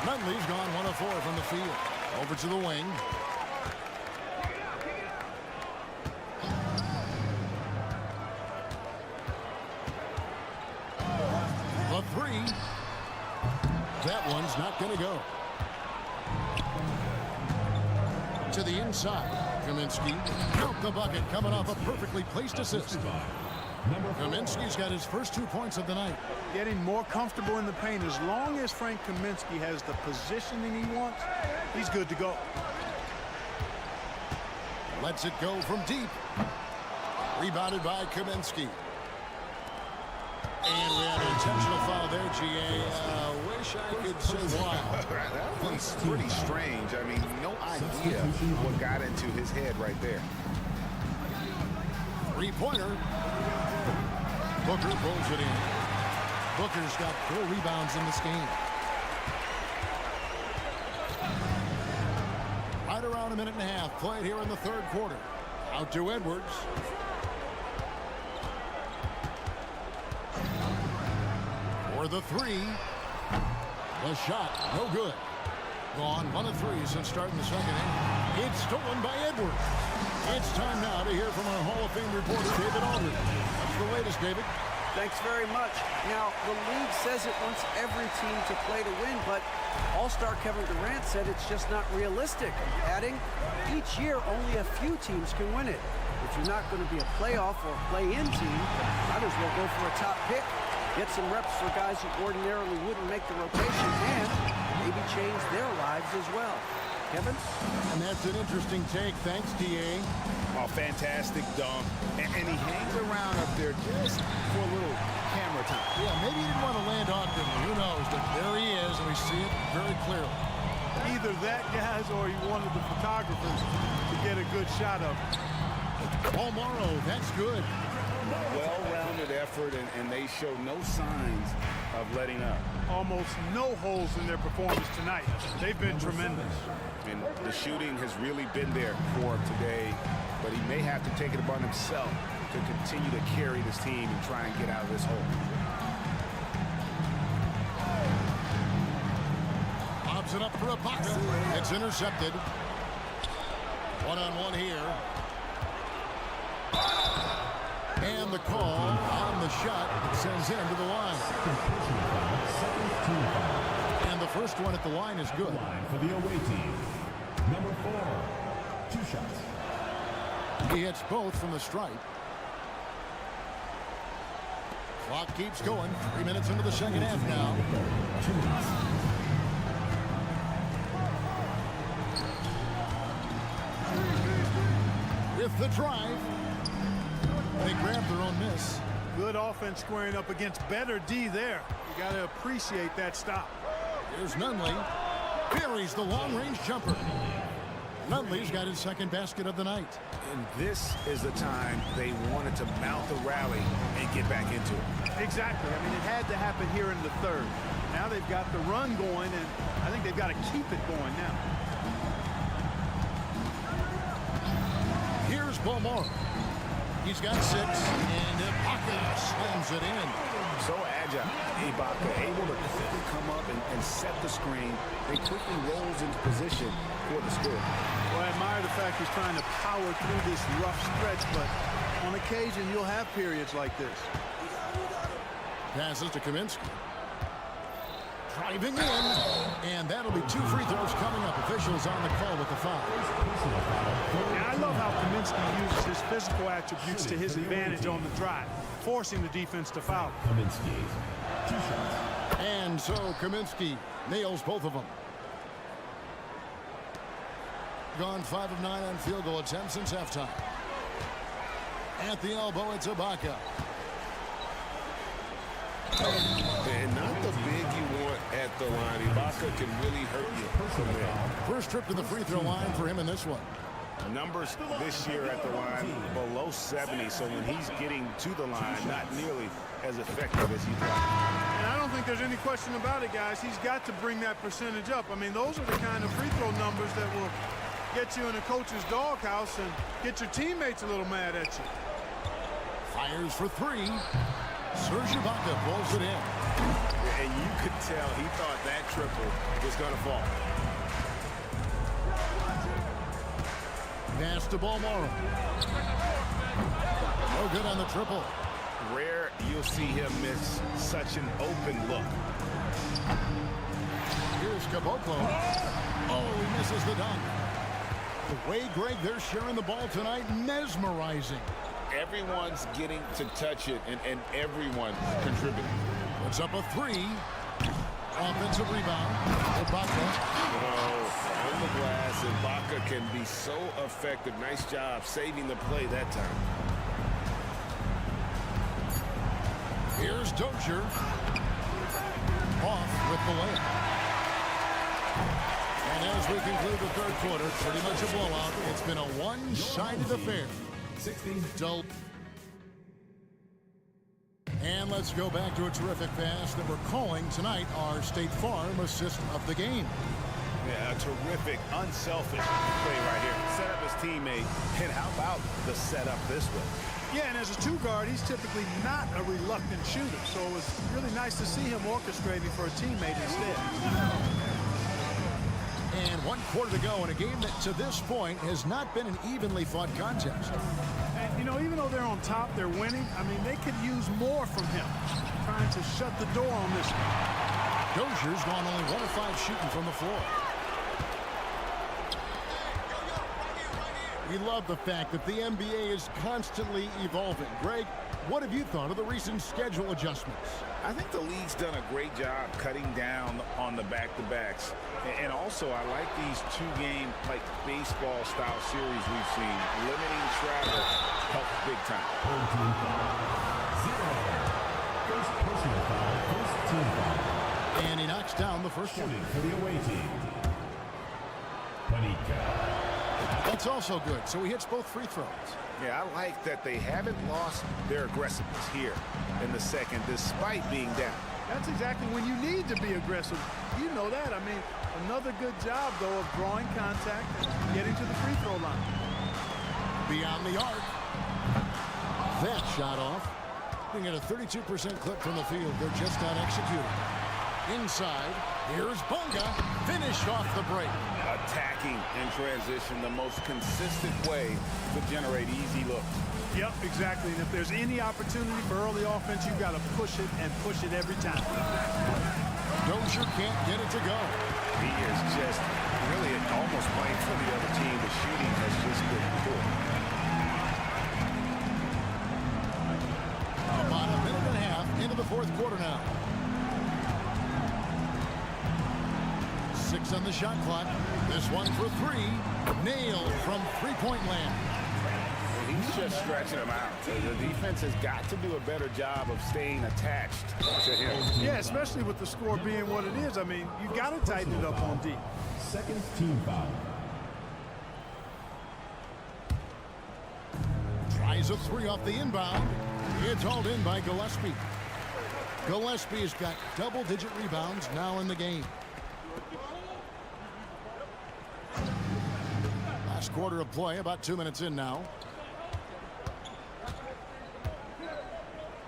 Nunley's gone 1 of 4 from the field. Over to the wing. The 3. That one's not going to go. To the inside. Kaminsky out the bucket, coming off a perfectly placed assist. Kaminsky's got his first 2 points of the night. Getting more comfortable in the paint. As long as Frank Kaminsky has the positioning he wants, he's good to go. Lets it go from deep. Rebounded by Kaminsky. And we had an intentional foul there, GA. Wish I could say why. That was pretty strange. I mean, no idea what got into his head right there. 3-pointer. Booker pulls it in. Booker's got 4 rebounds in this game. Right around a minute and a half played here in the third quarter. Out to Edwards. for the three. The shot, no good. Gone 1 of 3 since starting the second inning. It's stolen by Edwards. It's time now to hear from our Hall of Fame reporter, David Aldridge. What's the latest, David? Thanks very much. Now, the league says it wants every team to play to win, but All-Star Kevin Durant said it's just not realistic, adding, each year only a few teams can win it. If you're not going to be a playoff or play-in team, might as well go for a top pick, get some reps for guys who ordinarily wouldn't make the rotation, and maybe change their lives as well. Kevin? And that's an interesting take. Thanks, D.A. Oh, fantastic dunk. And he hangs around up there just for a little camera time. Yeah, maybe he didn't want to land awkwardly. Who knows? But there he is, and we see it very clearly. Either that, guys, or he wanted the photographers to get a good shot of him. Paul Morrow, that's good. Well-rounded effort, and they show no signs of letting up. Almost no holes in their performance tonight. They've been tremendous. And the shooting has really been there for him today, but he may have to take it upon himself to continue to carry this team and try and get out of this hole. Lobs it up for Ibaka. It's intercepted. One-on-one here. And the call on the shot sends him to the line. And the first one at the line is good. For the away team, number 4, 2 shots. He hits both from the stripe. Clock keeps going. 3 minutes into the second half now. With the drive. They grab their own miss. Good offense squaring up against better D there. You got to appreciate that stop. Here's Nunley. Buries the long-range jumper. Nunley's got his second basket of the night. And this is the time they wanted to mount the rally and get back into it. Exactly. I mean, it had to happen here in the third. Now they've got the run going, and I think they've got to keep it going now. Here's Beaumont. He's got 6, and Ibaka slams it in. So agile. Ibaka able to quickly come up and set the screen. They quickly rolls into position for the score. Well, I admire the fact he's trying to power through this rough stretch, but on occasion you'll have periods like this. Passes to Kaminsky. Driving in, and that'll be 2 free throws coming up. Officials on the call with the foul. Now, I love how Kaminsky uses his physical attributes to his advantage on the drive, forcing the defense to foul. Kaminsky, 2 shots. And so Kaminsky nails both of them. Gone 5 of 9 on field goal attempts since halftime. At the elbow, it's Ibaka. And not the big you want at the line. Ibaka can really hurt you from there. First trip to the free throw line for him in this one. Numbers this year at the line below 70, so when he's getting to the line, not nearly as effective as he thought. And I don't think there's any question about it, guys. He's got to bring that percentage up. I mean, those are the kind of free throw numbers that will get you in a coach's doghouse and get your teammates a little mad at you. Fires for 3. Serge Ibaka pulls it in. And you could tell he thought that triple was going to fall. Pass to Balmoro. No good on the triple. Rare you'll see him miss such an open look. Here's Caboclo. Oh, he misses the dunk. The way, Greg, they're sharing the ball tonight, mesmerizing. Everyone's getting to touch it, and everyone contributing. Puts up a 3. Offensive rebound. Ibaka. Oh, on the glass, Ibaka can be so effective. Nice job saving the play that time. Here's Dozier. Off with the layup. And as we conclude the third quarter, pretty much a blowout. It's been a one-sided affair. 16. And let's go back to a terrific pass that we're calling tonight our State Farm assist of the game. Yeah, a terrific, unselfish play right here. Set up his teammate, and how about the setup this way? Yeah, and as a two guard, he's typically not a reluctant shooter. So it was really nice to see him orchestrating for a teammate instead. And 1 quarter to go in a game that to this point has not been an evenly fought contest. And, you know, even though they're on top, they're winning. I mean, they could use more from him. Trying to shut the door on this one. Dozier's gone only 1 of 5 shooting from the floor. We love the fact that the NBA is constantly evolving. Greg, what have you thought of the recent schedule adjustments? I think the league's done a great job cutting down on the back-to-backs. And also, I like these 2-game, like baseball-style series we've seen. Limiting travel helps big time. First personal foul, first team foul. And he knocks down the first one. For the away team. Panica. That's also good, so he hits both free throws. Yeah, I like that they haven't lost their aggressiveness here in the second, despite being down. That's exactly when you need to be aggressive. You know that. I mean, another good job, though, of drawing contact and getting to the free throw line. Beyond the arc. That shot off. Looking at a 32% clip from the field. They're just not executing. Inside, here's Bunga. Finished off the break. Attacking in transition, the most consistent way to generate easy looks. Yep, exactly. And if there's any opportunity for early offense, you've got to push it and push it every time. Dozier can't get it to go. He is just really almost playing for the other team. The shooting has just been poor. About a minute and a half into the fourth quarter now. 6 on the shot clock. This one for 3. Nailed from three-point land. Well, he's just stretching them out. The defense has got to do a better job of staying attached to him. Yeah, especially with the score being what it is. I mean, you got to tighten it up on D. Second team foul. Tries a 3 off the inbound. It's hauled in by Gillespie. Gillespie's got double-digit rebounds now in the game. Last quarter of play, about 2 minutes in now.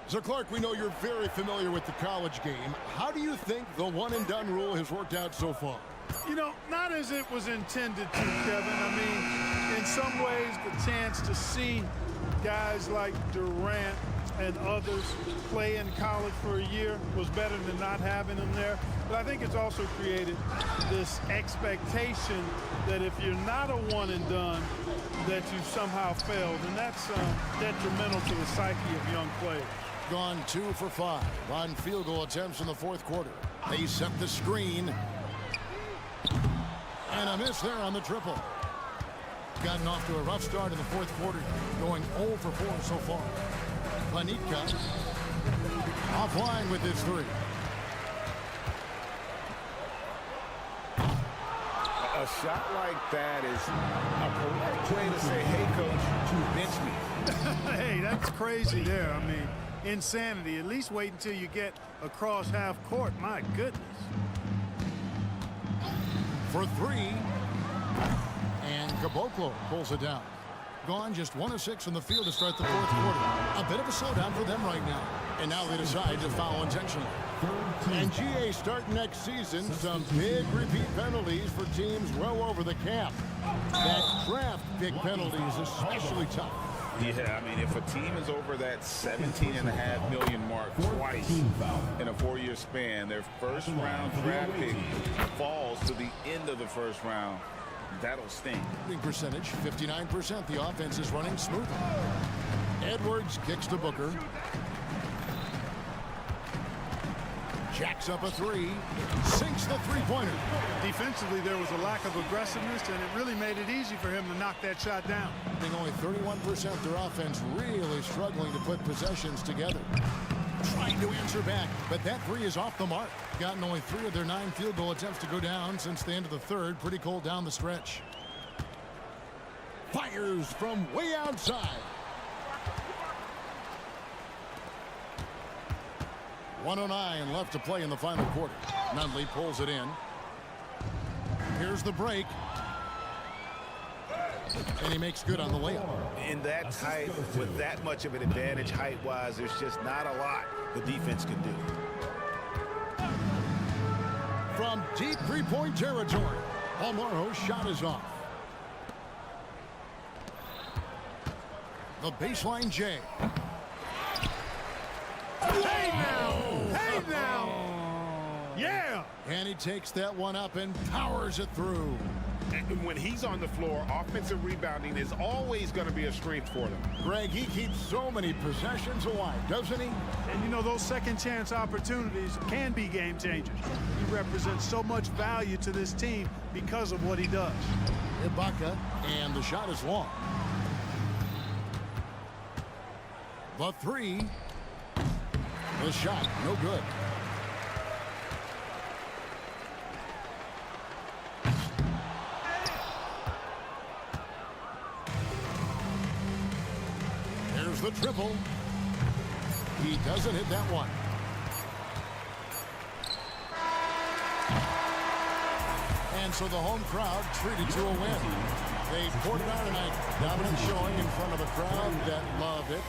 So, Clark, we know you're very familiar with the college game. How do you think the one-and-done rule has worked out so far? You know, not as it was intended to, Kevin. I mean, in some ways, the chance to see guys like Durant and others play in college for a year was better than not having them there. But I think it's also created this expectation that if you're not a one-and-done, that you somehow failed. And that's detrimental to the psyche of young players. Gone 2 for 5 on field goal attempts in the fourth quarter. They set the screen. And a miss there on the triple. Gotten off to a rough start in the fourth quarter, going 0 for 4 so far. Panica offline with his 3. A shot like that is a polite way to say, hey, coach, bench me. Hey, that's crazy there. I mean, insanity. At least wait until you get across half court. My goodness. For 3. And Caboclo pulls it down. Gone just 1 of 6 from the field to start the fourth quarter. A bit of a slowdown for them right now. And now they decide to foul intentionally. And GA starting next season, some big repeat penalties for teams well over the cap. That draft pick penalty is especially tough. Yeah, I mean, if a team is over that $17.5 million mark twice in a 4-year span, their first-round draft pick falls to the end of the first round. That'll sting. Percentage 59%. The offense is running smoothly. Edwards kicks to Booker. Jacks up a 3. Sinks the three-pointer. Defensively, there was a lack of aggressiveness, and it really made it easy for him to knock that shot down. I think only 31% their offense really struggling to put possessions together. Trying to answer back, but that 3 is off the mark. Gotten only 3 of their 9 field goal attempts to go down since the end of the third. Pretty cold down the stretch. Fires from way outside. 1:09 left to play in the final quarter. Nunley pulls it in. Here's the break. And he makes good on the layup. In that tight, with that much of an advantage height-wise, there's just not a lot the defense can do. From deep three-point territory, Almaro's shot is off. The baseline J. Hey now! Hey now! Yeah! And he takes that one up and powers it through. And when he's on the floor, offensive rebounding is always going to be a strength for them. Greg, he keeps so many possessions alive, doesn't he? And you know, those second chance opportunities can be game changers. He represents so much value to this team because of what he does. Ibaka, and the shot is long. The three. The shot, no good. There's the triple. He doesn't hit that one. And so the home crowd treated to a win. They poured it out tonight. Dominant showing in front of a crowd that loved it.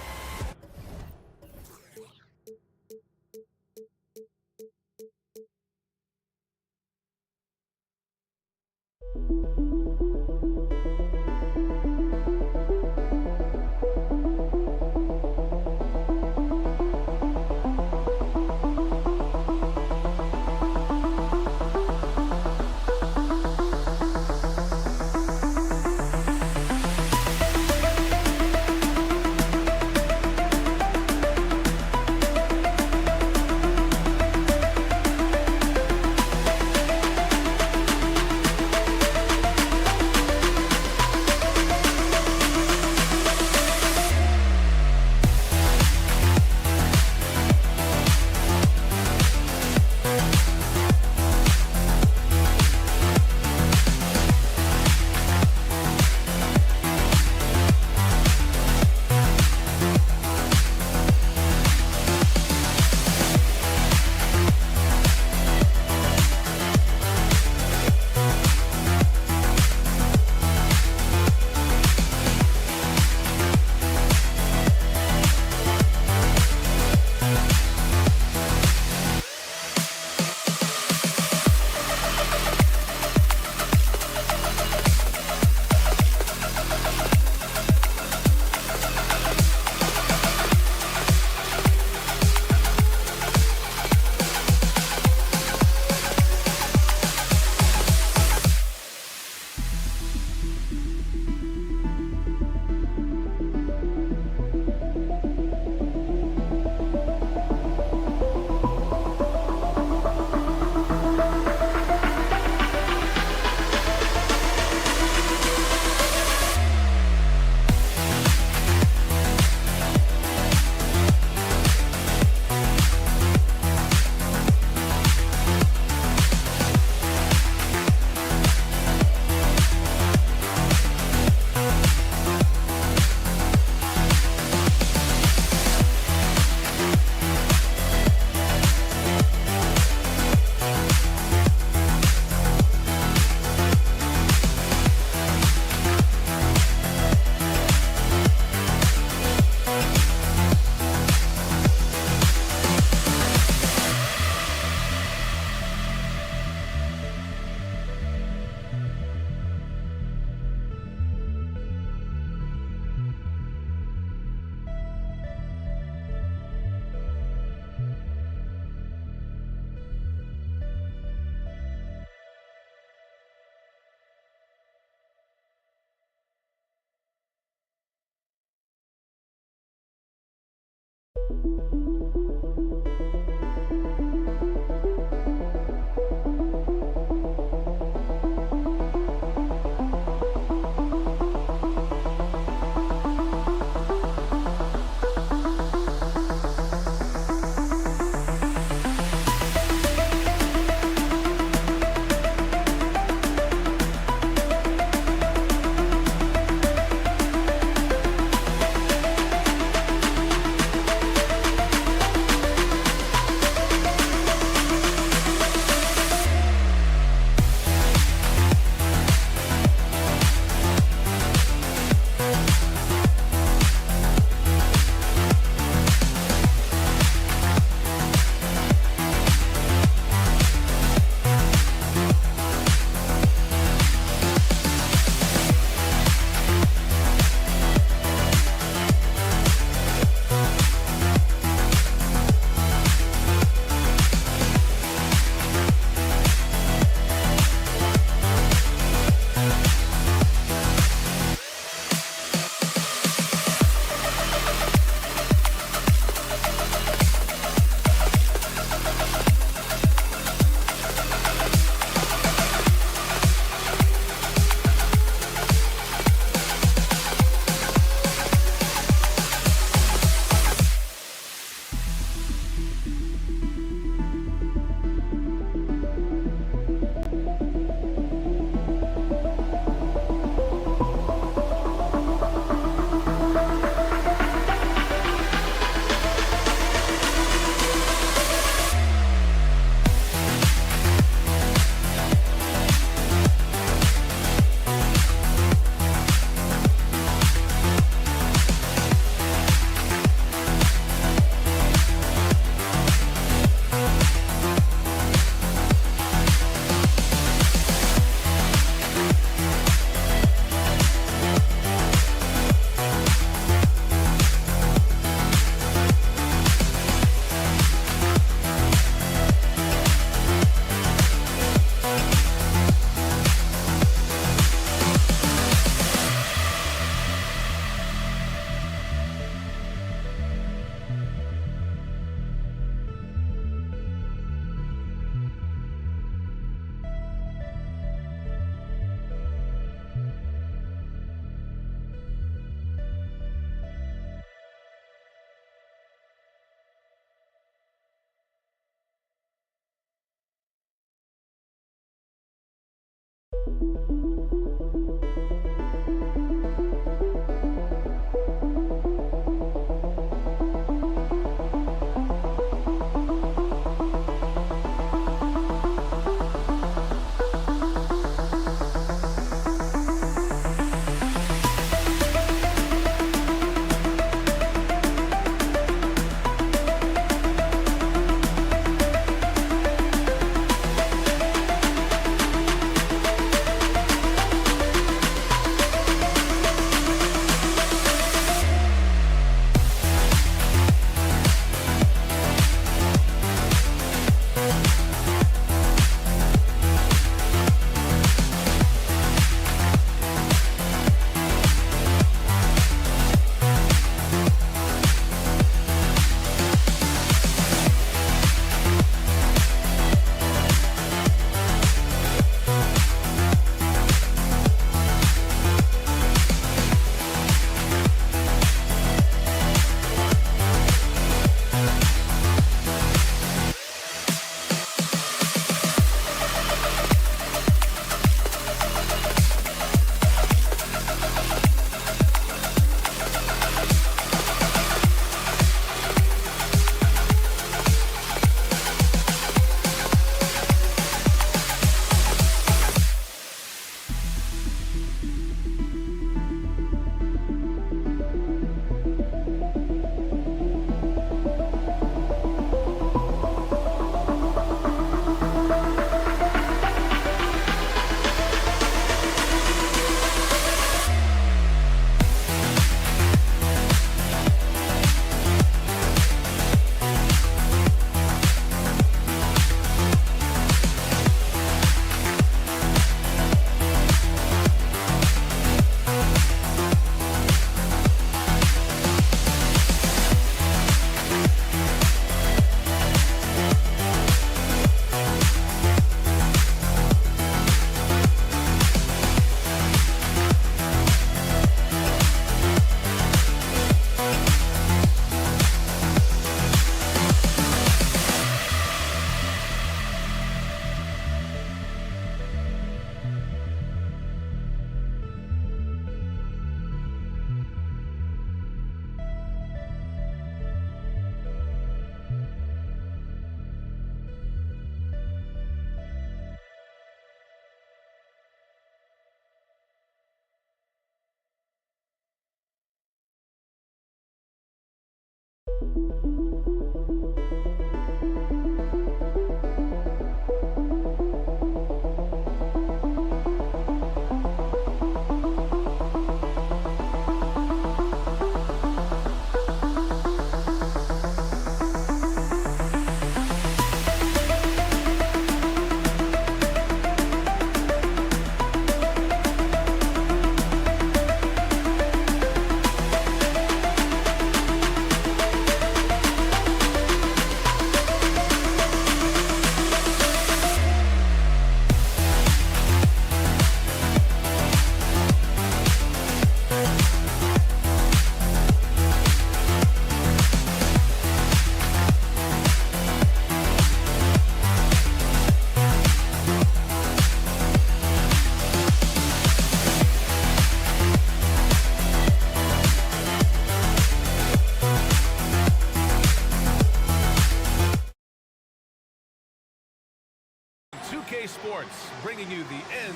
Sports, bringing you the end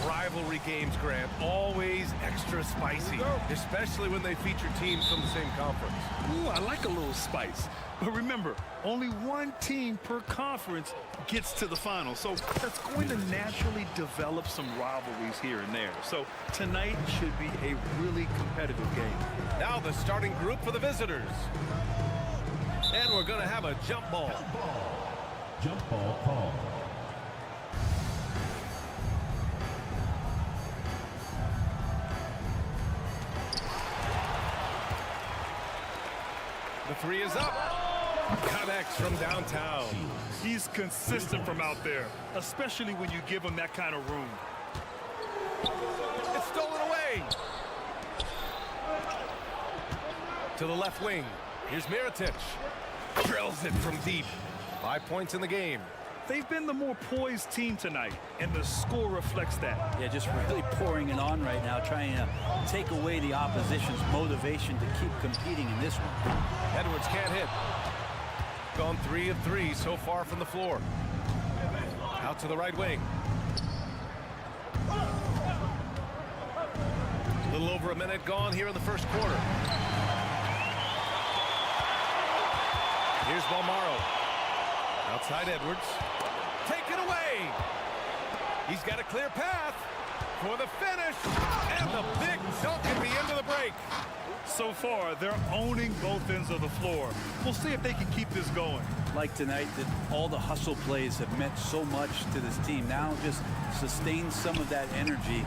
rivalry games, Grant. Always extra spicy, especially when they feature teams from the same conference. Ooh, I like a little spice. But remember, only one team per conference gets to the final. So that's going to naturally develop some rivalries here and there. So tonight should be a really competitive game. Now the starting group for the visitors. And we're going to have a jump ball. Jump ball call. The three is up. Connects from downtown. He's consistent from out there, especially when you give him that kind of room. It's stolen away. To the left wing. Here's Mirotic. Drills it from deep. 5 points in the game. They've been the more poised team tonight, and the score reflects that. Yeah, just really pouring it on right now, trying to take away the opposition's motivation to keep competing in this one. Edwards can't hit. Gone 3 of 3 so far from the floor. Out to the right wing. A little over a minute gone here in the first quarter. Here's Balmaro. Outside Edwards. Taken away. He's got a clear path for the finish. And the big dunk at the end of the break. So far, they're owning both ends of the floor. We'll see if they can keep this going. Like tonight, that all the hustle plays have meant so much to this team. Now just sustain some of that energy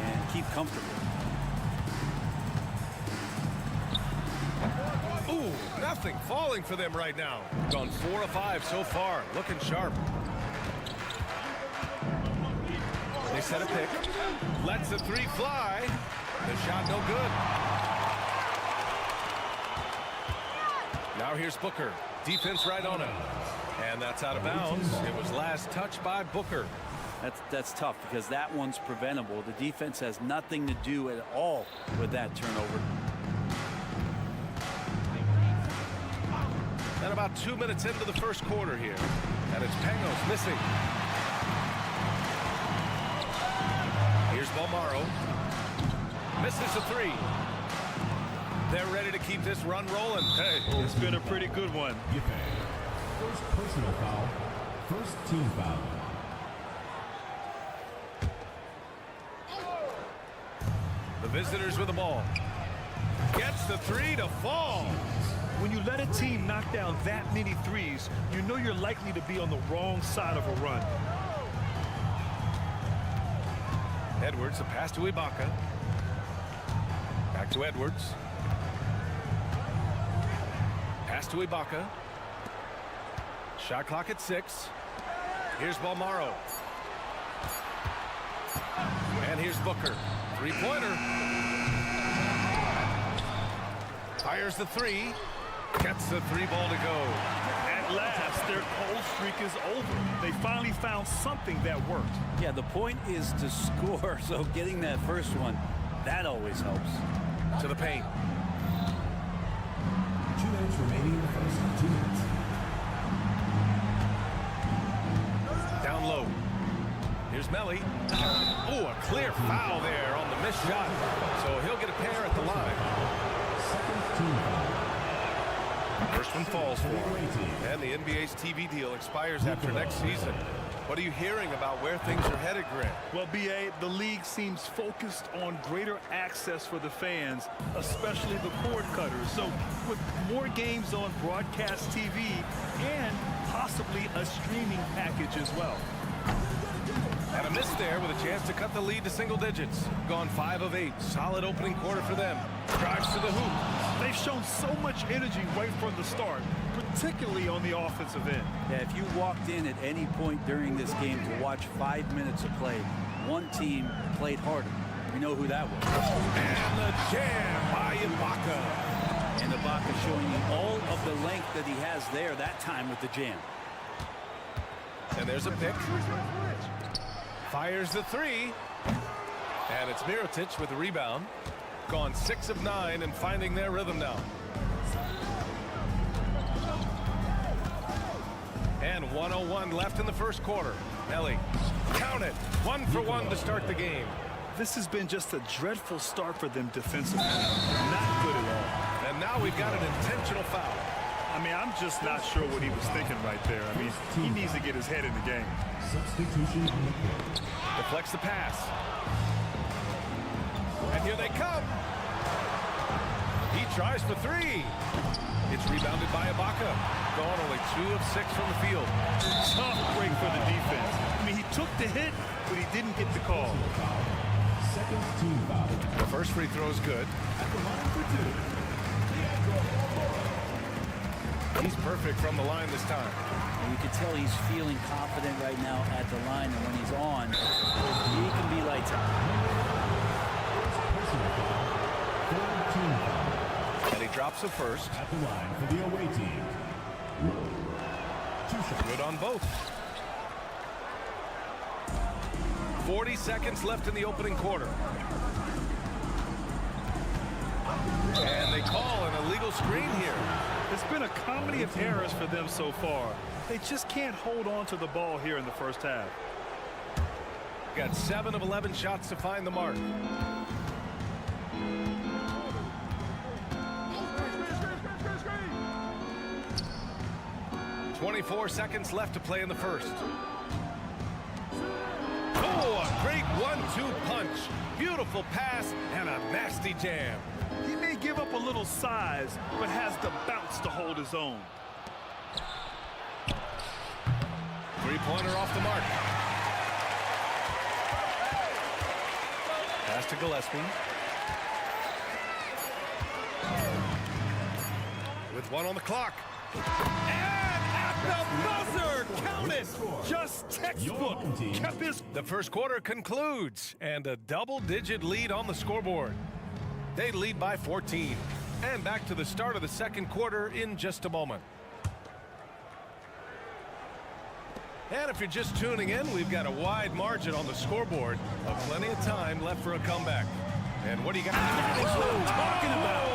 and keep comfortable. Ooh, nothing falling for them right now. Gone 4 of 5 so far. Looking sharp. They set a pick. Lets the three fly. The shot no good. Now here's Booker. Defense right on him. And that's out of bounds. It was last touched by Booker. That's tough because that one's preventable. The defense has nothing to do at all with that turnover. And about 2 minutes into the first quarter here. And it's Pangos missing. Here's Balmaro. Misses a three. They're ready to keep this run rolling. Hey, it's been a pretty good one. First personal foul. First team foul. The visitors with the ball. Gets the three to fall. When you let a team knock down that many threes, you know you're likely to be on the wrong side of a run. Edwards, a pass to Ibaka. Back to Edwards. Pass to Ibaka. Shot clock at 6. Here's Balmaro. And here's Booker. Three-pointer. Fires the three. Gets the three ball to go. At last, their cold streak is over. They finally found something that worked. Yeah, the point is to score, so getting that first one, that always helps. To the paint. 2 minutes remaining in the first. 2 minutes. Down low. Here's Melly. Oh, a clear foul there on the missed shot. So he'll get a pair at the line. Second team foul. and falls for him. And the NBA's TV deal expires after next season. What are you hearing about where things are headed, Grant? Well, B.A., the league seems focused on greater access for the fans, especially the cord cutters. So with more games on broadcast TV and possibly a streaming package as well. And a miss there with a chance to cut the lead to single digits. Gone 5 of 8. Solid opening quarter for them. Drives to the hoop. They've shown so much energy right from the start, particularly on the offensive end. Yeah, if you walked in at any point during this game to watch 5 minutes of play, one team played harder. We know who that was. And the jam by Ibaka. And Ibaka showing you all of the length that he has there that time with the jam. And there's a pick. Fires the 3. And it's Mirotic with the rebound. Gone 6 of 9 and finding their rhythm now. And 1:01 left in the first quarter. Ellie, count it. 1 for 1 to start the game. This has been just a dreadful start for them defensively. Not good at all. And now we've got an intentional foul. I mean, I'm just not sure what he was thinking right there. I mean, he needs to get his head in the game. Substitution on the court. Deflects the pass. And here they come. He tries for 3. It's rebounded by Ibaka. Gone only 2 of 6 from the field. Tough break for the defense. I mean, he took the hit, but he didn't get the call. Second team foul. The first free throw is good. At the line for 2. He's perfect from the line this time. And you can tell he's feeling confident right now at the line, and when he's on, he can be lights out. Personal foul. Third team foul. And he drops the first. At the line for the away team. 2 shots. Good on both. 40 seconds left in the opening quarter. And they call an illegal screen here. It's been a comedy of errors for them so far. They just can't hold on to the ball here in the first half. Got 7 of 11 shots to find the mark. .24 seconds left to play in the first. Oh, a great 1-2 punch. Beautiful pass and a nasty jam. He may give up a little size, but has the bounce to hold his own. Three-pointer off the mark. Pass to Gillespie. With 1 on the clock. And at the buzzer, count it. Just textbook. Kept his. The first quarter concludes, and a double-digit lead on the scoreboard. They lead by 14. And back to the start of the second quarter in just a moment. And if you're just tuning in, we've got a wide margin on the scoreboard, but plenty of time left for a comeback. And what do you got? That's what I'm talking about.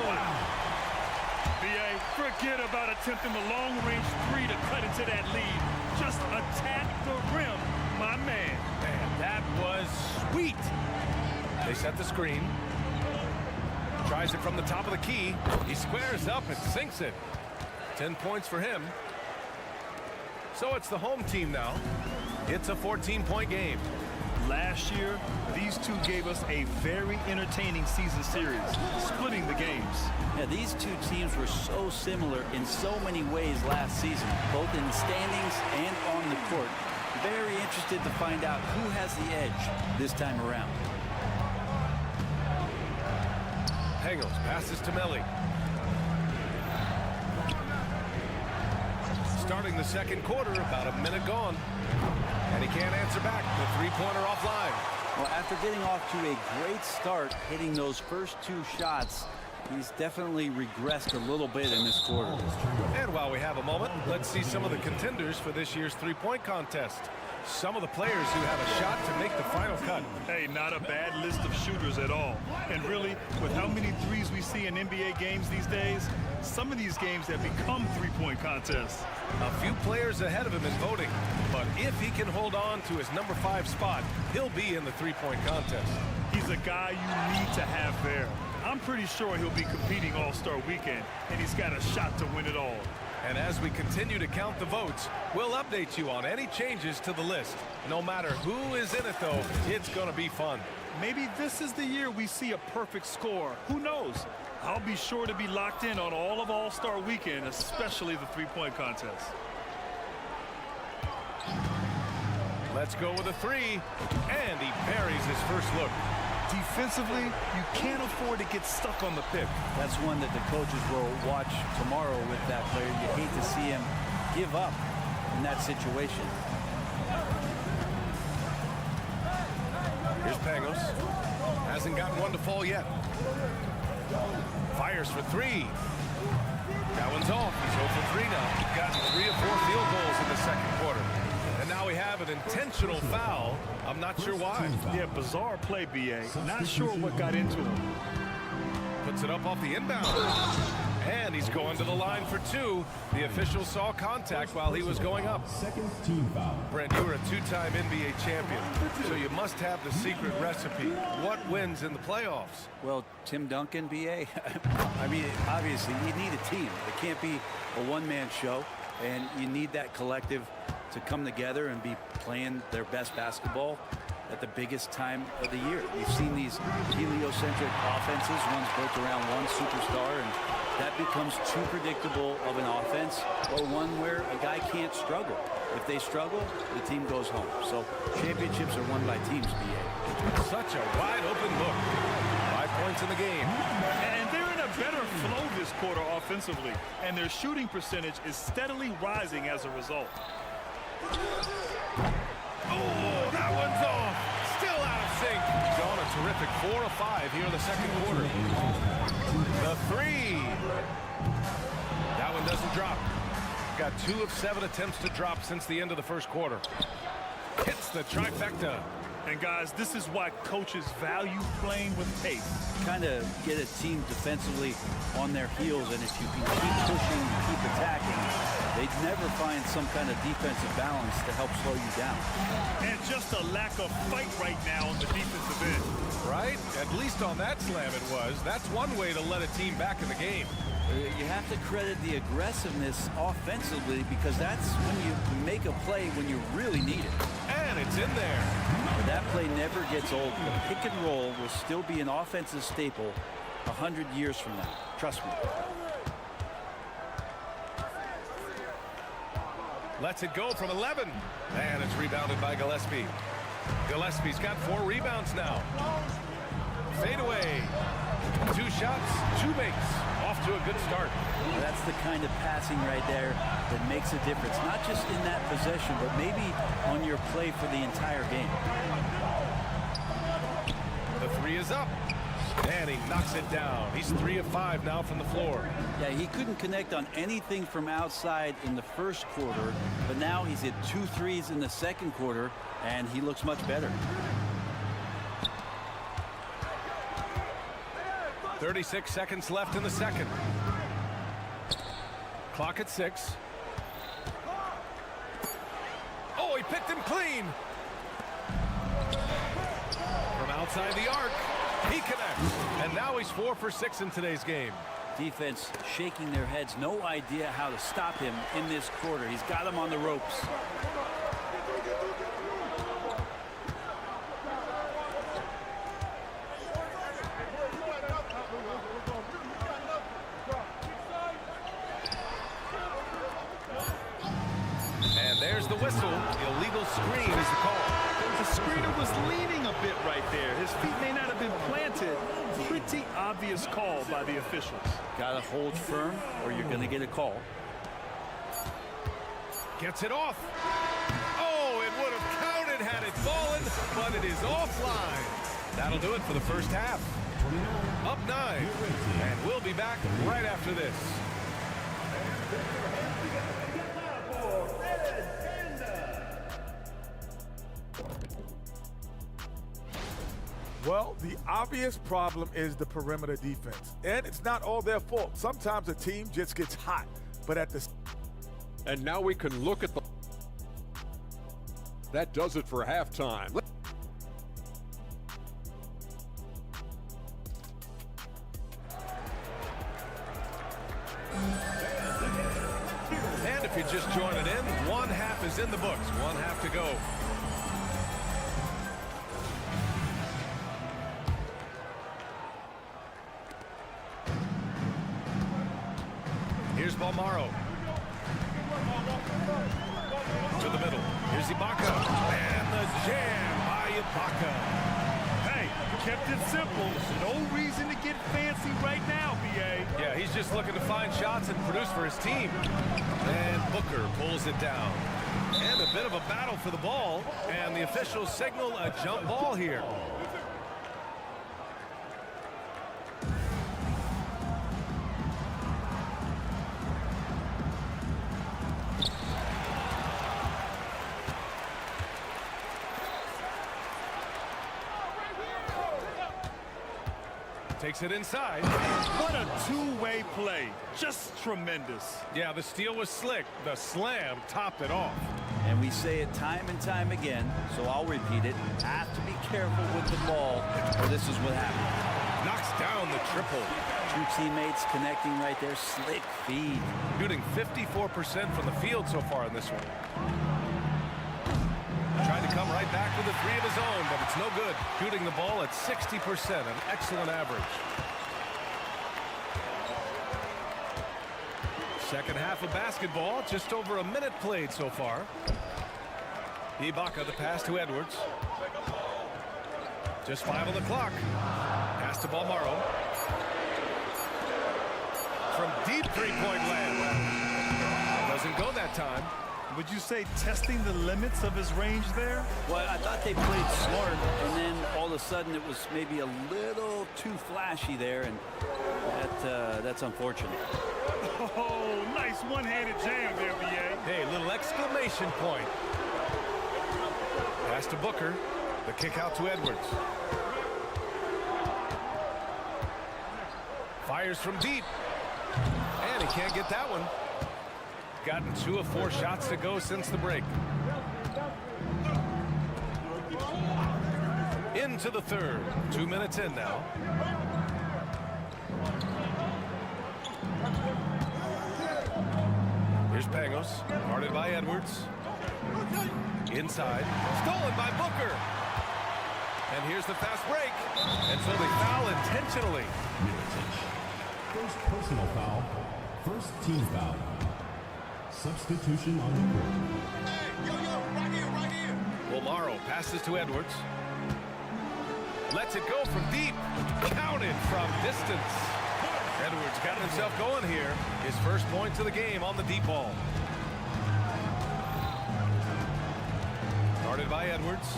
B.A., forget about attempting the long-range 3 to cut into that lead. Just attack the rim, my man. And that was sweet. They set the screen. Tries it from the top of the key. He squares up and sinks it. 10 points for him. So it's the home team now. It's a 14-point game. Last year, these two gave us a very entertaining season series, splitting the games. Yeah, these two teams were so similar in so many ways last season, both in the standings and on the court. Very interested to find out who has the edge this time around. Pangos passes to Melli. Starting the second quarter, about a minute gone. And he can't answer back. The three-pointer offline. Well, after getting off to a great start, hitting those first 2 shots, he's definitely regressed a little bit in this quarter. And while we have a moment, let's see some of the contenders for this year's three-point contest. Some of the players who have a shot to make the final cut. Hey, not a bad list of shooters at all. And really, with how many threes we see in NBA games these days, some of these games have become three-point contests. A few players ahead of him in voting, but if he can hold on to his number 5 spot, he'll be in the three-point contest. He's a guy you need to have there. I'm pretty sure he'll be competing All-Star Weekend, and he's got a shot to win it all. And as we continue to count the votes, we'll update you on any changes to the list. No matter who is in it, though, it's going to be fun. Maybe this is the year we see a perfect score. Who knows? I'll be sure to be locked in on all of All-Star Weekend, especially the three-point contest. Let's go with a three, and he buries his first look. Defensively, you can't afford to get stuck on the pick. That's one that the coaches will watch tomorrow with that player. You hate to see him give up in that situation. Here's Pangos. Hasn't gotten one to fall yet. Fires for three. That one's off. He's 0 for 3 now. He's gotten 3 or 4 field goals in the second quarter. And now we have an intentional foul. I'm not sure why. Yeah, bizarre play, B.A. Not sure what got into him. Puts it up off the inbound. And he's going to the line for 2. The official saw contact while he was going up. Second team foul. Brent, you were a 2-time NBA champion, so you must have the secret recipe. What wins in the playoffs? Well, Tim Duncan, B.A., I mean, obviously, you need a team. It can't be a one-man show, and you need that collective to come together and be playing their best basketball at the biggest time of the year. We've seen these heliocentric offenses, one's built around one superstar, and that becomes too predictable of an offense, or one where a guy can't struggle. If they struggle, the team goes home. So championships are won by teams, B.A. Such a wide open look. 5 points in the game. And they're in a better flow this quarter offensively, and their shooting percentage is steadily rising as a result. Oh, that one's off. Still out of sync. Gone a terrific 4 of 5 here in the second quarter. The three. That one doesn't drop. Got 2 of 7 attempts to drop since the end of the first quarter. Hits the trifecta. And guys, this is why coaches value playing with pace. Kind of get a team defensively on their heels, and if you can keep pushing, keep attacking, they'd never find some kind of defensive balance to help slow you down. And just a lack of fight right now on the defensive end. Right? At least on that slam it was. That's one way to let a team back in the game. You have to credit the aggressiveness offensively, because that's when you make a play when you really need it. And it's in there. But that play never gets old. The pick and roll will still be an offensive staple 100 years from now. Trust me. Lets it go from 11. And it's rebounded by Gillespie. Gillespie's got 4 rebounds now. Fade away. 2 shots, 2 makes. Off to a good start. That's the kind of passing right there that makes a difference. Not just in that possession, but maybe on your play for the entire game. The 3 is up. And he knocks it down. He's 3 of 5 now from the floor. Yeah, he couldn't connect on anything from outside in the first quarter, but now he's hit 2 threes in the second quarter, and he looks much better. 36 seconds left in the second. Clock at 6. Oh, he picked him clean. From outside the arc, he connects. And now he's 4 for 6 in today's game. Defense shaking their heads. No idea how to stop him in this quarter. He's got him on the ropes. There's the whistle. Illegal screen is the call. The screener was leaning a bit right there. His feet may not have been planted. Pretty obvious call by the officials. Got to hold firm or you're going to get a call. Gets it off. Oh, it would have counted had it fallen, but it is offline. That'll do it for the first half. Up 9. And we'll be back right after this. Well, the obvious problem is the perimeter defense. And it's not all their fault. Sometimes a team just gets hot. But at the... And now we can look at the... That does it for halftime. if you're just joining in, one half is in the books. One half to go. Here's Balmaro. To the middle. Here's Ibaka. And the jam by Ibaka. Hey, kept it simple. No reason to get fancy right now, BA. Yeah, he's just looking to find shots and produce for his team. And Booker pulls it down. And a bit of a battle for the ball. And the officials signal a jump ball here. Takes it inside. What a two-way play. Just tremendous. Yeah, the steal was slick. The slam topped it off. And we say it time and time again, so I'll repeat it. Have to be careful with the ball, or this is what happens. Knocks down the triple. Two teammates connecting right there. Slick feed. Shooting 54% from the field so far in this one. Tried to come right back with a three of his own, but it's no good. Shooting the ball at 60%, an excellent average. Second half of basketball, just over a minute played so far. Ibaka, the pass to Edwards. Just 5 on the clock. Pass to Balmaro. From deep three-point land. Doesn't go that time. Would you say testing the limits of his range there? Well, I thought they played smart, and then all of a sudden it was maybe a little too flashy there, and that's unfortunate. Oh, nice one-handed jam there, BA. Hey, little exclamation point. Pass to Booker. The kick out to Edwards. Fires from deep. And he can't get that one. Gotten 2 of 4 shots to go since the break. Into the third. 2 minutes in now. Here's Pangos. Guarded by Edwards. Inside. Stolen by Booker. And here's the fast break. And so they foul intentionally. First personal foul. First team foul. Substitution on the court. Right here. Balmaro passes to Edwards. Lets it go from deep. Counted from distance. Edwards got himself going here. His first points of the game on the deep ball. Guarded by Edwards.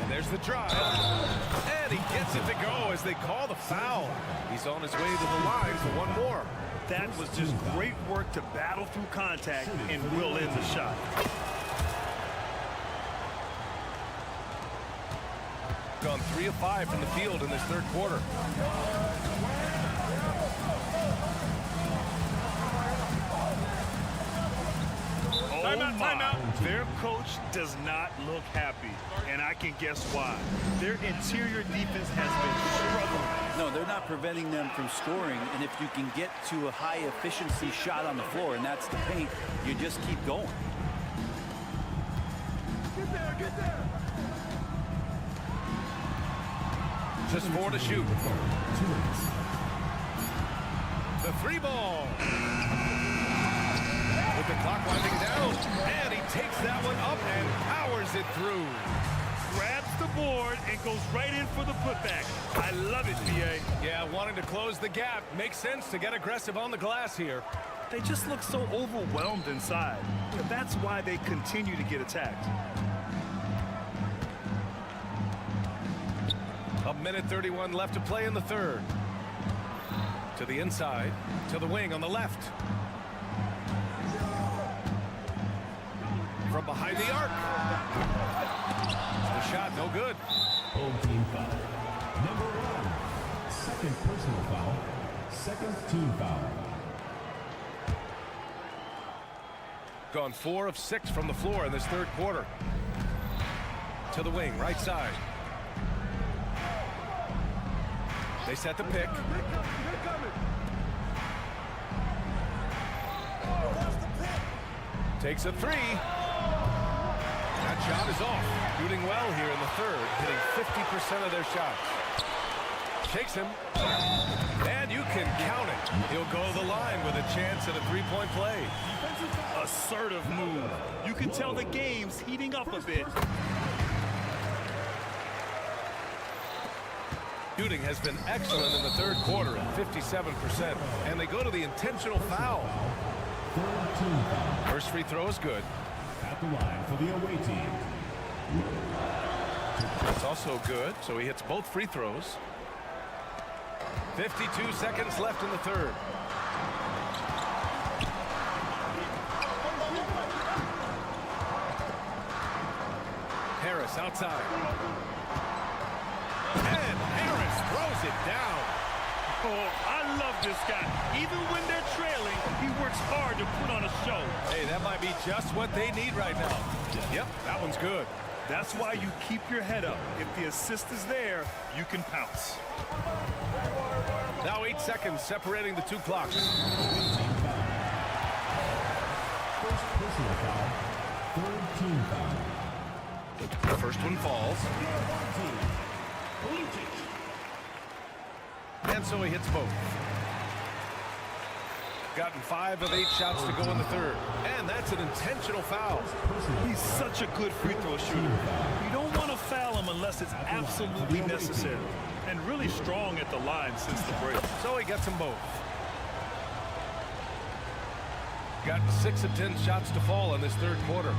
And there's the drive. And he gets it to go as they call the foul. He's on his way to the line for one more. That was just great work to battle through contact and will in the shot. Gone 3 of 5 from the field in this third quarter. Timeout. Their coach does not look happy, and I can guess why. Their interior defense has been struggling. No, they're not preventing them from scoring, and if you can get to a high-efficiency shot on the floor, and that's the paint, you just keep going. Get there. Just 4 to shoot. The 3 ball. With the clock winding down, and he takes that one up and powers it through. Grabs the board and goes right in for the putback. I love it, BA. Yeah, wanting to close the gap. Makes sense to get aggressive on the glass here. They just look so overwhelmed inside. That's why they continue to get attacked. A minute 31 left to play in the third. To the inside, to the wing on the left. From behind the arc. The shot, no good. Home team foul. Number 1. Second personal foul. Second team foul. Gone 4 of 6 from the floor in this third quarter. To the wing, right side. They set the pick. Takes a three. That shot is off. Shooting well here in the third, hitting 50% of their shots. Takes him. And you can count it. He'll go to the line with a chance at a three-point play. Assertive move. You can tell the game's heating up a bit. Shooting has been excellent in the third quarter at 57%. And they go to the intentional foul. First free throw is good. At the line for the away team. That's also good, so he hits both free throws. 52 seconds left in the third. Harris outside. And Harris throws it down. Oh, I love this guy. Even when they're trailing, he works hard to put on a show. Hey, that might be just what they need right now. Yep, that one's good. That's why you keep your head up. If the assist is there, you can pounce. Now 8 seconds separating the two clocks. First personal foul. Third team foul. The first one falls. And so he hits both. Gotten 5 of 8 shots to go in the third. And that's an intentional foul. He's such a good free throw shooter. You don't want to foul him unless it's absolutely necessary. And really strong at the line since the break. So he gets them both. Got 6 of 10 shots to fall in this third quarter.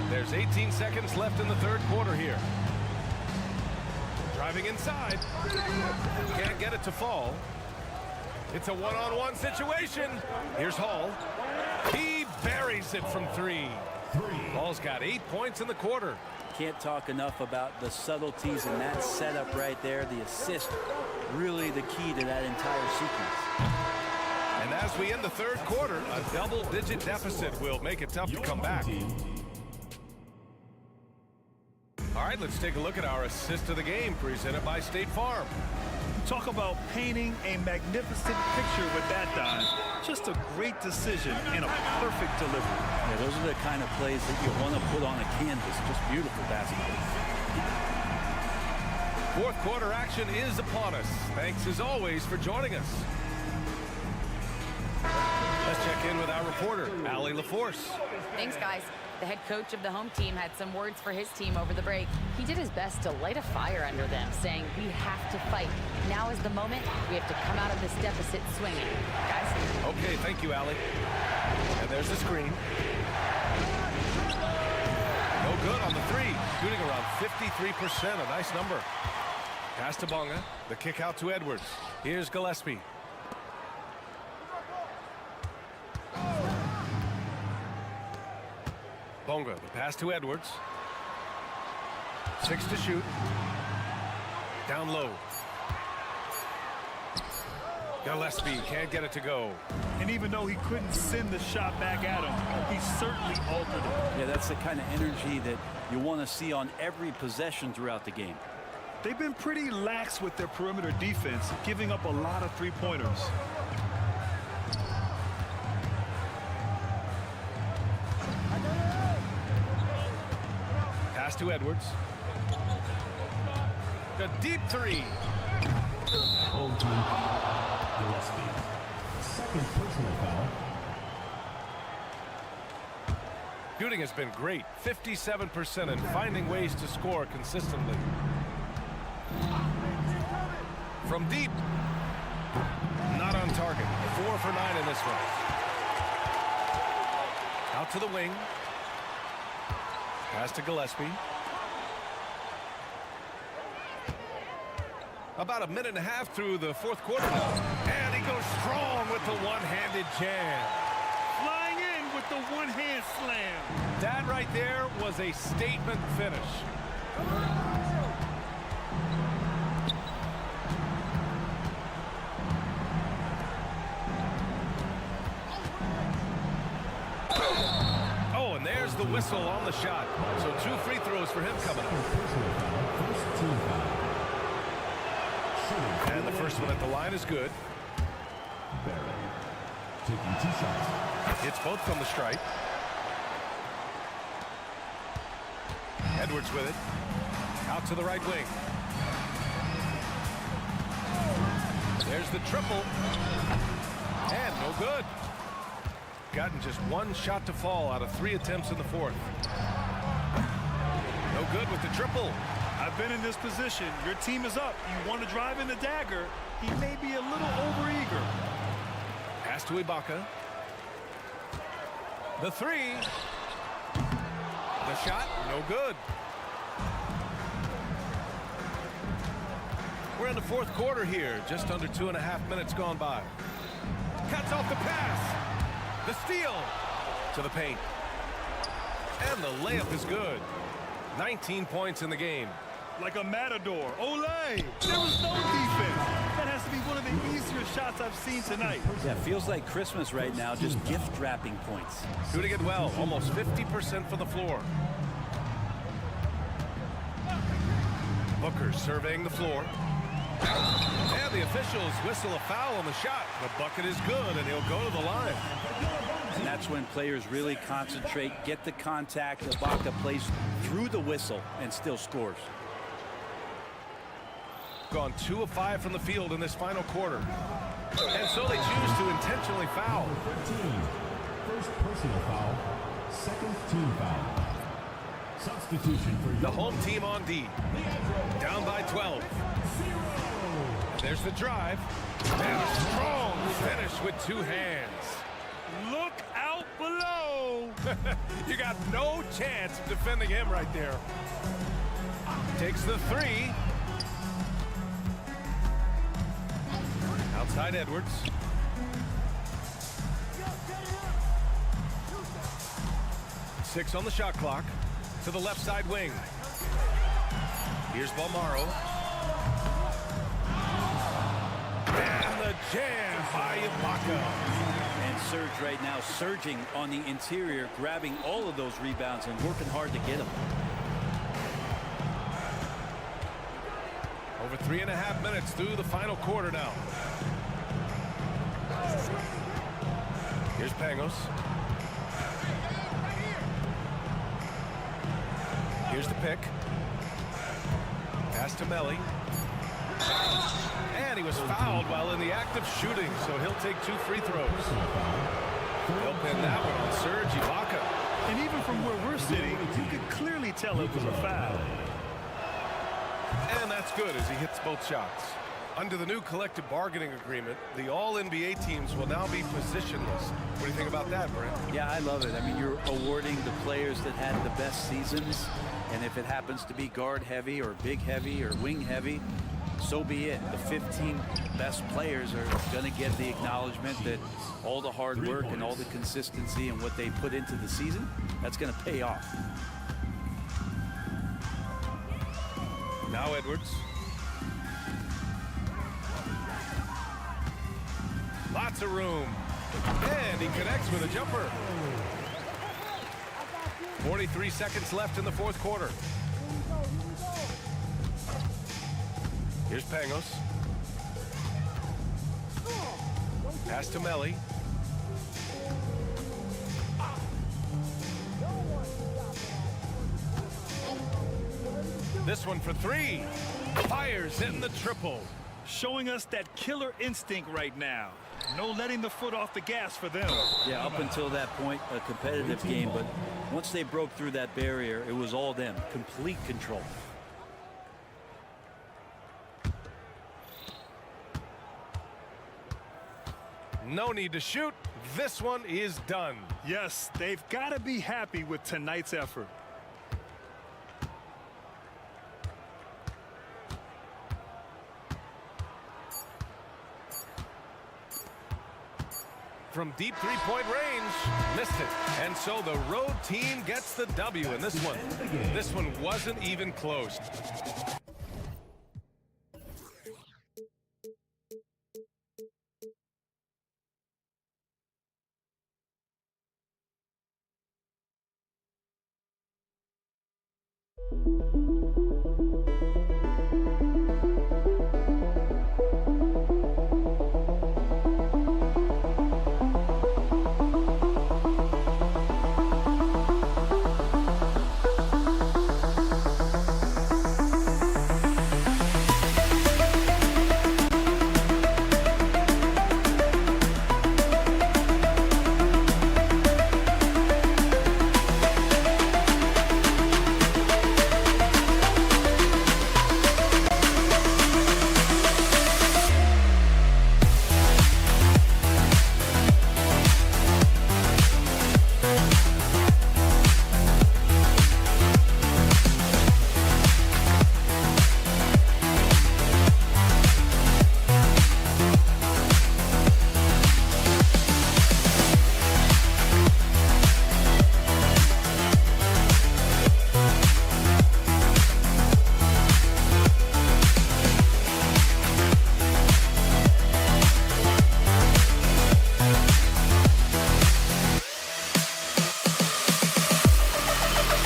There's 18 seconds left in the third quarter here. Driving inside. Can't get it to fall. It's a one-on-one situation. Here's Hall. He buries it from 3. Hall's got 8 points in the quarter. Can't talk enough about the subtleties in that setup right there. The assist, really the key to that entire sequence. And as we end the third quarter, a double-digit deficit will make it tough to come back. All right, let's take a look at our assist of the game presented by State Farm. Talk about painting a magnificent picture with that dive. Just a great decision and a perfect delivery. Yeah, those are the kind of plays that you want to put on a canvas. Just beautiful basketball. Fourth quarter action is upon us. Thanks as always for joining us. Let's check in with our reporter, Allie LaForce. Thanks, guys. The head coach of the home team had some words for his team over the break. He did his best to light a fire under them, saying, "We have to fight. Now is the moment. We have to come out of this deficit swinging." Guys? Okay, thank you, Allie. And there's the screen. No good on the 3. Shooting around 53%, a nice number. Pass to Bonga. The kick out to Edwards. Here's Gillespie. Bonga, the pass to Edwards. 6 to shoot. Down low. Gillespie can't get it to go. And even though he couldn't send the shot back at him, he certainly altered it. Yeah, that's the kind of energy that you want to see on every possession throughout the game. They've been pretty lax with their perimeter defense, giving up a lot of three-pointers. Pass to Edwards. The deep 3. Home team foul. Gillespie. Second personal foul. Shooting has been great, 57%, and finding ways to score consistently. From deep. Not on target. 4 for 9 in this one. Out to the wing. Pass to Gillespie. About a minute and a half through the fourth quarter now. And he goes strong with the one-handed jam. Flying in with the one-hand slam. That right there was a statement finish. Oh, and there's the whistle on the shot. So 2 free throws for him coming up. Personal foul. First team foul. And the first one at the line is good. Barry taking 2 shots. Hits both from the stripe. Edwards with it. Out to the right wing. There's the triple. And no good. Gotten just 1 shot to fall out of 3 attempts in the 4th. No good with the triple. I've been in this position. Your team is up. You want to drive in the dagger. He may be a little overeager. Pass to Ibaka. The 3. The shot, no good. We're in the 4th quarter here. Just under 2.5 minutes gone by. Cuts off the pass. The steal to the paint. And the layup is good. 19 points in the game. Like a matador. Olay! There was no defense. That has to be one of the easier shots I've seen tonight. Yeah, it feels like Christmas right now, just gift wrapping points. Shooting it well, almost 50% from the floor. Booker surveying the floor. And the officials whistle a foul on the shot. The bucket is good, and he'll go to the line. And that's when players really concentrate, get the contact. Ibaka plays through the whistle and still scores. Gone 2 of 5 from the field in this final quarter. And so they choose to intentionally foul. 13. First personal foul. Second team foul. Substitution for the home team on D. Down by 12. There's the drive. And a strong finish with 2 hands. Look out below. You got no chance of defending him right there. Takes the 3. Outside Edwards. Six on the shot clock. To the left side wing. Here's Balmaro. And the jam by Ibaka. And Serge right now surging on the interior, grabbing all of those rebounds and working hard to get them. Over 3.5 minutes through the final quarter now. Here's Pangos. Here's the pick. Pass to Melly. And he was fouled while in the act of shooting, so he'll take 2 free throws. He'll pin that one on Serge Ibaka. And even from where we're sitting, you could clearly tell it was a foul. And that's good as he hits both shots. Under the new collective bargaining agreement, the all-NBA teams will now be positionless. What do you think about that, Brent? Yeah, I love it. I mean, you're awarding the players that had the best seasons, and if it happens to be guard heavy or big heavy or wing heavy, so be it. The 15 best players are going to get the acknowledgement that all the hard work and all the consistency and what they put into the season, that's going to pay off. Now Edwards. Lots of room. And he connects with a jumper. 43 seconds left in the 4th quarter. Here's Pangos. Pass to Melly. This one for 3. Fires in the triple. Showing us that killer instinct right now. No letting the foot off the gas for them. Yeah, up until that point, a competitive game, but once they broke through that barrier, it was all them. Complete control. No need to shoot. This one is done. Yes, they've got to be happy with tonight's effort. From deep three-point range, missed it. And so the road team gets the W in this one. This one wasn't even close.